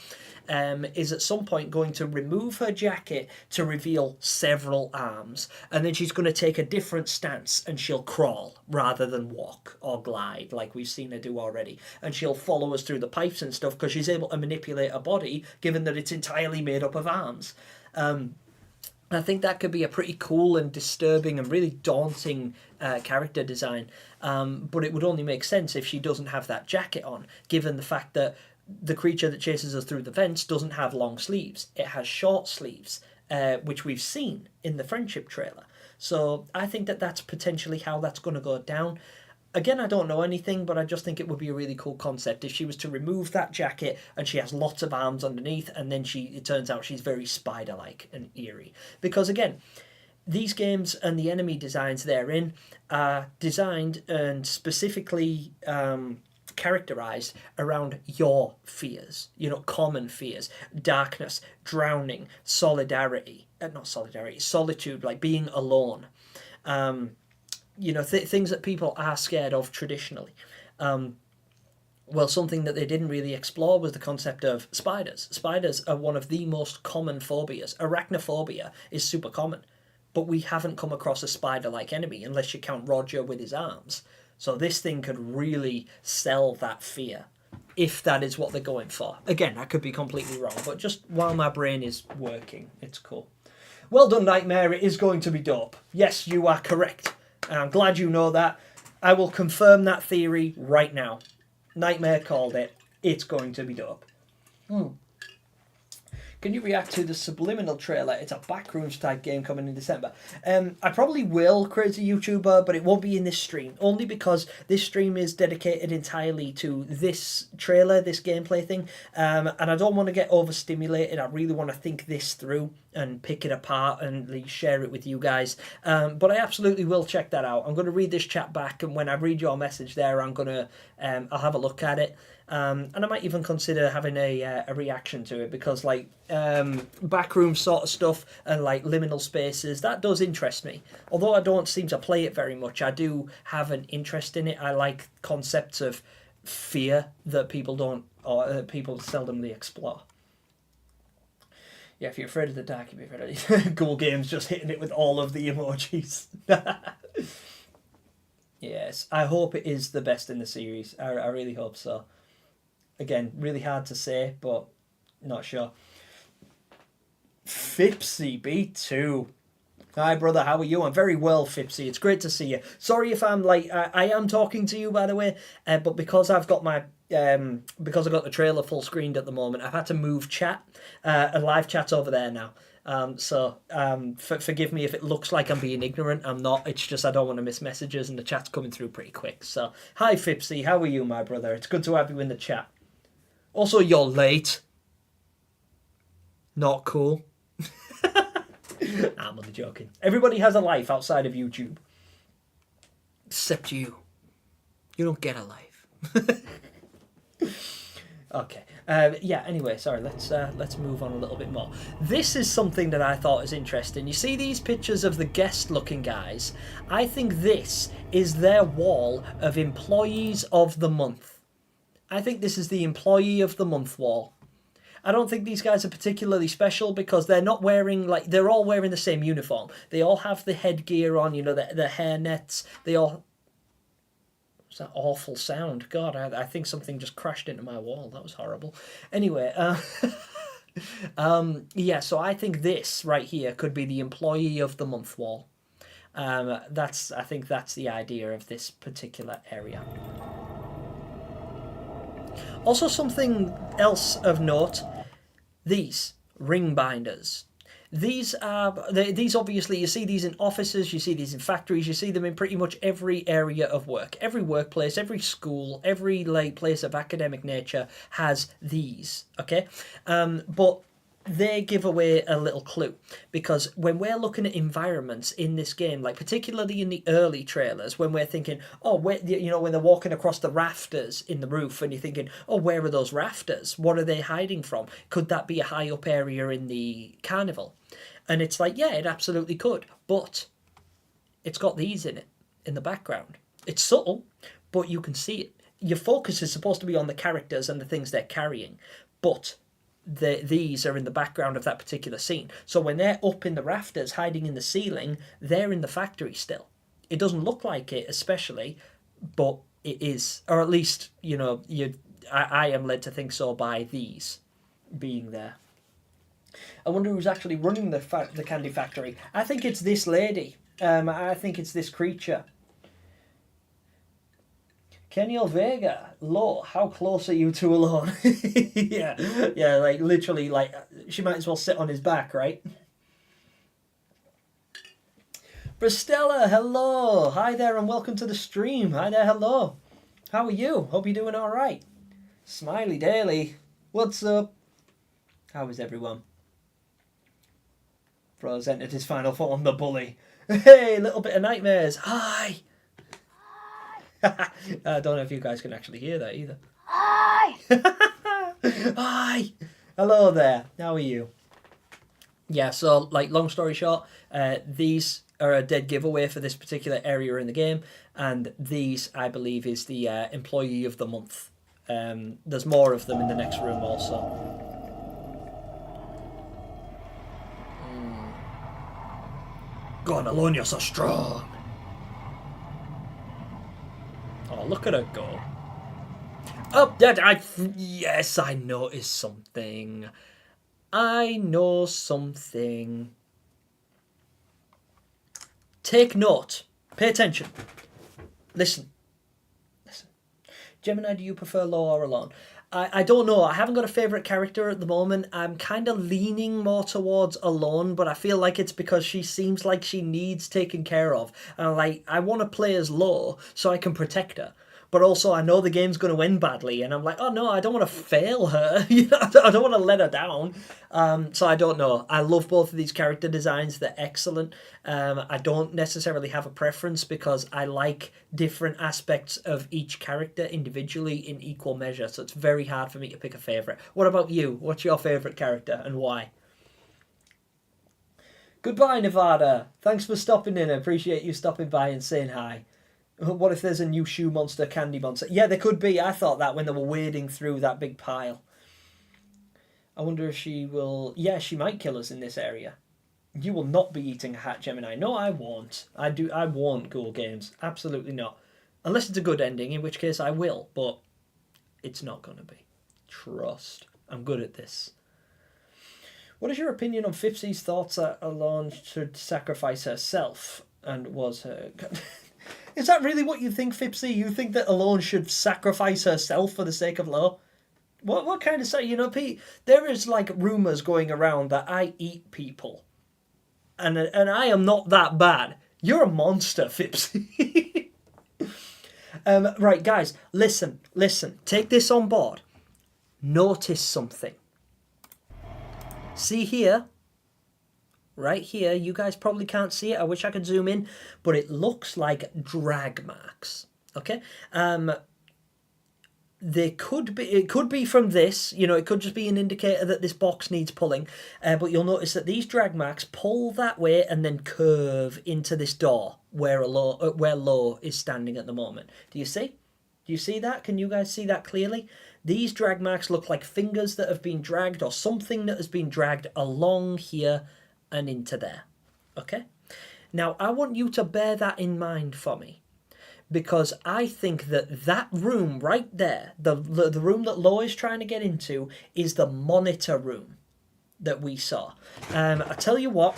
S1: is at some point going to remove her jacket to reveal several arms, and then she's going to take a different stance and she'll crawl rather than walk or glide like we've seen her do already, and she'll follow us through the pipes and stuff because she's able to manipulate her body given that it's entirely made up of arms. I think that could be a pretty cool and disturbing and really daunting character design, but it would only make sense if she doesn't have that jacket on, given the fact that the creature that chases us through the vents doesn't have long sleeves. It has short sleeves, which we've seen in the Friendship trailer. So I think that that's potentially how that's going to go down. Again, I don't know anything, but I just think it would be a really cool concept if she was to remove that jacket and she has lots of arms underneath, and then it turns out she's very spider-like and eerie. Because again, these games and the enemy designs therein are designed and specifically characterized around your fears, common fears: darkness, drowning, solitude, like being alone, things that people are scared of traditionally. Well, something that they didn't really explore was the concept of spiders. Spiders are one of the most common phobias. Arachnophobia is super common, but we haven't come across a spider-like enemy unless you count Roger with his arms. So this thing could really sell that fear, if that is what they're going for. Again, I could be completely wrong, but just while my brain is working, it's cool. Well done, Nightmare. It is going to be dope. Yes, you are correct. And I'm glad you know that. I will confirm that theory right now. Nightmare called it. It's going to be dope. Can you react to the Subliminal trailer? It's a Backrooms type game coming in December. I probably will, Crazy YouTuber, but it won't be in this stream. Only because this stream is dedicated entirely to this trailer, this gameplay thing. And I don't want to get overstimulated. I really want to think this through and pick it apart and share it with you guys. But I absolutely will check that out. I'm going to read this chat back, and when I read your message there, I'm going to I'll have a look at it. And I might even consider having a reaction to it, because backroom sort of stuff and liminal spaces, that does interest me. Although I don't seem to play it very much, I do have an interest in it. I like concepts of fear that people don't, or people seldomly explore. Yeah, if you're afraid of the dark, you'd be afraid of Ghoul Games just hitting it with all of the emojis. Yes, I hope it is the best in the series. I really hope so. Again, really hard to say, but not sure. Fipsy B2. Hi, brother, how are you? I'm very well, Fipsy. It's great to see you. Sorry if I'm I am talking to you, by the way, but because I've got my because I've got the trailer full screened at the moment, I've had to move chat. And live chat's over there now. Forgive me if it looks like I'm being ignorant. I'm not. It's just I don't want to miss messages, and the chat's coming through pretty quick. So, hi, Fipsy. How are you, my brother? It's good to have you in the chat. Also, you're late. Not cool. I'm only joking. Everybody has a life outside of YouTube. Except you. You don't get a life. Okay. Anyway, sorry, let's move on a little bit more. This is something that I thought was interesting. You see these pictures of the guest-looking guys? I think this is their wall of employees of the month. I think this is the employee of the month wall. I don't think these guys are particularly special because they're not wearing, they're all wearing the same uniform. They all have the headgear on, the hair nets. They all... What's that awful sound? God, I think something just crashed into my wall. That was horrible. Anyway, so I think this right here could be the employee of the month wall. I think that's the idea of this particular area. Also, something else of note, these ring binders. These are these obviously you see these in offices, you see these in factories, you see them in pretty much every area of work, every workplace, every school, every like place of academic nature has these. Okay, but they give away a little clue because when we're looking at environments in this game, like particularly in the early trailers, when we're thinking, oh, where, you know, when they're walking across the rafters in the roof, and you're thinking, oh, where are those rafters? What are they hiding from? Could that be a high up area in the carnival? And it's like, yeah, it absolutely could, but it's got these in it in the background. It's subtle, but you can see it. Your focus is supposed to be on the characters and the things they're carrying, but these are in the background of that particular scene. So when they're up in the rafters, hiding in the ceiling, they're in the factory still. It doesn't look like it, especially, but it is, or at least you know I am led to think so by these being there. I wonder who's actually running the candy factory. I think it's this lady. I think it's this creature. Kenny Vega, Lo, how close are you to Alone? yeah, like literally, like she might as well sit on his back, right? Bristella, hello, hi there, and welcome to the stream. Hi there, hello. How are you? Hope you're doing all right. Smiley Daily, what's up? How is everyone? Bro's entered his final form, the bully. Hey, little bit of nightmares. Hi. I don't know if you guys can actually hear that either. Hi! Hi! Hello there. How are you? Yeah, so, like, long story short, these are a dead giveaway for this particular area in the game, and these, I believe, is the Employee of the Month. There's more of them in the next room also. Go on, Alone, you're so strong. Oh, look at her go. Oh, yes, I noticed something. I know something. Take note. Pay attention. Listen. Gemini, do you prefer Law or Alone? I don't know. I haven't got a favourite character at the moment. I'm kind of leaning more towards Alone, but I feel like it's because she seems like she needs taken care of. And like, I want to play as Law so I can protect her. But also, I know the game's going to end badly, and I'm like, oh no, I don't want to fail her. You know, I don't want to let her down. So I don't know. I love both of these character designs. They're excellent. I don't necessarily have a preference because I like different aspects of each character individually in equal measure. So it's very hard for me to pick a favourite. What about you? What's your favourite character and why? Goodbye, Nevada. Thanks for stopping in. I appreciate you stopping by and saying hi. What if there's a new shoe monster, candy monster? Yeah, there could be. I thought that when they were wading through that big pile. I wonder if she will... Yeah, she might kill us in this area. You will not be eating a hat, Gemini. No, I won't. I won't, Ghoul Games. Absolutely not. Unless it's a good ending, in which case I will. But it's not going to be. Trust. I'm good at this. What is your opinion on Fipsy's thoughts that Alone should sacrifice herself? And was her... Is that really what you think, Fipsy? You think that Alone should sacrifice herself for the sake of Law? What kind of say? You know, Pete, there is like rumours going around that I eat people. And I am not that bad. You're a monster, Fipsy. Right, guys, listen. Take this on board. Notice something. See here? Right here, you guys probably can't see it. I wish I could zoom in, but it looks like drag marks. Okay, it could be from this. You know, it could just be an indicator that this box needs pulling. But you'll notice that these drag marks pull that way and then curve into this door where Low is standing at the moment. Do you see? Do you see that? Can you guys see that clearly? These drag marks look like fingers that have been dragged or something that has been dragged along here and into there. Okay? Now, I want you to bear that in mind for me, because I think that room right there, the room that Lo is trying to get into, is the monitor room that we saw. I tell you what,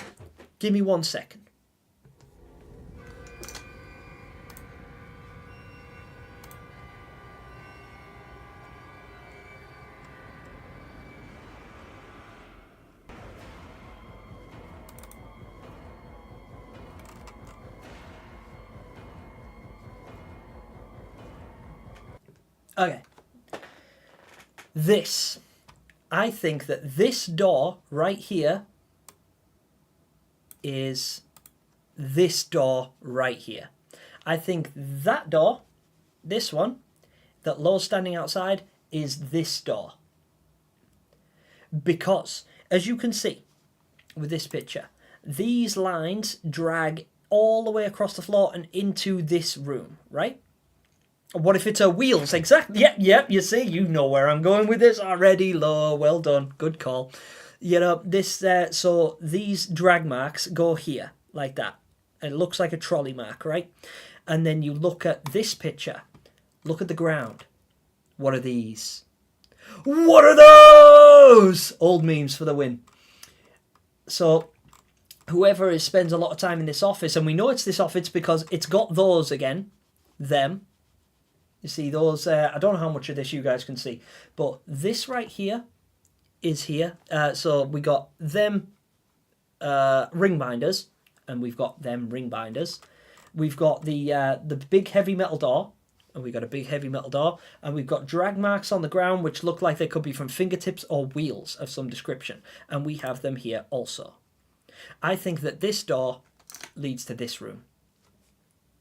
S1: give me 1 second. Okay. This. I think that this door right here is this door right here. I think that door, this one, that Lo's standing outside, is this door. Because, as you can see with this picture, these lines drag all the way across the floor and into this room, right? What if it's her wheels? Exactly. Yep, you see, you know where I'm going with this already, Lo. Well done. Good call. You know, this, so these drag marks go here, like that. It looks like a trolley mark, right? And then you look at this picture. Look at the ground. What are these? What are those? Old memes for the win. So, whoever spends a lot of time in this office, and we know it's this office because it's got those again, them. You see those, I don't know how much of this you guys can see, but this right here is here. So we got them ring binders, and we've got them ring binders. We've got the big heavy metal door, and we've got a big heavy metal door, and we've got drag marks on the ground which look like they could be from fingertips or wheels of some description, and we have them here also. I think that this door leads to this room.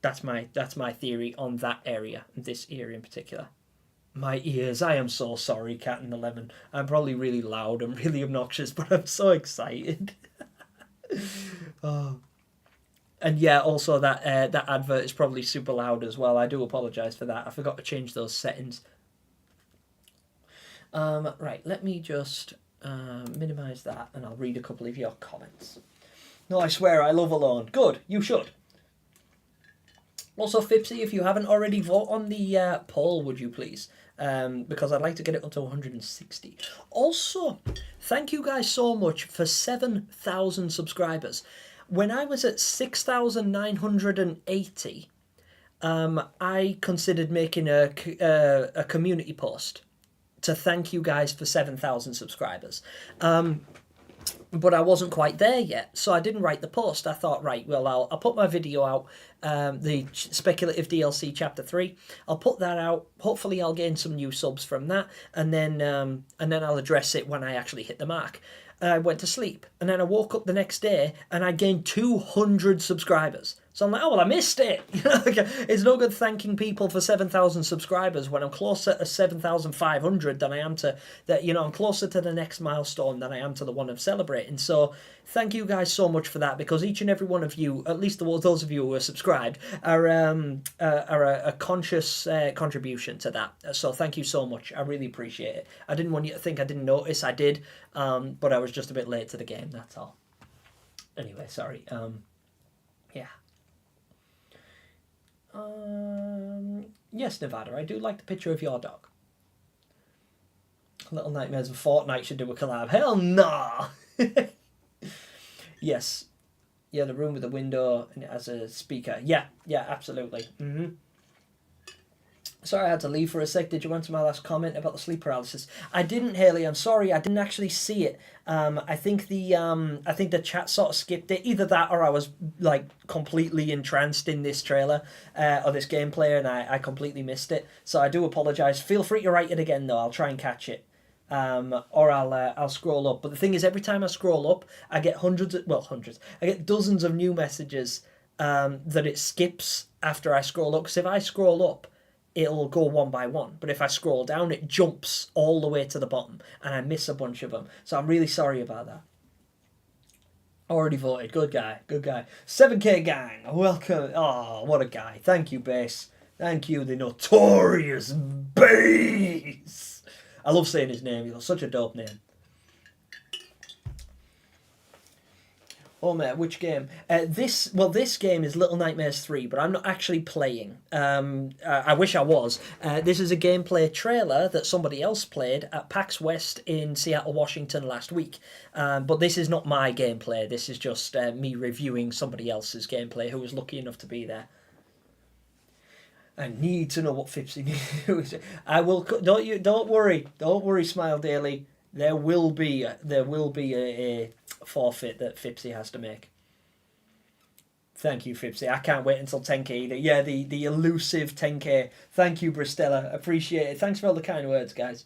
S1: That's my theory on that area, this area in particular. My ears, I am so sorry, Cat and 11. I'm probably really loud and really obnoxious, but I'm so excited. Oh. And yeah, also that advert is probably super loud as well. I do apologise for that. I forgot to change those settings. Right, let me just minimise that, and I'll read a couple of your comments. No, I swear, I love Alone. Good, you should. Also, Fipsy, if you haven't already, vote on the poll, would you please? Because I'd like to get it up to 160. Also, thank you guys so much for 7,000 subscribers. When I was at 6,980, I considered making a community post to thank you guys for 7,000 subscribers. But I wasn't quite there yet, so I didn't write the post. I thought, right, well, I'll put my video out, the Speculative DLC Chapter 3. I'll put that out. Hopefully I'll gain some new subs from that, and then I'll address it when I actually hit the mark. I went to sleep, and then I woke up the next day, and I gained 200 subscribers. So I'm like, oh, well, I missed it. It's no good thanking people for 7,000 subscribers when I'm closer to 7,500 than I am to that. I'm closer to the next milestone than I am to the one of celebrating. So thank you guys so much for that, because each and every one of you, at least those of you who are subscribed, are a conscious contribution to that. So thank you so much. I really appreciate it. I didn't want you to think I didn't notice. I did, but I was just a bit late to the game. That's all. Anyway, sorry. Yeah. Yes, Nevada, I do like the picture of your dog. Little Nightmares of Fortnite should do a collab. Hell nah! Yes. Yeah, the room with the window and it has a speaker. Yeah, absolutely. Sorry I had to leave for a sec. Did you answer my last comment about the sleep paralysis? I didn't, Haley. I'm sorry. I didn't actually see it. I think the chat sort of skipped it. Either that or I was like completely entranced in this trailer or this gameplay, and I completely missed it. So I do apologise. Feel free to write it again though. I'll try and catch it. Or I'll scroll up. But the thing is, every time I scroll up, I get hundreds. I get dozens of new messages that it skips after I scroll up. Because if I scroll up, it'll go one by one. But if I scroll down, it jumps all the way to the bottom, and I miss a bunch of them. So I'm really sorry about that. Already voted. Good guy. 7K gang. Welcome. Oh, what a guy. Thank you, Bass. Thank you, the notorious Bass. I love saying his name. He's such a dope name. Oh man, which game? This game is Little Nightmares 3, but I'm not actually playing. I wish I was. This is a gameplay trailer that somebody else played at PAX West in Seattle, Washington last week. But this is not my gameplay. This is just me reviewing somebody else's gameplay who was lucky enough to be there. I need to know what Fipsy needs. I will. Don't worry, Smile Daily. There will be a forfeit that Fipsy has to make. Thank you, Fipsy. I can't wait until 10k either. Yeah, the elusive 10k. Thank you, Bristella. Appreciate it. Thanks for all the kind words, guys.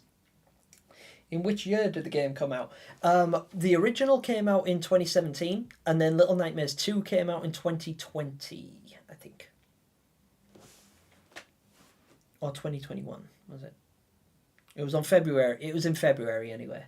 S1: In which year did the game come out? The original came out in 2017, and then Little Nightmares 2 came out in 2020, I think. Or 2021, was it? It was on February. It was in February, anyway.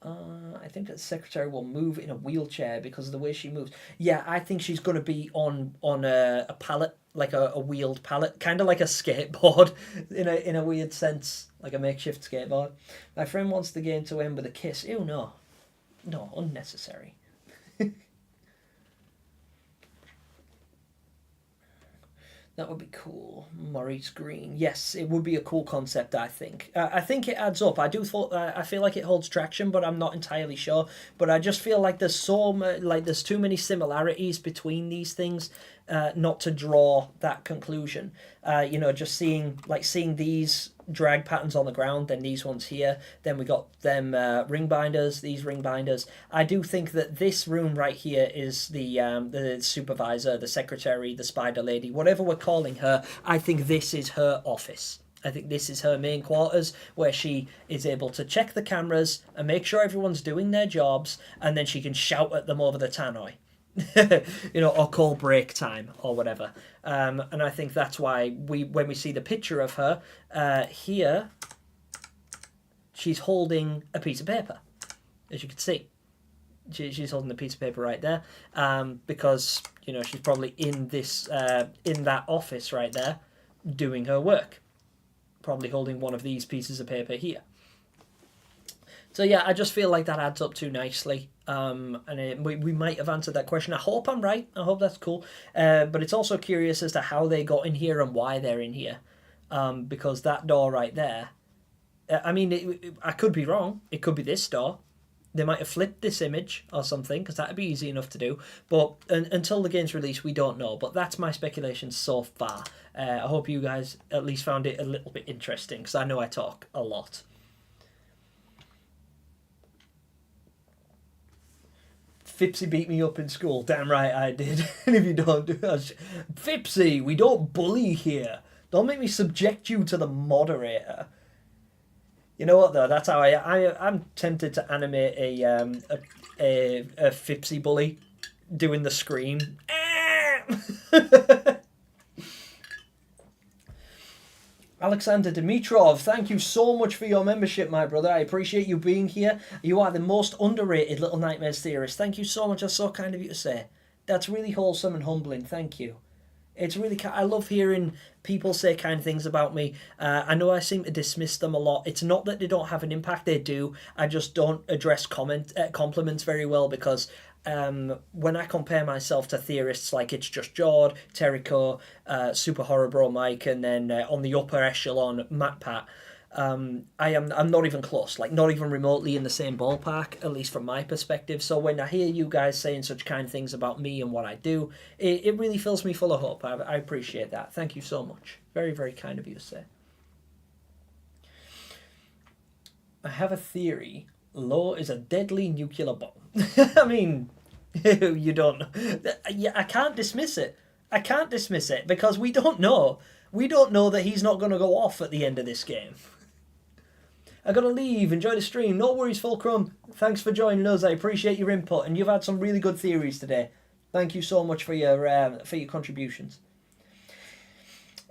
S1: I think that the secretary will move in a wheelchair because of the way she moves. Yeah, I think she's going to be on a pallet, like a wheeled pallet, kind of like a skateboard in a weird sense, like a makeshift skateboard. My friend wants the game to end with a kiss. Ew, no. No, unnecessary. That would be cool. Maurice Green. Yes, it would be a cool concept, I think. I think it adds up. I feel like it holds traction, but I'm not entirely sure. But I just feel like there's there's too many similarities between these things not to draw that conclusion. Just seeing these drag patterns on the ground, then these ones here, then we got them ring binders, these ring binders. I do think that this room right here is the supervisor, the secretary, the spider lady, whatever we're calling her. I think this is her office. I think this is her main quarters, where she is able to check the cameras and make sure everyone's doing their jobs, and then she can shout at them over the tannoy. Or call break time or whatever. And I think that's why when we see the picture of her here, she's holding a piece of paper, as you can see. She's holding a piece of paper right there, because she's probably in that office right there, doing her work, probably holding one of these pieces of paper here. So yeah, I just feel like that adds up too nicely. We might have answered that question. I hope I'm right. I hope that's cool. But it's also curious as to how they got in here and why they're in here. Because that door right there, I could be wrong. It could be this door. They might have flipped this image or something, because that'd be easy enough to do. But until the game's released, we don't know. But that's my speculation so far. I hope you guys at least found it a little bit interesting, because I know I talk a lot. Fipsy beat me up in school. Damn right I did. And if you don't do that, Fipsy, we don't bully here. Don't make me subject you to the moderator. You know what though? That's how I'm tempted to animate a Fipsy bully doing the scream. Alexander Dimitrov, thank you so much for your membership, my brother. I appreciate you being here. You are the most underrated Little Nightmares theorist. Thank you so much. That's so kind of you to say. That's really wholesome and humbling. Thank you. It's really I love hearing people say kind things about me. I know I seem to dismiss them a lot. It's not that they don't have an impact. They do. I just don't address compliments very well, because when I compare myself to theorists like It's Just Jord, Terrico, Super Horror Bro Mike, and then on the upper echelon, MatPat, I'm not even close, like not even remotely in the same ballpark, at least from my perspective. So when I hear you guys saying such kind things about me and what I do, it really fills me full of hope. I appreciate that. Thank you so much. Very, very kind of you to say. I have a theory. Law is a deadly nuclear bomb. I mean, you don't know. Yeah, I can't dismiss it. I can't dismiss it, because we don't know. We don't know that he's not going to go off at the end of this game. I gotta leave. Enjoy the stream. No worries, Fulcrum. Thanks for joining us. I appreciate your input, and you've had some really good theories today. Thank you so much for your contributions.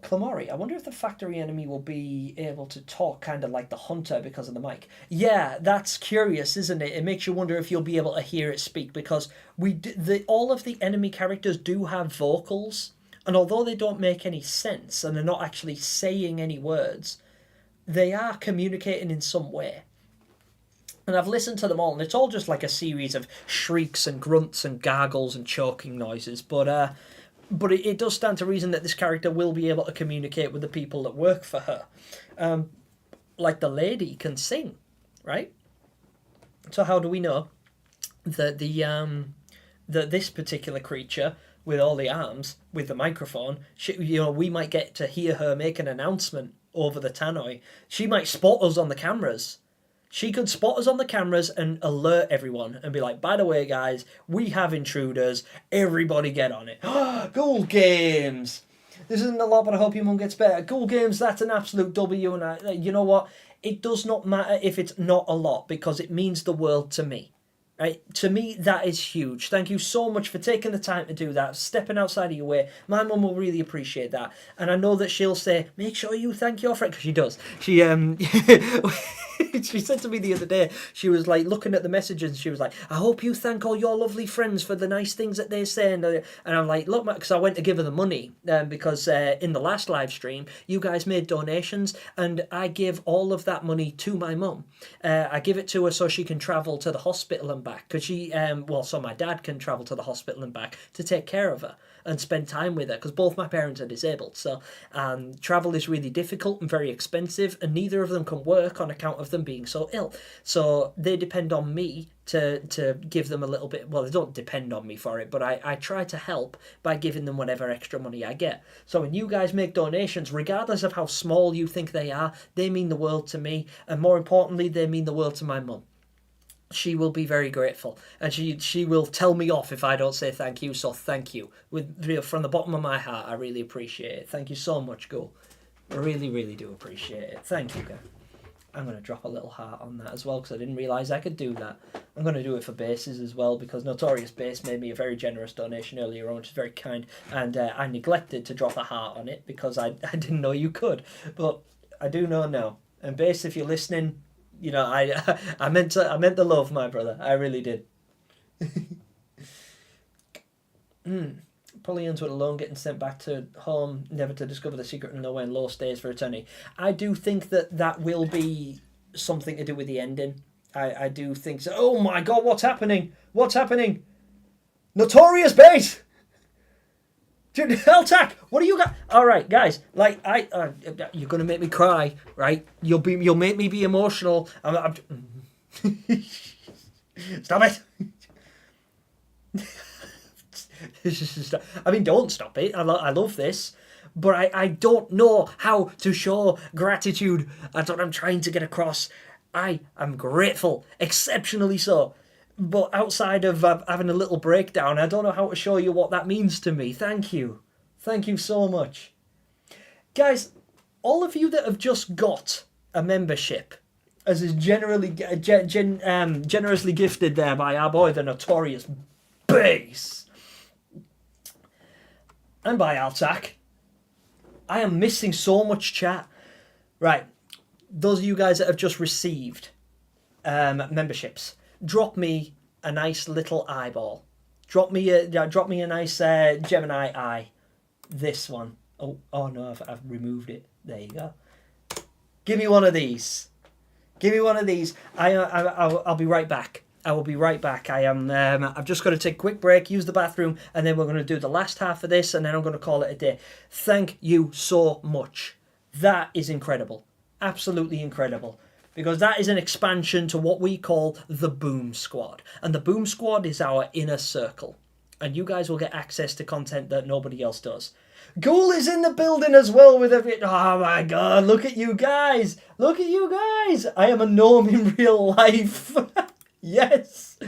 S1: Clamori, I wonder if the factory enemy will be able to talk kind of like the hunter because of the mic. Yeah, that's curious, isn't it? It makes you wonder if you'll be able to hear it speak, because all of the enemy characters do have vocals, and although they don't make any sense and they're not actually saying any words, they are communicating in some way. And I've listened to them all, and it's all just like a series of shrieks and grunts and gargles and choking noises, but it does stand to reason that this character will be able to communicate with the people that work for her. Like the lady can sing, right? So how do we know that that this particular creature with all the arms, with the microphone, we might get to hear her make an announcement over the tannoy. She might spot us on the cameras. She could spot us on the cameras and alert everyone and be like, by the way, guys, we have intruders. Everybody get on it. Ghoul Games. This isn't a lot, but I hope your mum gets better. Ghoul Games, that's an absolute W. And you know what? It does not matter if it's not a lot because it means the world to me. Right? To me, that is huge. Thank you so much for taking the time to do that, stepping outside of your way. My mum will really appreciate that. And I know that she'll say, make sure you thank your friend, because she does. She she said to me the other day, she was like looking at the messages and she was like, I hope you thank all your lovely friends for the nice things that they say. And I'm like, look, because I went to give her the money because in the last live stream, you guys made donations and I give all of that money to my mum. I give it to her so she can travel to the hospital and back because she, so my dad can travel to the hospital and back to take care of her and spend time with her because both my parents are disabled. So travel is really difficult and very expensive and neither of them can work on account of them being so ill. So they depend on me to give them a little bit. Well, they don't depend on me for it, but I try to help by giving them whatever extra money I get. So when you guys make donations, regardless of how small you think they are, they mean the world to me. And more importantly, they mean the world to my mum. She will be very grateful and she will tell me off if I don't say thank you. So thank you from the bottom of my heart. I really appreciate it. Thank you so much, Ghoul. I really, really do appreciate it. Thank you, guys. I'm going to drop a little heart on that as well because I didn't realise I could do that. I'm going to do it for bases as well because Notorious Base made me a very generous donation earlier on, which is very kind. And I neglected to drop a heart on it because I didn't know you could. But I do know now. And Base, if you're listening, you know, I meant the love, my brother. I really did. Probably ends with a loan getting sent back to home, never to discover the secret and know when Law stays for eternity. I do think that will be something to do with the ending. I do think so. Oh my God, what's happening? What's happening? Notorious Base! Eltac, what do you got? All right, guys. Like you're gonna make me cry, right? You'll make me be emotional. I'm Stop it. I mean, don't stop it. I love this, but I don't know how to show gratitude. That's what I'm trying to get across. I am grateful, exceptionally so. But outside of having a little breakdown, I don't know how to show you what that means to me. Thank you. Thank you so much. Guys, all of you that have just got a membership, as is generously gifted there by our boy, the Notorious Base, and by Altac, I am missing so much chat. Right, those of you guys that have just received memberships, drop me a nice little eyeball. Drop me a nice Gemini eye. This one. Oh no, I've removed it. There you go. Give me one of these. Give me one of these. I'll be right back. I will be right back. I've just got to take a quick break, use the bathroom, and then we're going to do the last half of this, and then I'm going to call it a day. Thank you so much. That is incredible. Absolutely incredible. Because that is an expansion to what we call the Boom Squad. And the Boom Squad is our inner circle. And you guys will get access to content that nobody else does. Ghoul is in the building as well with every... Oh my God, look at you guys. Look at you guys. I am a gnome in real life. Yes.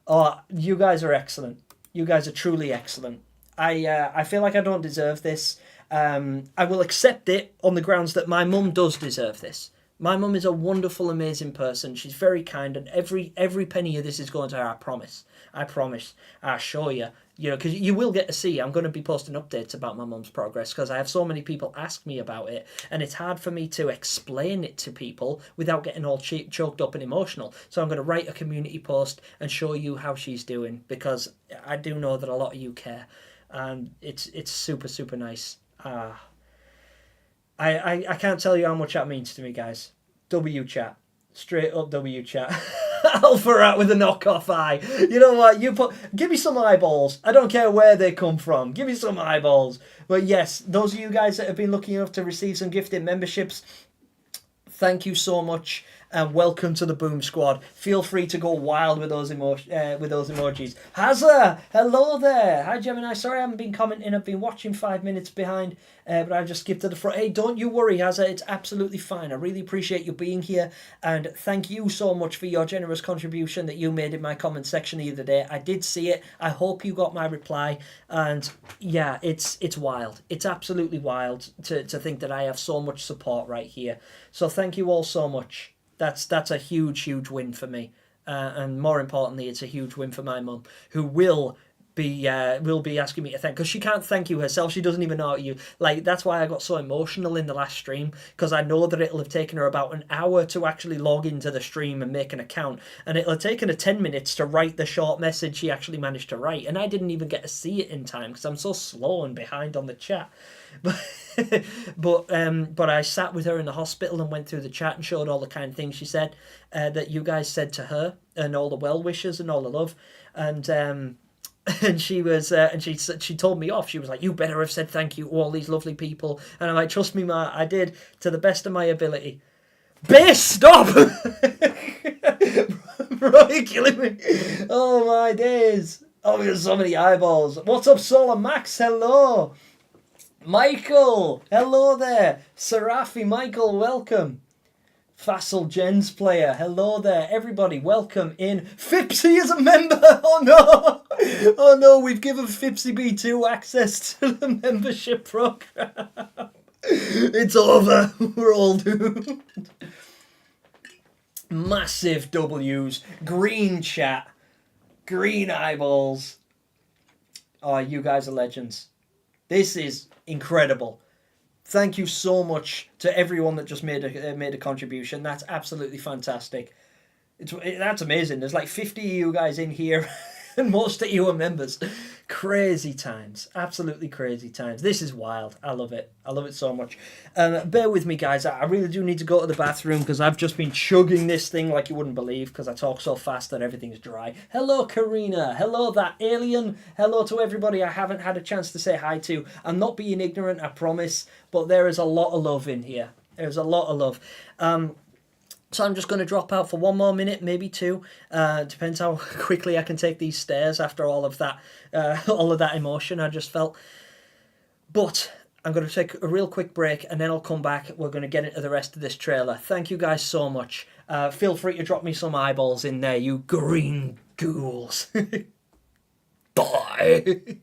S1: Oh, you guys are excellent. You guys are truly excellent. I feel like I don't deserve this. I will accept it on the grounds that my mum does deserve this. My mum is a wonderful, amazing person. She's very kind, and every penny of this is going to her. I promise. I promise. I assure you. You know, because you will get to see. I'm going to be posting updates about my mum's progress because I have so many people ask me about it, and it's hard for me to explain it to people without getting all choked up and emotional. So I'm going to write a community post and show you how she's doing because I do know that a lot of you care, and it's super, super nice. I can't tell you how much that means to me, guys. W chat. Straight up W chat. Alpha out with a knockoff eye. You know what? Give me some eyeballs. I don't care where they come from. Give me some eyeballs. But yes, those of you guys that have been lucky enough to receive some gifted memberships, thank you so much. and welcome to the Boom Squad. Feel free to go wild with those emojis. Hazza, hello there. Hi Gemini. Sorry I haven't been commenting. I've been watching 5 minutes behind, but I just skipped to the front. Hey, don't you worry, Hazza. It's absolutely fine. I really appreciate you being here, and thank you so much for your generous contribution that you made in my comment section the other day. I did see it. I hope you got my reply, and yeah, it's wild. It's absolutely wild to think that I have so much support right here. So thank you all so much. That's a huge win for me, and more importantly, it's a huge win for my mum, who will be asking me to thank, because she can't thank you herself. She doesn't even know how you, like, that's why I got so emotional in the last stream, because I know that it'll have taken her about an hour to actually log into the stream and make an account, and it'll have taken her 10 minutes to write the short message she actually managed to write, and I didn't even get to see it in time because I'm so slow and behind on the chat. But I sat with her in the hospital and went through the chat and showed all the kind of things she said, that you guys said to her, and all the well wishes and all the love, and she was and she told me off. She was like, "You better have said thank you to all these lovely people," and I'm like, "Trust me, Ma, I did, to the best of my ability." Bass, stop! Bro, you're killing me. Oh my days. Oh, there's so many eyeballs. What's up, Solar Max? Hello. Michael, hello there. Serafi, Michael, welcome. Facile Gens player, hello there. Everybody, welcome in. Fipsy is a member. Oh no, oh no, we've given Fipsy B2 access to the membership program. It's over. We're all doomed. Massive W's, green chat, green eyeballs. Oh, you guys are legends. This is incredible. Thank you so much to everyone that just made a contribution. That's absolutely fantastic. That's amazing. There's like 50 of you guys in here, and most of you are members. Crazy times. Absolutely crazy times. This is wild. I love it. I love it so much. Bear with me, guys. I really do need to go to the bathroom because I've just been chugging this thing like you wouldn't believe, because I talk so fast that everything's dry. Hello, Karina. Hello, that alien. Hello to everybody I haven't had a chance to say hi to. I'm not being ignorant, I promise, but there is a lot of love in here. There's a lot of love. So I'm just going to drop out for 1 more minute, maybe 2. Depends how quickly I can take these stairs after all of that emotion I just felt. But I'm going to take a real quick break, and then I'll come back. We're going to get into the rest of this trailer. Thank you guys so much. Feel free to drop me some eyeballs in there, you green ghouls. Bye.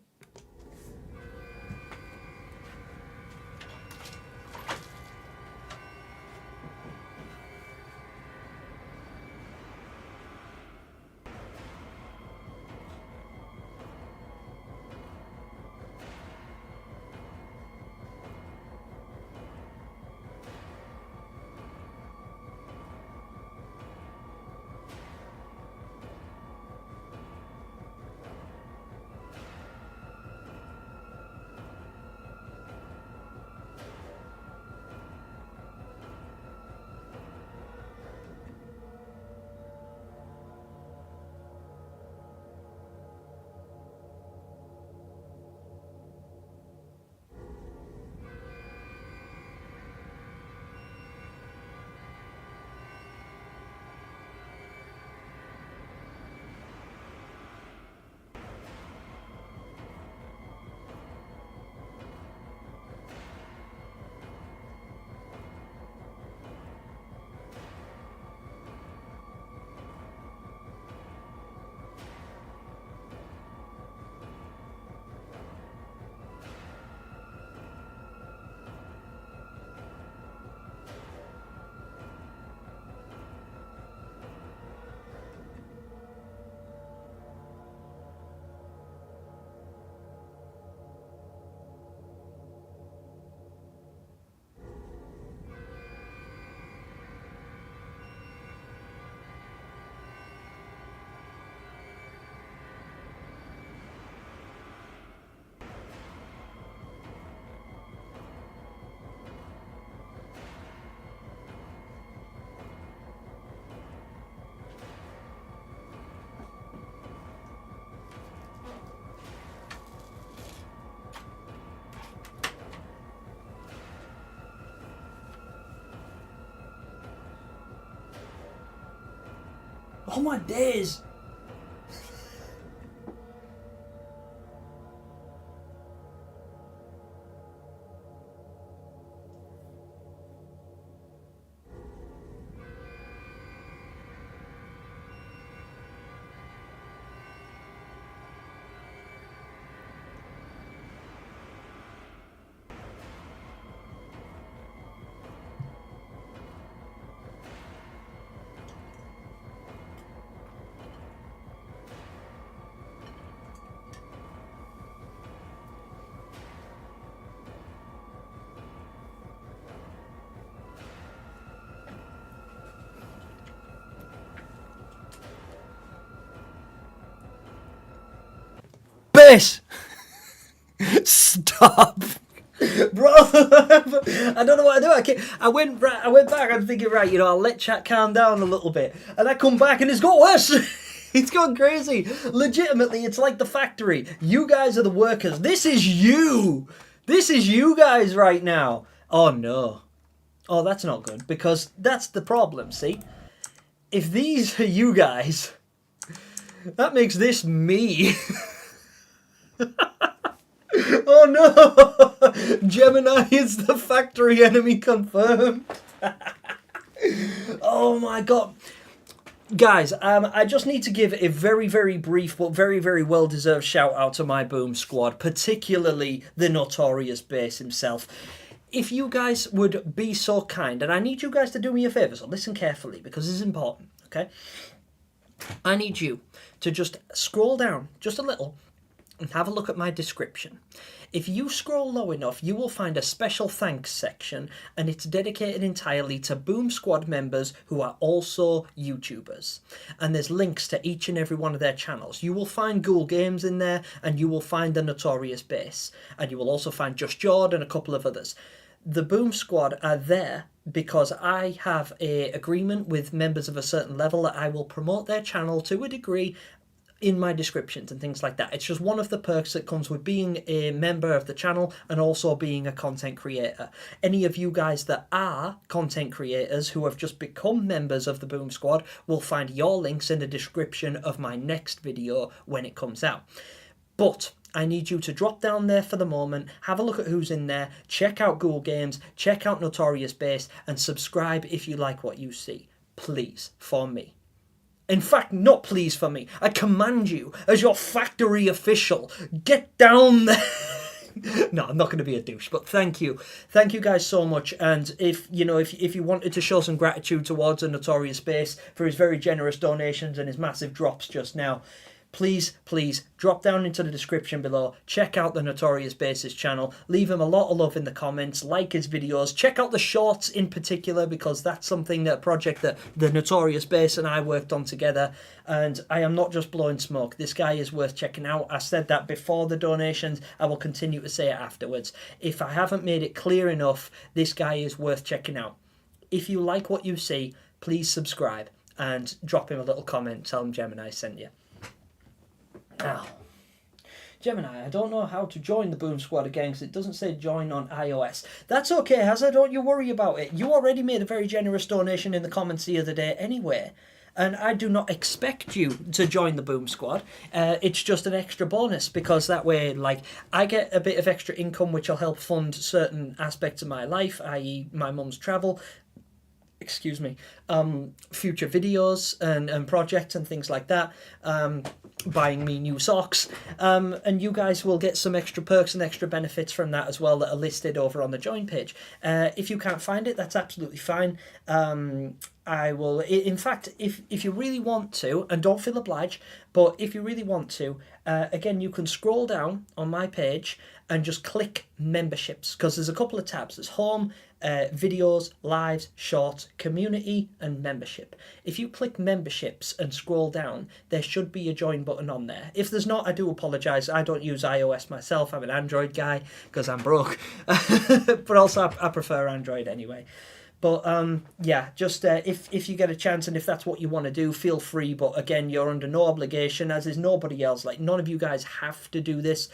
S1: Oh my days! Base! Stop! Bro, I don't know what I do. I went back. I'm thinking, right, you know, I'll let chat calm down a little bit, and I come back and it's got worse. It's gone crazy. Legitimately, it's like the factory. You guys are the workers. This is you. This is you guys right now. Oh no. Oh, that's not good, because that's the problem. See, if these are you guys, that makes this me. Oh no! Gemini is the factory enemy confirmed. Oh my god. Guys, I just need to give a very, very brief but very, very well-deserved shout-out to my Boom Squad, particularly the Notorious Bass himself. If you guys would be so kind, and I need you guys to do me a favour, so listen carefully, because this is important, okay? I need you to just scroll down just a little and have a look at my description. If you scroll low enough, you will find a special thanks section, and it's dedicated entirely to Boom Squad members who are also YouTubers. And there's links to each and every one of their channels. You will find Ghoul Games in there, and you will find the Notorious Bass. And you will also find Just Jord and a couple of others. The Boom Squad are there because I have an agreement with members of a certain level that I will promote their channel to a degree in my descriptions and things like that. It's just one of the perks that comes with being a member of the channel and also being a content creator. Any of you guys that are content creators who have just become members of the Boom Squad will find your links in the description of my next video when it comes out. But I need you to drop down there for the moment, have a look at who's in there, check out Ghoul Games, check out Notorious Bass, and subscribe if you like what you see. Please, for me. In fact, not please for me. I command you, as your factory official, get down there. No, I'm not going to be a douche, but thank you. Thank you guys so much. And if you wanted to show some gratitude towards a Notorious Bass for his very generous donations and his massive drops just now, please drop down into the description below, check out the Notorious Bass's channel, leave him a lot of love in the comments, like his videos, check out the shorts in particular, because that's something, that project that the Notorious Bass and I worked on together, and I am not just blowing smoke. This guy is worth checking out. I said that before the donations, I will continue to say it afterwards. If I haven't made it clear enough, this guy is worth checking out. If you like what you see, please subscribe and drop him a little comment, tell him Gemini sent you. Now, Gemini, I don't know how to join the Boom Squad again because it doesn't say join on iOS. That's okay, Hazard, don't you worry about it. You already made a very generous donation in the comments the other day anyway. And I do not expect you to join the Boom Squad. It's just an extra bonus, because that way, like, I get a bit of extra income which will help fund certain aspects of my life, i.e. my mum's travel, excuse me, future videos and projects and things like that, buying me new socks, and you guys will get some extra perks and extra benefits from that as well that are listed over on the join page. If you can't find it, that's absolutely fine. I will, in fact, if you really want to, and don't feel obliged, but if you really want to, again, you can scroll down on my page and just click memberships, because there's a couple of tabs. There's home, videos, lives, shorts, community, and membership. If you click memberships and scroll down, there should be a join button on there. If there's not, I do apologise. I don't use iOS myself. I'm an Android guy because I'm broke. But also I prefer Android anyway. But yeah, just if you get a chance and if that's what you want to do, feel free. But again, you're under no obligation, as is nobody else. Like, none of you guys have to do this,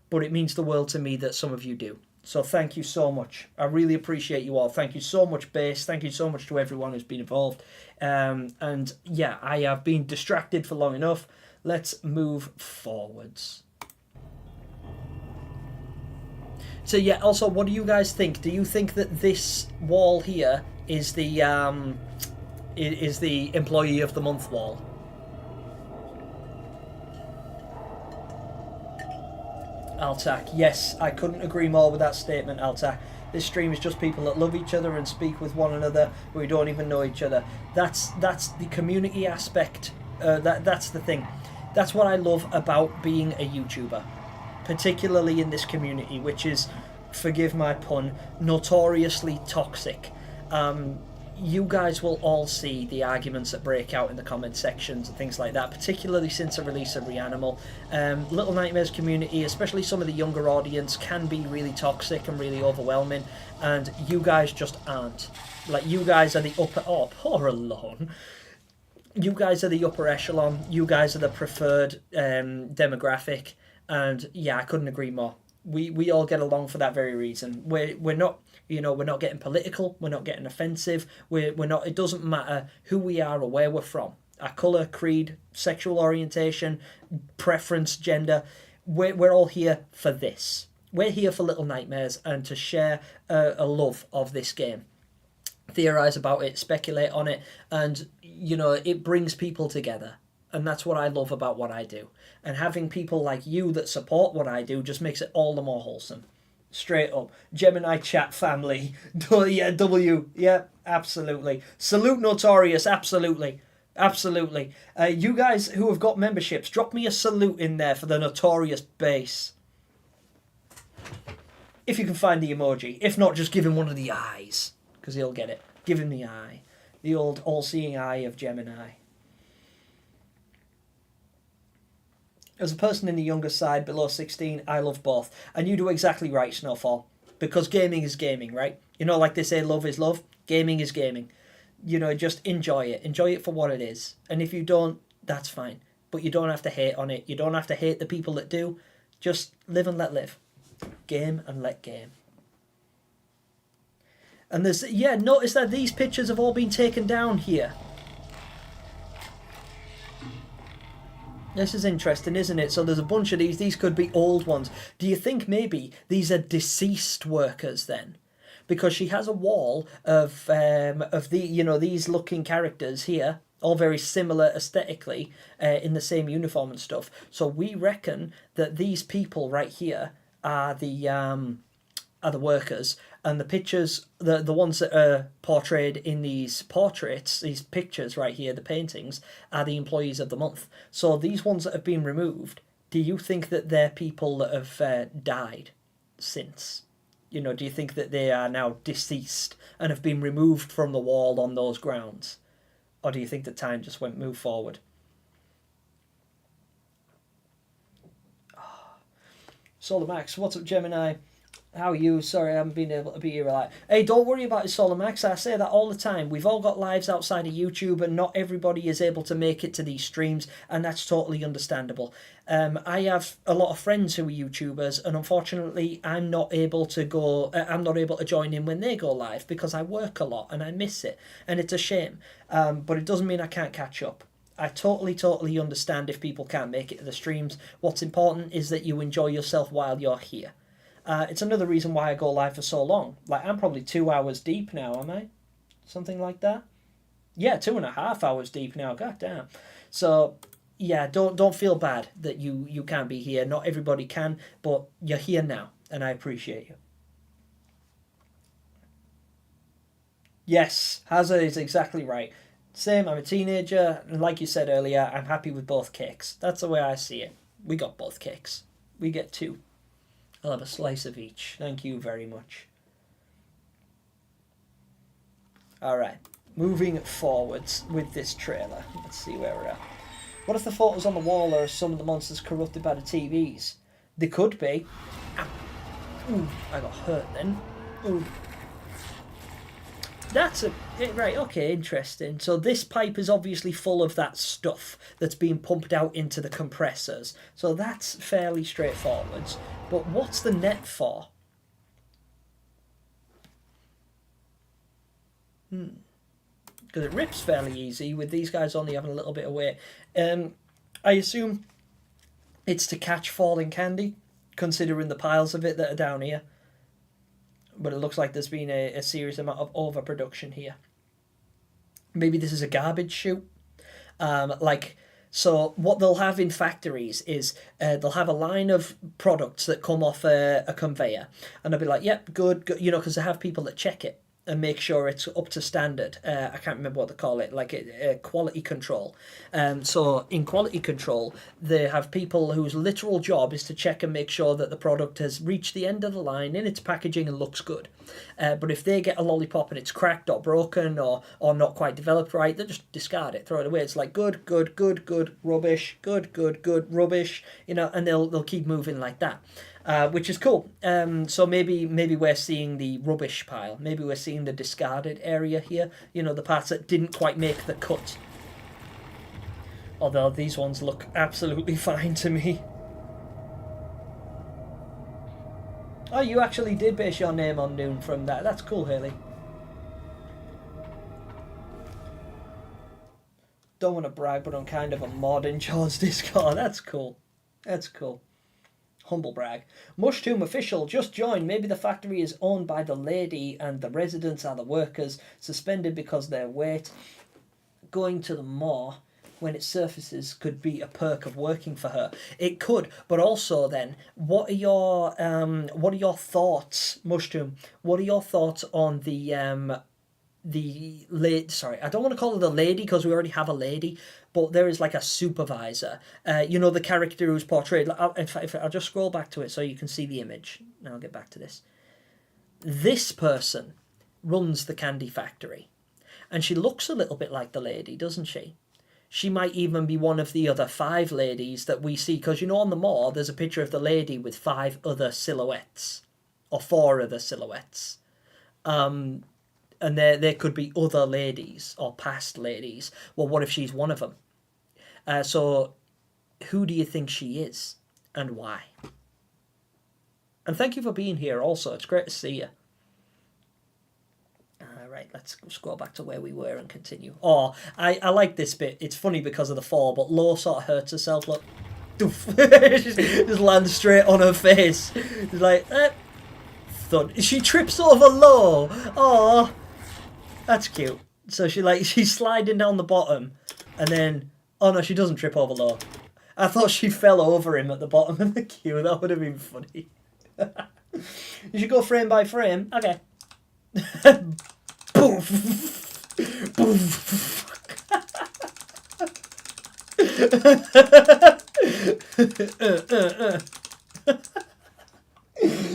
S1: but it means the world to me that some of you do. So thank you so much. I really appreciate you all. Thank you so much, Base. Thank you so much to everyone who's been involved. And yeah, I have been distracted for long enough. Let's move forwards. So yeah, also, what do you guys think? Do you think that this wall here is the Employee of the Month wall? Altac, yes, I couldn't agree more with that statement, Altac. This stream is just people that love each other and speak with one another, but we don't even know each other. That's the community aspect. That's the thing. That's what I love about being a YouTuber, particularly in this community, which is, forgive my pun, notoriously toxic. You guys will all see the arguments that break out in the comment sections and things like that, particularly since the release of Reanimal. Little Nightmares community, especially some of the younger audience, can be really toxic and really overwhelming, and you guys just aren't. Like, you guys are the upper... Oh, poor Alone. You guys are the upper echelon. You guys are the preferred demographic, and yeah, I couldn't agree more. We all get along for that very reason. We're not, we're not getting political. We're not getting offensive. We're not. It doesn't matter who we are or where we're from. Our colour, creed, sexual orientation, preference, gender. We're all here for this. We're here for Little Nightmares and to share a love of this game. Theorize about it, speculate on it, and it brings people together. And that's what I love about what I do. And having people like you that support what I do just makes it all the more wholesome. Straight up. Gemini chat family. Yeah, W. Yeah, absolutely. Salute Notorious. Absolutely. Absolutely. You guys who have got memberships, drop me a salute in there for the Notorious base. If you can find the emoji. If not, just give him one of the eyes. Because he'll get it. Give him the eye. The old all-seeing eye of Gemini. As a person in the younger side, below 16, I love both. And you do exactly right, Snowfall. Because gaming is gaming, right? Like they say, love is love. Gaming is gaming. Just enjoy it. Enjoy it for what it is. And if you don't, that's fine. But you don't have to hate on it. You don't have to hate the people that do. Just live and let live. Game and let game. And notice that these pictures have all been taken down here. This is interesting, isn't it? So there's a bunch of these. These could be old ones. Do you think maybe these are deceased workers then? Because she has a wall of these looking characters here, all very similar aesthetically, in the same uniform and stuff. So we reckon that these people right here are the workers, and the pictures, the ones that are portrayed in these portraits, these pictures right here, the paintings, are the employees of the month. So these ones that have been removed, do you think that they're people that have died since? Do you think that they are now deceased and have been removed from the wall on those grounds? Or do you think that time just moved forward? Solar Max, what's up, Gemini? How are you? Sorry, I haven't been able to be here. Like, hey, don't worry about it, Solar Max. I say that all the time. We've all got lives outside of YouTube, and not everybody is able to make it to these streams, and that's totally understandable. I have a lot of friends who are YouTubers, and unfortunately, I'm not able to join in when they go live because I work a lot and I miss it, and it's a shame. But it doesn't mean I can't catch up. I totally understand if people can't make it to the streams. What's important is that you enjoy yourself while you're here. It's another reason why I go live for so long. Like, I'm probably 2 hours deep now, am I? Something like that? Yeah, 2.5 hours deep now. God damn. So, yeah, don't feel bad that you can't be here. Not everybody can, but you're here now, and I appreciate you. Yes, Hazard is exactly right. Same, I'm a teenager, and like you said earlier, I'm happy with both cakes. That's the way I see it. We got both cakes. We get two. I'll have a slice of each. Thank you very much. Alright, moving forwards with this trailer. Let's see where we're at. What if the photos on the wall are some of the monsters corrupted by the TVs? They could be. Ow. Ooh, I got hurt then. Ooh. That's right, okay, interesting. So this pipe is obviously full of that stuff that's being pumped out into the compressors. So that's fairly straightforward. But what's the net for? Because it rips fairly easy with these guys only having a little bit of weight. I assume it's to catch falling candy, considering the piles of it that are down here. But it looks like there's been a serious amount of overproduction here. Maybe this is a garbage chute. So what they'll have in factories is they'll have a line of products that come off a conveyor. And they'll be like, yep, good, because they have people that check it and make sure it's up to standard. I can't remember what they call it, quality control. So in quality control, they have people whose literal job is to check and make sure that the product has reached the end of the line in its packaging and looks good. But if they get a lollipop and it's cracked or broken or not quite developed right, they just discard it, throw it away. It's like good, rubbish, good, rubbish, and they'll keep moving like that. Which is cool. So maybe we're seeing the rubbish pile. Maybe we're seeing the discarded area here. The parts that didn't quite make the cut. Although these ones look absolutely fine to me. Oh, you actually did base your name on Noon from that. That's cool, Haley. Don't want to brag, but I'm kind of a mod in Jaws Discord. That's cool. That's cool. Humble brag. Mushroom official, just joined. Maybe the factory is owned by the lady and the residents are the workers, suspended because their weight. Going to the moor when it surfaces could be a perk of working for her. It could, but also then, what are your thoughts, Mushroom? What are your thoughts on the lady? Sorry, I don't want to call her the lady because we already have a lady. But there is like a supervisor, the character who's portrayed. In fact, I'll just scroll back to it so you can see the image. Now I'll get back to this. This person runs the candy factory. And she looks a little bit like the lady, doesn't she? She might even be one of the other 5 ladies that we see. Because, on the moor, there's a picture of the lady with 5 other silhouettes. Or 4 other silhouettes. And there could be other ladies or past ladies. Well, what if she's one of them? So who do you think she is and why? And thank you for being here also. It's great to see you. Right, let's scroll back to where we were and continue. Oh, I like this bit. It's funny because of the fall, but Lo sort of hurts herself. Look. just lands straight on her face. It's like, thud. She trips over Lo. Oh. That's cute. So she's sliding down the bottom, and then no, she doesn't trip over Lo. I thought she fell over him at the bottom of the queue. That would have been funny. You should go frame by frame. Okay. Poof. Poof.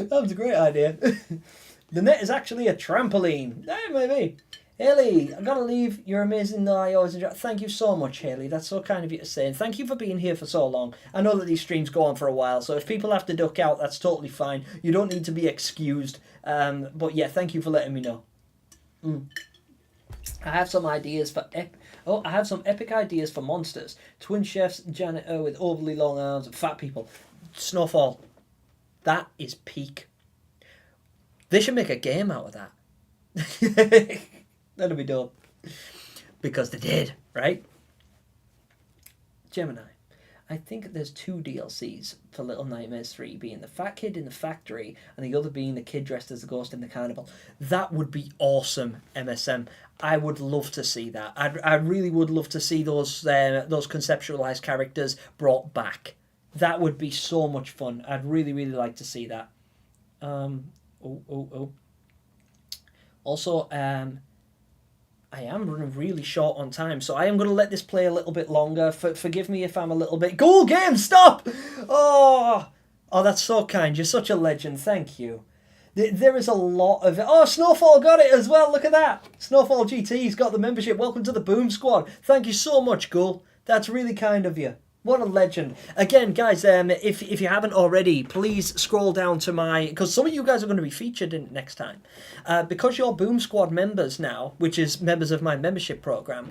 S1: That was a great idea. The net is actually a trampoline. That may be. Haley, I've got to leave. You're amazing though. I always enjoy. Thank you so much, Haley. That's so kind of you to say. And thank you for being here for so long. I know that these streams go on for a while, so if people have to duck out, that's totally fine. You don't need to be excused. But yeah, thank you for letting me know. I have some ideas for I have some epic ideas for monsters. Twin chefs, janitor with overly long arms, and fat people. Snowfall. That is peak. They should make a game out of that. That'll be dope. Because they did, right? Gemini. I think there's 2 DLCs for Little Nightmares 3, being the fat kid in the factory and the other being the kid dressed as a ghost in the carnival. That would be awesome, MSM. I would love to see that. I really would love to see those conceptualized characters brought back. That would be so much fun. I'd really, really like to see that. Also, I am running really short on time, so I am going to let this play a little bit longer. Forgive me if I'm a little bit... Goal game, stop! Oh, that's so kind. You're such a legend. Thank you. There is a lot of it. Oh, Snowfall got it as well. Look at that. Snowfall GT's got the membership. Welcome to the Boom Squad. Thank you so much, Ghoul. That's really kind of you. What a legend. Again, guys, if you haven't already, please scroll down to my... Because some of you guys are going to be featured in it next time. Because you're Boom Squad members now, which is members of my membership program,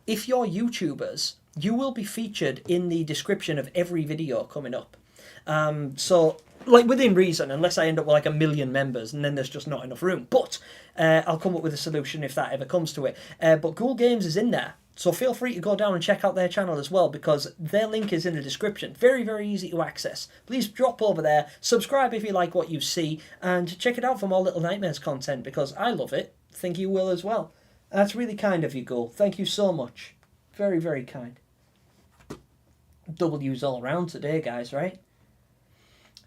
S1: if you're YouTubers, you will be featured in the description of every video coming up. So, like, within reason, unless I end up with like 1 million members and then there's just not enough room. But I'll come up with a solution if that ever comes to it. But Ghoul Games is in there. So feel free to go down and check out their channel as well, because their link is in the description. Very, very easy to access. Please drop over there, subscribe if you like what you see, and check it out for more Little Nightmares content, because I love it. Think you will as well. That's really kind of you, Ghoul. Thank you so much. Very, very kind. W's all around today, guys, right?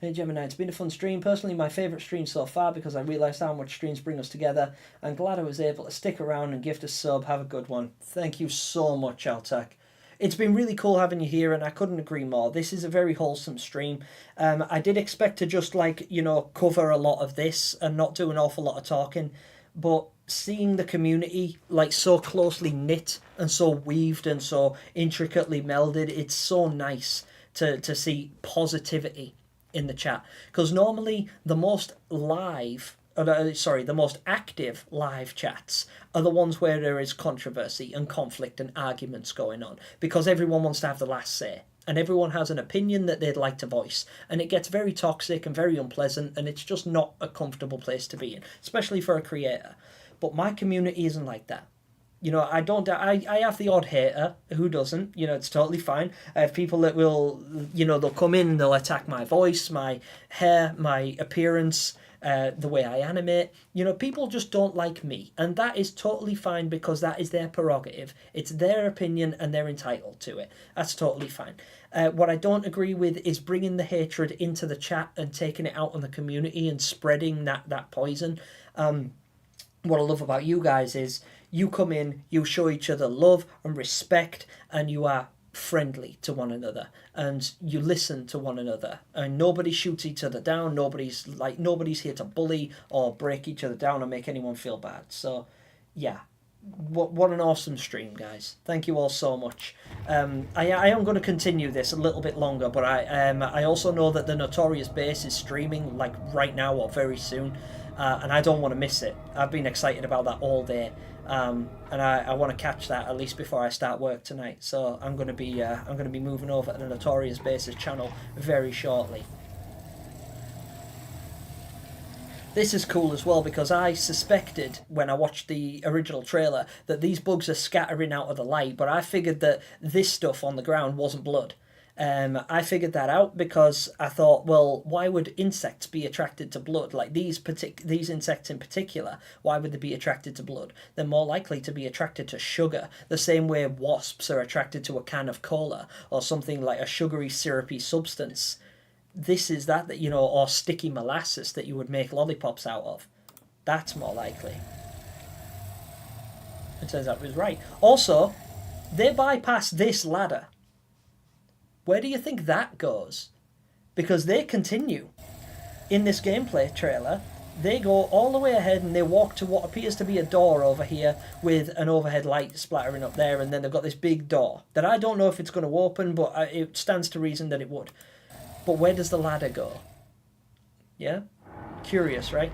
S1: Hey Gemini, it's been a fun stream. Personally, my favourite stream so far, because I realised how much streams bring us together. I'm glad I was able to stick around and gift a sub. Have a good one. Thank you so much, Altac. It's been really cool having you here, and I couldn't agree more. This is a very wholesome stream. I did expect to just, like, you know, cover a lot of this and not do an awful lot of talking, but seeing the community, like, so closely knit and so weaved and so intricately melded, it's so nice to see positivity in the chat, because normally the most active live chats are the ones where there is controversy and conflict and arguments going on, because everyone wants to have the last say and everyone has an opinion that they'd like to voice, and it gets very toxic and very unpleasant, and it's just not a comfortable place to be in, especially for a creator. But my community isn't like that. You know, I have the odd hater. Who doesn't? You know, it's totally fine. I have people that will, you know, they'll come in, they'll attack my voice, my hair, my appearance, the way I animate. You know, people just don't like me. And that is totally fine, because that is their prerogative. It's their opinion and they're entitled to it. That's totally fine. What I don't agree with is bringing the hatred into the chat and taking it out on the community and spreading that poison. What I love about you guys is you come in, you show each other love and respect, and you are friendly to one another, and you listen to one another, and nobody shoots each other down. Nobody's here to bully or break each other down or make anyone feel bad. So, yeah. What an awesome stream, guys. Thank you all so much. I am going to continue this a little bit longer, but I also know that the Notorious Base is streaming, like, right now or very soon, and I don't want to miss it. I've been excited about that all day, and I want to catch that at least before I start work tonight. So I'm going to be moving over to the Notorious Base's channel very shortly. This is cool as well, because I suspected when I watched the original trailer that these bugs are scattering out of the light, but I figured that this stuff on the ground wasn't blood. I figured that out because I thought, well, why would insects be attracted to blood? Like these insects in particular, why would they be attracted to blood? They're more likely to be attracted to sugar, the same way wasps are attracted to a can of cola or something like a sugary, syrupy substance. This is that, you know, or sticky molasses that you would make lollipops out of. That's more likely. It turns out it was right. Also, they bypass this ladder. Where do you think that goes? Because they continue. In this gameplay trailer, they go all the way ahead and they walk to what appears to be a door over here with an overhead light splattering up there, and then they've got this big door that I don't know if it's going to open, but it stands to reason that it would. But where does the ladder go? Yeah? Curious, right?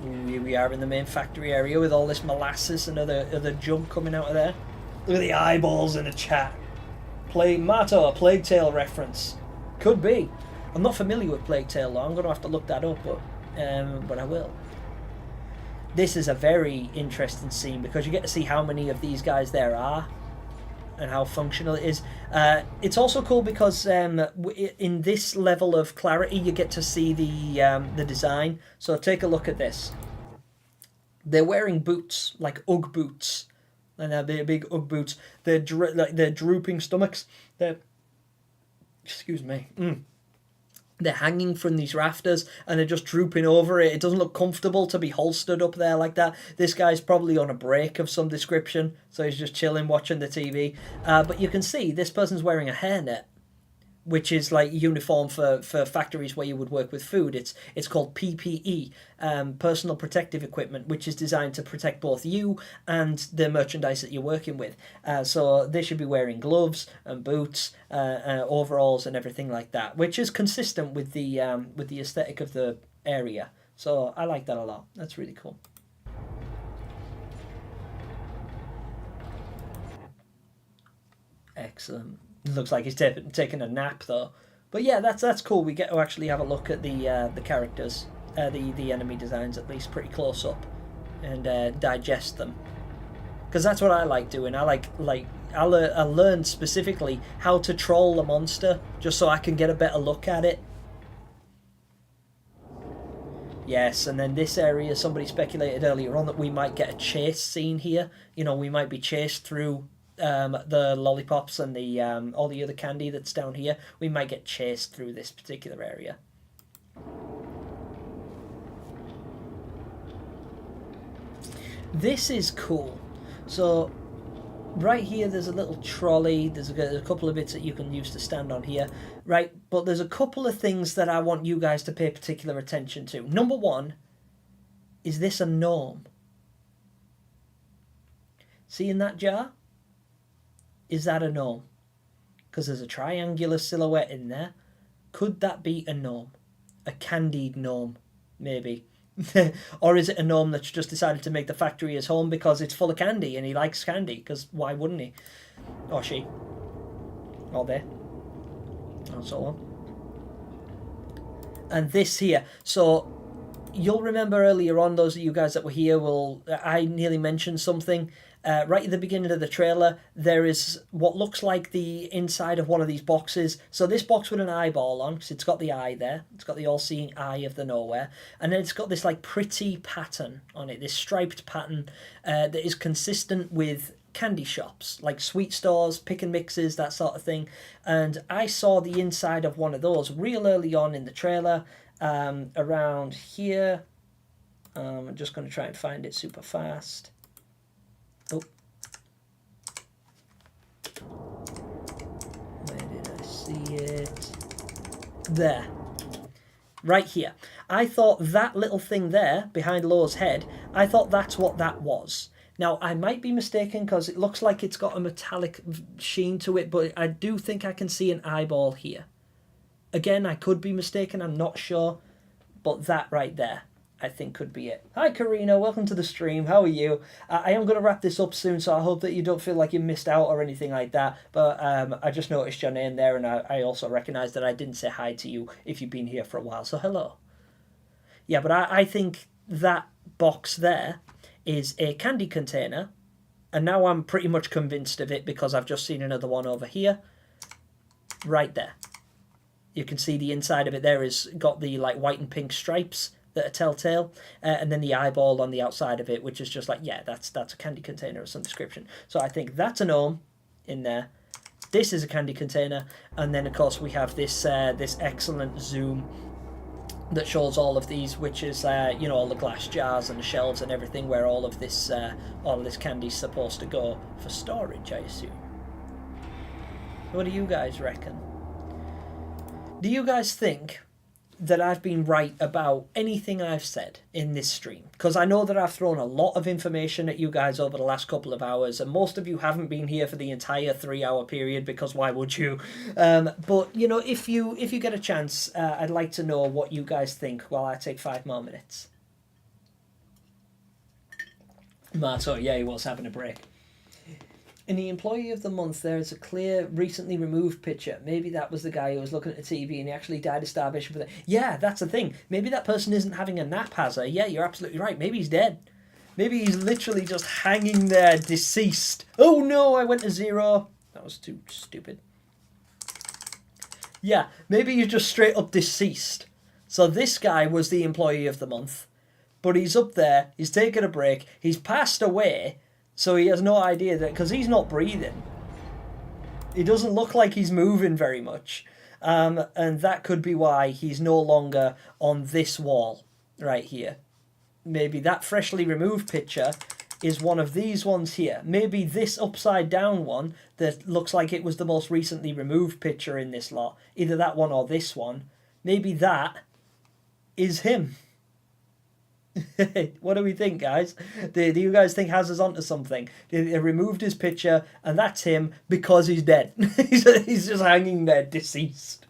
S1: Ooh, here we are in the main factory area with all this molasses and other junk coming out of there. Look at the eyeballs in the chat. A Plague Tale reference. Could be. I'm not familiar with Plague Tale though. I'm going to have to look that up, but I will. This is a very interesting scene because you get to see how many of these guys there are and how functional it is. It's also cool because in this level of clarity you get to see the design. So take a look at this. They're wearing boots, like Ugg boots, and they're big Ugg boots. They're drooping stomachs. Excuse me. They're hanging from these rafters and they're just drooping over it. It doesn't look comfortable to be holstered up there like that. This guy's probably on a break of some description, so he's just chilling, watching the TV. But you can see this person's wearing a hairnet, which is like uniform for factories where you would work with food. It's called PPE, personal protective equipment, which is designed to protect both you and the merchandise that you're working with. So they should be wearing gloves and boots, overalls and everything like that, which is consistent with the aesthetic of the area. So I like that a lot. That's really cool. Excellent. Looks like he's taking a nap though. But yeah, that's cool. We get to actually have a look at the characters, the enemy designs at least, pretty close up, and digest them. Because that's what I like doing. I I learned specifically how to troll a monster just so I can get a better look at it. Yes, and then this area, somebody speculated earlier on that we might get a chase scene here. You know, we might be chased through the lollipops and the all the other candy that's down here. We might get chased through this particular area. This is cool. So right here there's a little trolley, there's a couple of bits that you can use to stand on here, right? But there's a couple of things that I want you guys to pay particular attention to. Number one, is this a gnome? See in that jar? Is that a gnome? Because there's a triangular silhouette in there. Could that be a gnome? A candied gnome, maybe. Or is it a gnome that's just decided to make the factory his home because it's full of candy and he likes candy? Because why wouldn't he? Or she. Or they. And so on. And this here. So you'll remember earlier on, those of you guys that were here, I nearly mentioned something. Right at the beginning of the trailer, there is what looks like the inside of one of these boxes. So this box with an eyeball on, because it's got the eye there. It's got the all-seeing eye of the nowhere. And then it's got this like pretty pattern on it, this striped pattern that is consistent with candy shops, like sweet stores, pick and mixes, that sort of thing. And I saw the inside of one of those real early on in the trailer, around here. I'm just going to try and find it super fast. Oh. Where did I see it? There. Right here. I thought that little thing there, behind Lowe's head, I thought that's what that was. Now, I might be mistaken because it looks like it's got a metallic sheen to it, but I do think I can see an eyeball here. Again, I could be mistaken, I'm not sure, but that right there, I think could be it. Hi Karina, welcome to the stream. How are you? I am going to wrap this up soon, so I hope that you don't feel like you missed out or anything like that. But I just noticed your name there, and I also recognise that I didn't say hi to you if you've been here for a while, so hello. Yeah, but I think that box there is a candy container, and now I'm pretty much convinced of it because I've just seen another one over here. Right there. You can see the inside of it there is got the like white and pink stripes that are telltale, and then the eyeball on the outside of it, which is just like, yeah, that's a candy container of some description. So I think that's a gnome in there. This is a candy container, and then of course we have this this excellent zoom that shows all of these, which is you know, all the glass jars and the shelves and everything where all of this candy's supposed to go for storage, I assume. What do you guys reckon? Do you guys think that I've been right about anything I've said in this stream? Because I know that I've thrown a lot of information at you guys over the last couple of hours, and most of you haven't been here for the entire 3-hour period, because why would you? But, you know, if you get a chance, I'd like to know what you guys think while I take 5 more minutes. Marto, yeah, he was having a break. In the Employee of the Month, there is a clear, recently removed picture. Maybe that was the guy who was looking at the TV and he actually died of starvation. Yeah, that's the thing. Maybe that person isn't having a nap, Hazza. Yeah, you're absolutely right. Maybe he's dead. Maybe he's literally just hanging there, deceased. Oh no, I went to 0. That was too stupid. Yeah, maybe you're just straight up deceased. So this guy was the Employee of the Month. But he's up there, he's taken a break, he's passed away. So he has no idea that, because he's not breathing. He doesn't look like he's moving very much. And that could be why he's no longer on this wall right here. Maybe that freshly removed picture is one of these ones here. Maybe this upside down one that looks like it was the most recently removed picture in this lot. Either that one or this one. Maybe that is him. What do we think, guys? Do you guys think Hazza's onto something? They removed his picture, and that's him because he's dead. He's just hanging there, deceased.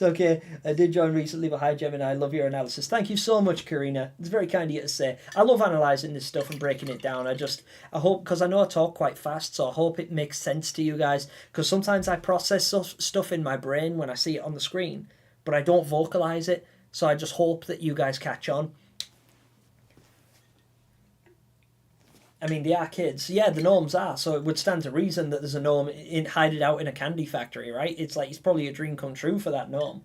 S1: It's okay. I did join recently, but hi Gemini, I love your analysis. Thank you so much, Karina. It's very kind of you to say. I love analysing this stuff and breaking it down. I hope, because I know I talk quite fast, so I hope it makes sense to you guys. Because sometimes I process stuff in my brain when I see it on the screen, but I don't vocalise it. So I just hope that you guys catch on. I mean, they are kids. Yeah, the gnomes are. So it would stand to reason that there's a gnome hiding out in a candy factory, right? It's like, it's probably a dream come true for that gnome.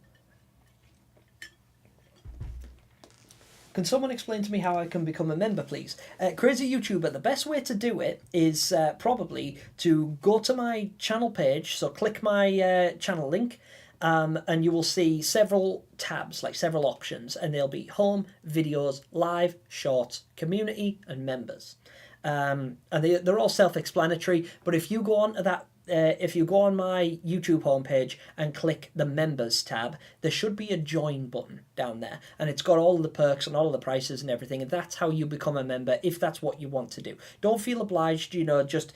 S1: Can someone explain to me how I can become a member, please? Crazy YouTuber, the best way to do it is probably to go to my channel page. So click my channel link. And you will see several tabs, like several options. And they'll be home, videos, live, shorts, community, and members. And they're all self-explanatory, but if you go on to that, if you go on my YouTube homepage and click the members tab, there should be a join button down there, and it's got all the perks and all of the prices and everything, and that's how you become a member if that's what you want to do. Don't feel obliged, just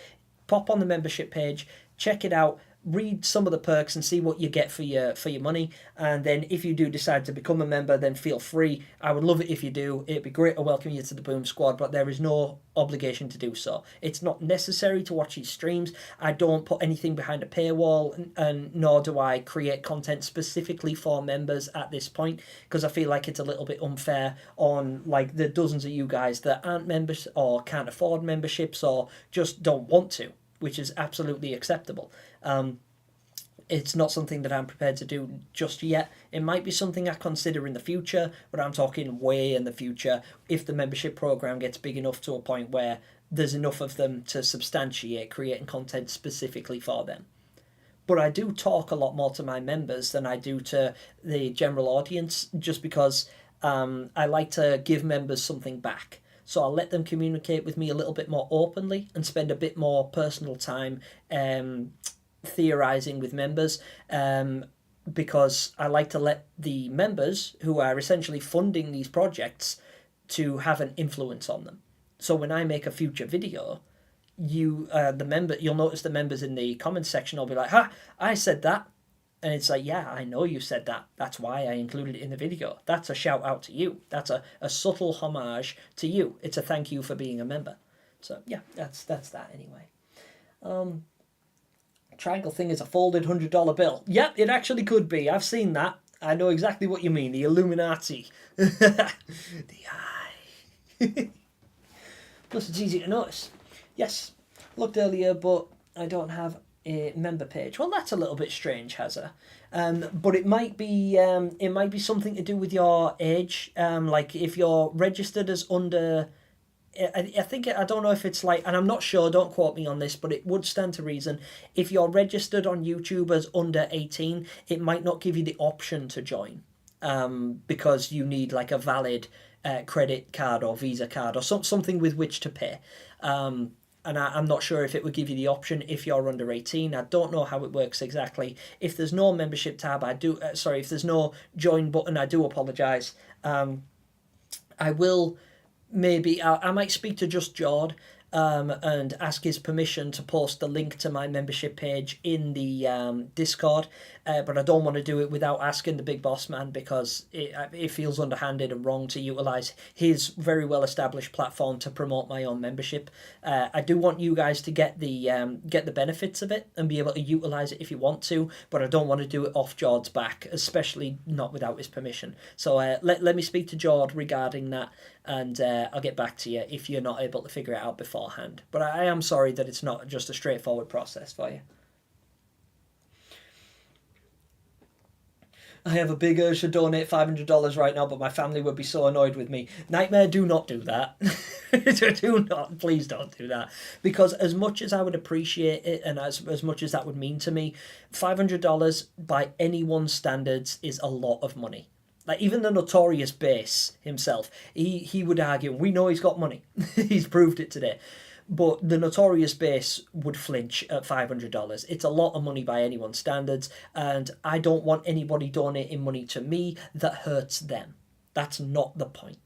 S1: pop on the membership page, check it out, read some of the perks and see what you get for your money, and then if you do decide to become a member, then feel free. I would love it if you do. It'd be great to welcome you to the Boom Squad, but there is no obligation to do so. It's not necessary to watch these streams. I don't put anything behind a paywall, and nor do I create content specifically for members at this point, because I feel like it's a little bit unfair on like the dozens of you guys that aren't members or can't afford memberships or just don't want to, which is absolutely acceptable. It's not something that I'm prepared to do just yet. It might be something I consider in the future, but I'm talking way in the future, if the membership program gets big enough to a point where there's enough of them to substantiate creating content specifically for them. But I do talk a lot more to my members than I do to the general audience, just because I like to give members something back. So I'll let them communicate with me a little bit more openly and spend a bit more personal time theorizing with members, because I like to let the members, who are essentially funding these projects, to have an influence on them. So when I make a future video, you'll notice the members in the comments section will be like, "Ha, I said that." And it's like, yeah, I know you said that. That's why I included it in the video. That's a shout out to you. That's a subtle homage to you. It's a thank you for being a member. So yeah, that's that anyway. Triangle thing is a folded $100 bill. Yep, it actually could be. I've seen that. I know exactly what you mean. The Illuminati. The eye. Plus it's easy to notice. Yes, looked earlier, but I don't have a member page. Well, that's a little bit strange, Hazza. But it might be something to do with your age. Like if you're registered as under, I don't know if it's like, and I'm not sure, don't quote me on this, but it would stand to reason. If you're registered on YouTube as under 18, it might not give you the option to join, because you need like a valid credit card or Visa card or something with which to pay. And I'm not sure if it would give you the option if you're under 18. I don't know how it works exactly. If there's no membership tab, if there's no join button, I do apologise. I will maybe, I might speak to Just Jord and ask his permission to post the link to my membership page in the Discord, but I don't want to do it without asking the big boss man, because it feels underhanded and wrong to utilise his very well established platform to promote my own membership. I do want you guys to get the benefits of it and be able to utilise it if you want to, but I don't want to do it off Jord's back, especially not without his permission. So let me speak to Jord regarding that, and I'll get back to you if you're not able to figure it out beforehand. But I am sorry that it's not just a straightforward process for you. I have a big urge to donate $500 right now, but my family would be so annoyed with me. Nightmare, do not do that. Please don't do that. Because as much as I would appreciate it, and as much as that would mean to me, $500 by anyone's standards is a lot of money. Like, even the notorious Bass himself, he would argue, we know he's got money. He's proved it today. But the notorious Bass would flinch at $500. It's a lot of money by anyone's standards, and I don't want anybody donating money to me that hurts them. That's not the point.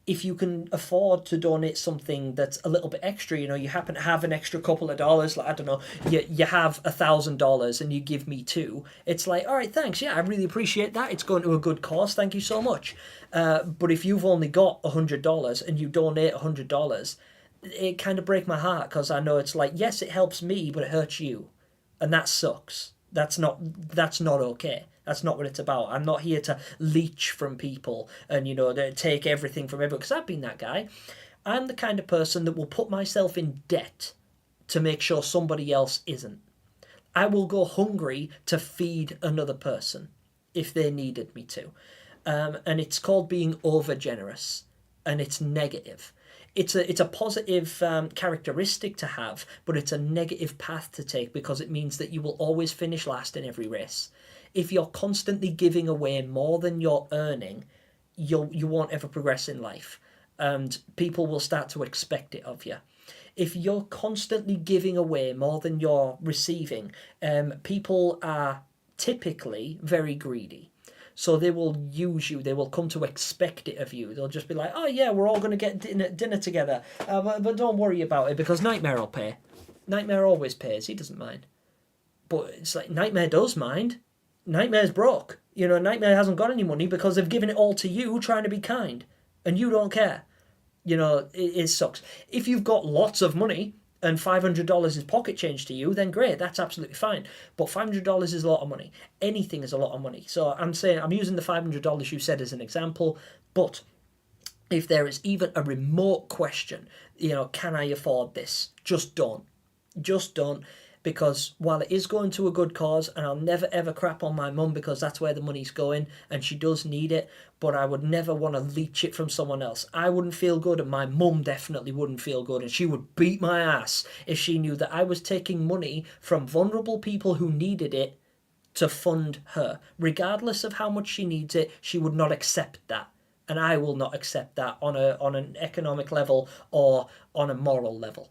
S1: if you can afford to donate something that's a little bit extra, you happen to have an extra couple of dollars, like, I don't know, you have $1,000 and you give me two, it's like, all right, thanks, yeah, I really appreciate that, it's going to a good cause, thank you so much. But if you've only got $100 and you donate $100, it kind of breaks my heart, because I know it's like, yes, it helps me, but it hurts you, and that sucks. That's not okay. That's not what it's about. I'm not here to leech from people and, take everything from everyone, because I've been that guy. I'm the kind of person that will put myself in debt to make sure somebody else isn't. I will go hungry to feed another person if they needed me to. And it's called being over generous, and it's negative. It's a positive characteristic to have, but it's a negative path to take, because it means that you will always finish last in every race. If you're constantly giving away more than you're earning, you won't ever progress in life, and people will start to expect it of you. If you're constantly giving away more than you're receiving, people are typically very greedy. So they will use you. They will come to expect it of you. They'll just be like, oh yeah, we're all going to get dinner together. But don't worry about it, because Nightmare will pay. Nightmare always pays. He doesn't mind. But it's like, Nightmare does mind. Nightmare's broke. Nightmare hasn't got any money because they've given it all to you trying to be kind. And you don't care. It sucks. If you've got lots of money and $500 is pocket change to you, then great, that's absolutely fine. But $500 is a lot of money. Anything is a lot of money. So I'm using the $500 you said as an example, but if there is even a remote question, can I afford this? Just don't. Just don't. Because while it is going to a good cause, and I'll never ever crap on my mum because that's where the money's going and she does need it, but I would never want to leech it from someone else. I wouldn't feel good, and my mum definitely wouldn't feel good, and she would beat my ass if she knew that I was taking money from vulnerable people who needed it to fund her. Regardless of how much she needs it, she would not accept that. And I will not accept that on an economic level or on a moral level.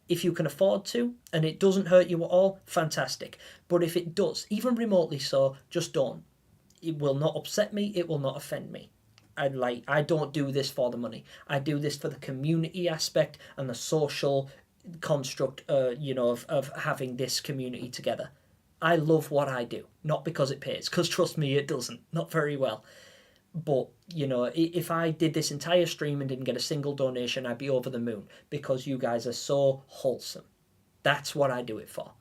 S1: If you can afford to, and it doesn't hurt you at all, fantastic. But if it does, even remotely so, just don't. It will not upset me. It will not offend me. I don't do this for the money. I do this for the community aspect and the social construct, of having this community together. I love what I do, not because it pays, because trust me, it doesn't. Not very well. But, if I did this entire stream and didn't get a single donation, I'd be over the moon, because you guys are so wholesome. That's what I do it for.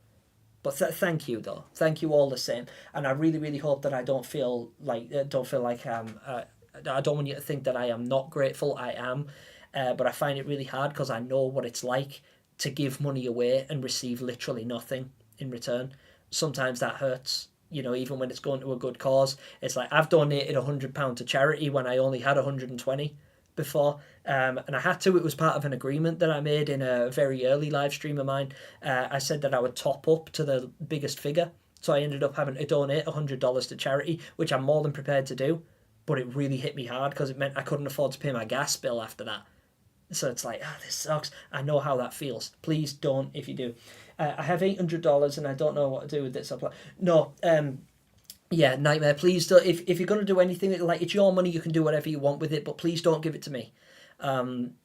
S1: But thank you, though. Thank you all the same. And I really, really hope that I don't feel like I don't want you to think that I am not grateful. I am. But I find it really hard, because I know what it's like to give money away and receive literally nothing in return. Sometimes that hurts. Even when it's going to a good cause, it's like, I've donated £100 to charity when I only had 120 before, and I had to. It was part of an agreement that I made in a very early live stream of mine. I said that I would top up to the biggest figure, so I ended up having to donate $100 to charity, which I'm more than prepared to do. But it really hit me hard, because it meant I couldn't afford to pay my gas bill after that. So it's like, this sucks. I know how that feels. Please don't, if you do. I have $800 and I don't know what to do with this. No, yeah, Nightmare, please don't. If you're going to do anything, like, it's your money, you can do whatever you want with it, but please don't give it to me.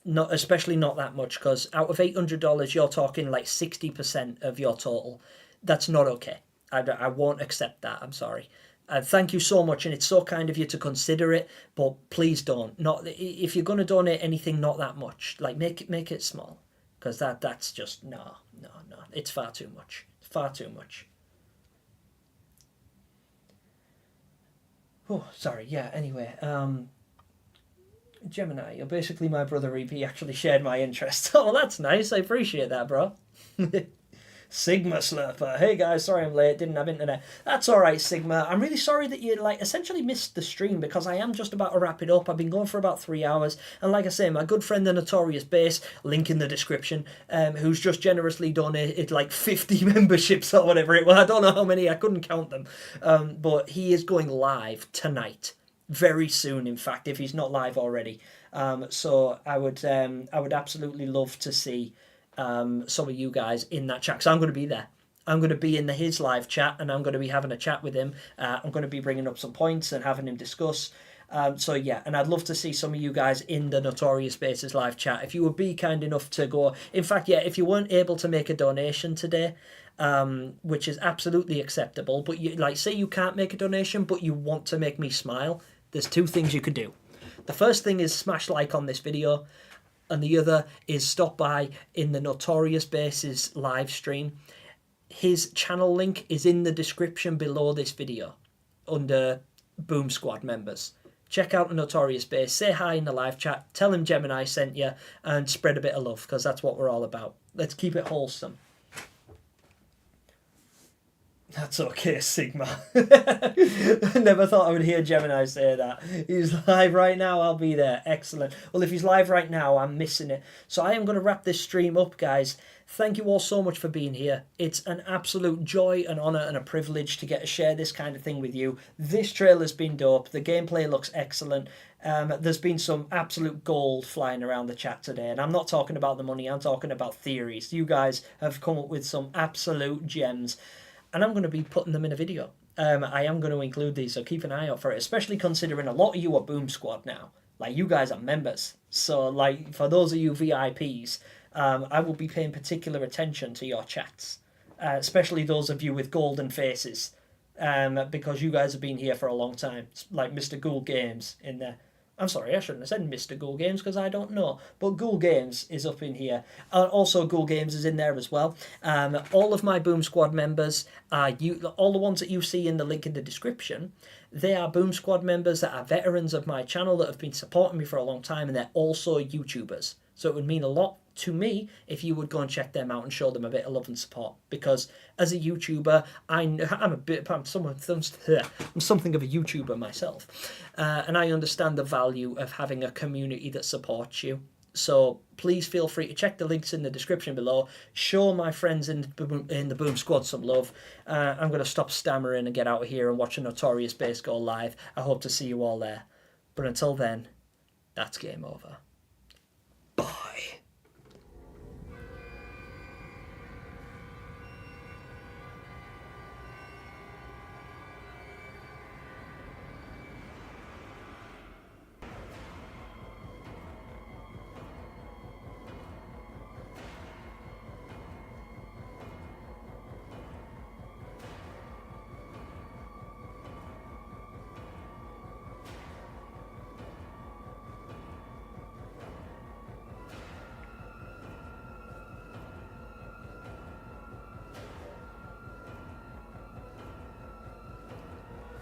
S1: Especially not that much, because out of $800, you're talking like 60% of your total. That's not okay. I won't accept that. I'm sorry. Thank you so much, and it's so kind of you to consider it, but please don't. Not if you're going to donate anything, not that much. Like, make it small, because that's just no. It's far too much. Far too much. Oh, sorry. Yeah. Anyway, Gemini, you're basically my brother. He actually shared my interest. Oh, that's nice. I appreciate that, bro. Sigma Slurper. Hey guys, sorry I'm late, didn't have internet. That's alright, Sigma. I'm really sorry that you essentially missed the stream, because I am just about to wrap it up. I've been going for about 3 hours, and like I say, my good friend the Notorious Bass, link in the description, who's just generously donated like 50 memberships or whatever it was. I don't know how many, I couldn't count them. But he is going live tonight. Very soon, in fact, if he's not live already. So I would absolutely love to see some of you guys in that chat, because I'm going to be there. I'm going to be in his live chat, and I'm going to be having a chat with him. I'm going to be bringing up some points and having him discuss. So yeah, and I'd love to see some of you guys in the Notorious Bases live chat. If you would be kind enough to go, in fact, yeah, if you weren't able to make a donation today, which is absolutely acceptable, but you, like, say you can't make a donation, but you want to make me smile, there's two things you could do. The first thing is smash like on this video, and the other is stop by in the Notorious Bases live stream. His channel link is in the description below this video under Boom Squad members. Check out the Notorious Base, say hi in the live chat, tell him Gemini sent you, and spread a bit of love, because that's what we're all about. Let's keep it wholesome. That's okay, Sigma. I never thought I would hear Gemini say that. He's live right now, I'll be there. Excellent. Well, if he's live right now, I'm missing it. So I am going to wrap this stream up, guys. Thank you all so much for being here. It's an absolute joy, an honour and a privilege to get to share this kind of thing with you. This trailer's been dope. The gameplay looks excellent. There's been some absolute gold flying around the chat today. And I'm not talking about the money, I'm talking about theories. You guys have come up with some absolute gems. And I'm going to be putting them in a video. I am going to include these, so keep an eye out for it, especially considering a lot of you are Boom Squad now. Like, you guys are members. So, like, for those of you VIPs, I will be paying particular attention to your chats, especially those of you with golden faces, because you guys have been here for a long time, like Mr. Ghoul Games in there. I'm sorry, I shouldn't have said Mr. Ghoul Games because I don't know. But Ghoul Games is up in here. Also, Ghoul Games is in there as well. All of my Boom Squad members, all the ones that you see in the link in the description, they are Boom Squad members that are veterans of my channel that have been supporting me for a long time, and they're also YouTubers. So it would mean a lot to me if you would go and check them out and show them a bit of love and support, because as a YouTuber, I'm something of a YouTuber myself, and I understand the value of having a community that supports you. So please feel free to check the links in the description below. Show my friends in the Boom Squad some love. I'm going to stop stammering and get out of here and watch a Notorious Base go live. I hope to see you all there. But until then, that's game over.